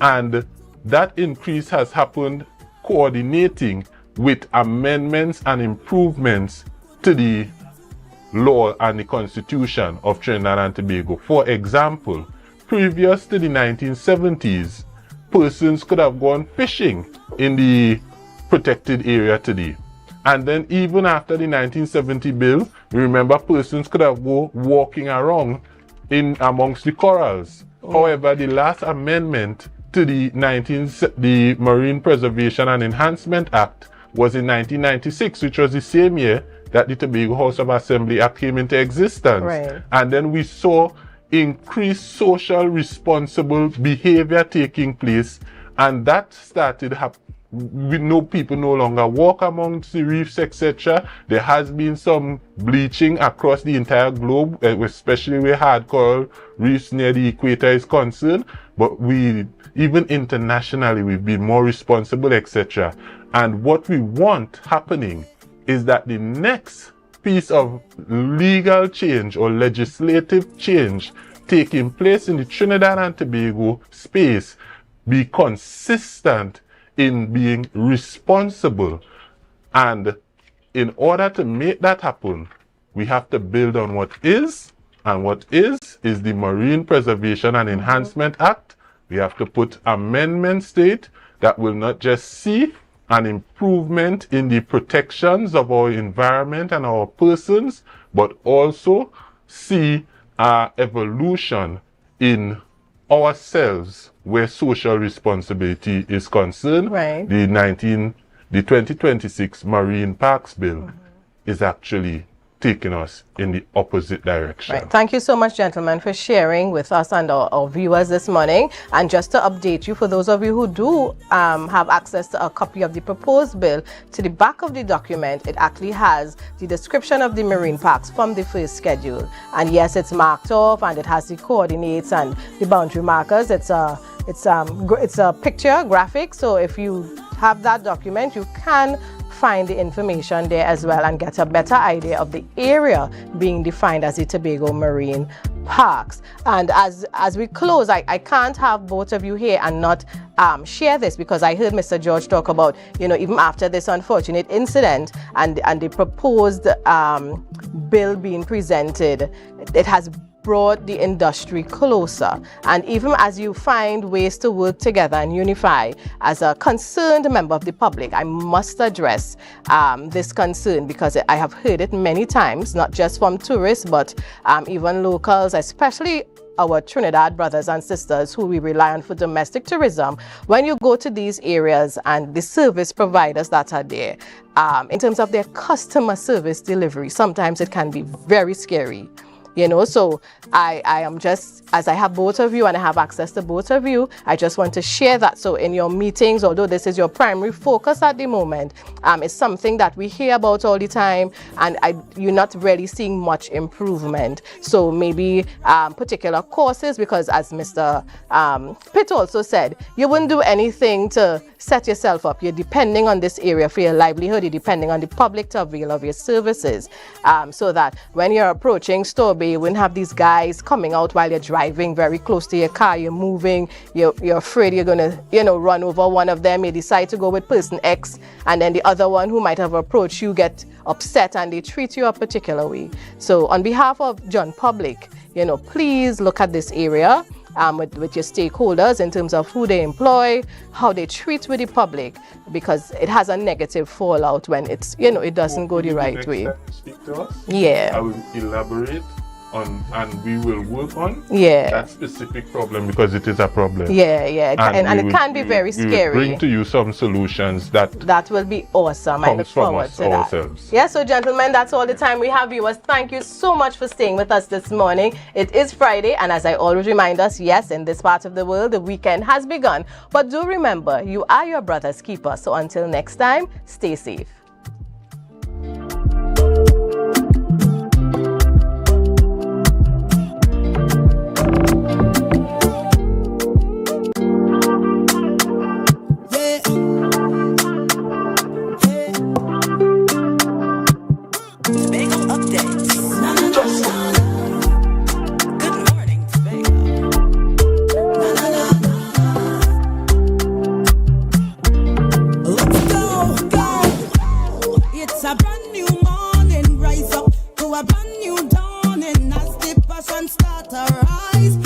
And that increase has happened coordinating with amendments and improvements to the law and the Constitution of Trinidad and Tobago. For example, previous to the 1970s, persons could have gone fishing in the protected area today. And then even after the 1970 bill, we remember persons could have go walking around in amongst the corals. However, the last amendment to the Marine Preservation and Enhancement Act was in 1996, which was the same year that the Tobago House of Assembly Act came into existence. Right. And then we saw increased social responsible behavior taking place, and that started happening. We know people no longer walk amongst the reefs, etc. There has been some bleaching across the entire globe, especially where hard coral reefs near the equator is concerned. But even internationally, we've been more responsible, etc. And what we want happening is that the next piece of legal change or legislative change taking place in the Trinidad and Tobago space be consistent in being responsible. And in order to make that happen, we have to build on what is, and what is the Marine Preservation and Enhancement Act. We have to put amendments to it that will not just see an improvement in the protections of our environment and our persons, but also see our evolution in ourselves where social responsibility is concerned. Right. The 2026 Marine Parks Bill is actually taking us in the opposite direction. Right. Thank you so much, gentlemen, for sharing with us and our viewers this morning. And just to update you, for those of you who do have access to a copy of the proposed bill, to the back of the document, it actually has the description of the marine parks from the first schedule. And yes, it's marked off, and it has the coordinates and the boundary markers. It's a picture graphic. So if you have that document, you can find the information there as well and get a better idea of the area being defined as the Tobago Marine Parks. And as we close, I can't have both of you here and not share this, because I heard Mr. George talk about, even after this unfortunate incident and the proposed bill being presented, it has brought the industry closer. And even as you find ways to work together and unify, as a concerned member of the public, I must address this concern, because I have heard it many times, not just from tourists, but even locals, especially our Trinidad brothers and sisters who we rely on for domestic tourism. When you go to these areas and the service providers that are there, in terms of their customer service delivery, sometimes it can be very scary. So I am just, as I have both of you and I have access to both of you, I just want to share that. So in your meetings, although this is your primary focus at the moment, it's something that we hear about all the time, and you're not really seeing much improvement. So maybe particular courses, because as Mr. Pitt also said, you wouldn't do anything to set yourself up. You're depending on this area for your livelihood. You're depending on the public to avail of your services, so that when you're approaching Store Bay, you wouldn't have these guys coming out while you're driving very close to your car. You're moving, you're afraid you're gonna run over one of them. You decide to go with person X, and then the other one who might have approached you get upset and they treat you a particular way. So on behalf of John Public, please look at this area with your stakeholders in terms of who they employ, how they treat with the public, because it has a negative fallout when it's it doesn't go the right way. Speak to us. Yeah. I will elaborate on, and we will work on that specific problem, because it is a problem. Yeah. And it can be very scary. Bring to you some solutions that will be awesome. I look forward to that. Yeah, so gentlemen, that's all the time we have. Viewers, thank you so much for staying with us this morning. It is Friday, and as I always remind us, yes, in this part of the world, the weekend has begun. But do remember, you are your brother's keeper. So until next time, stay safe. A brand new dawning as the passion start to rise.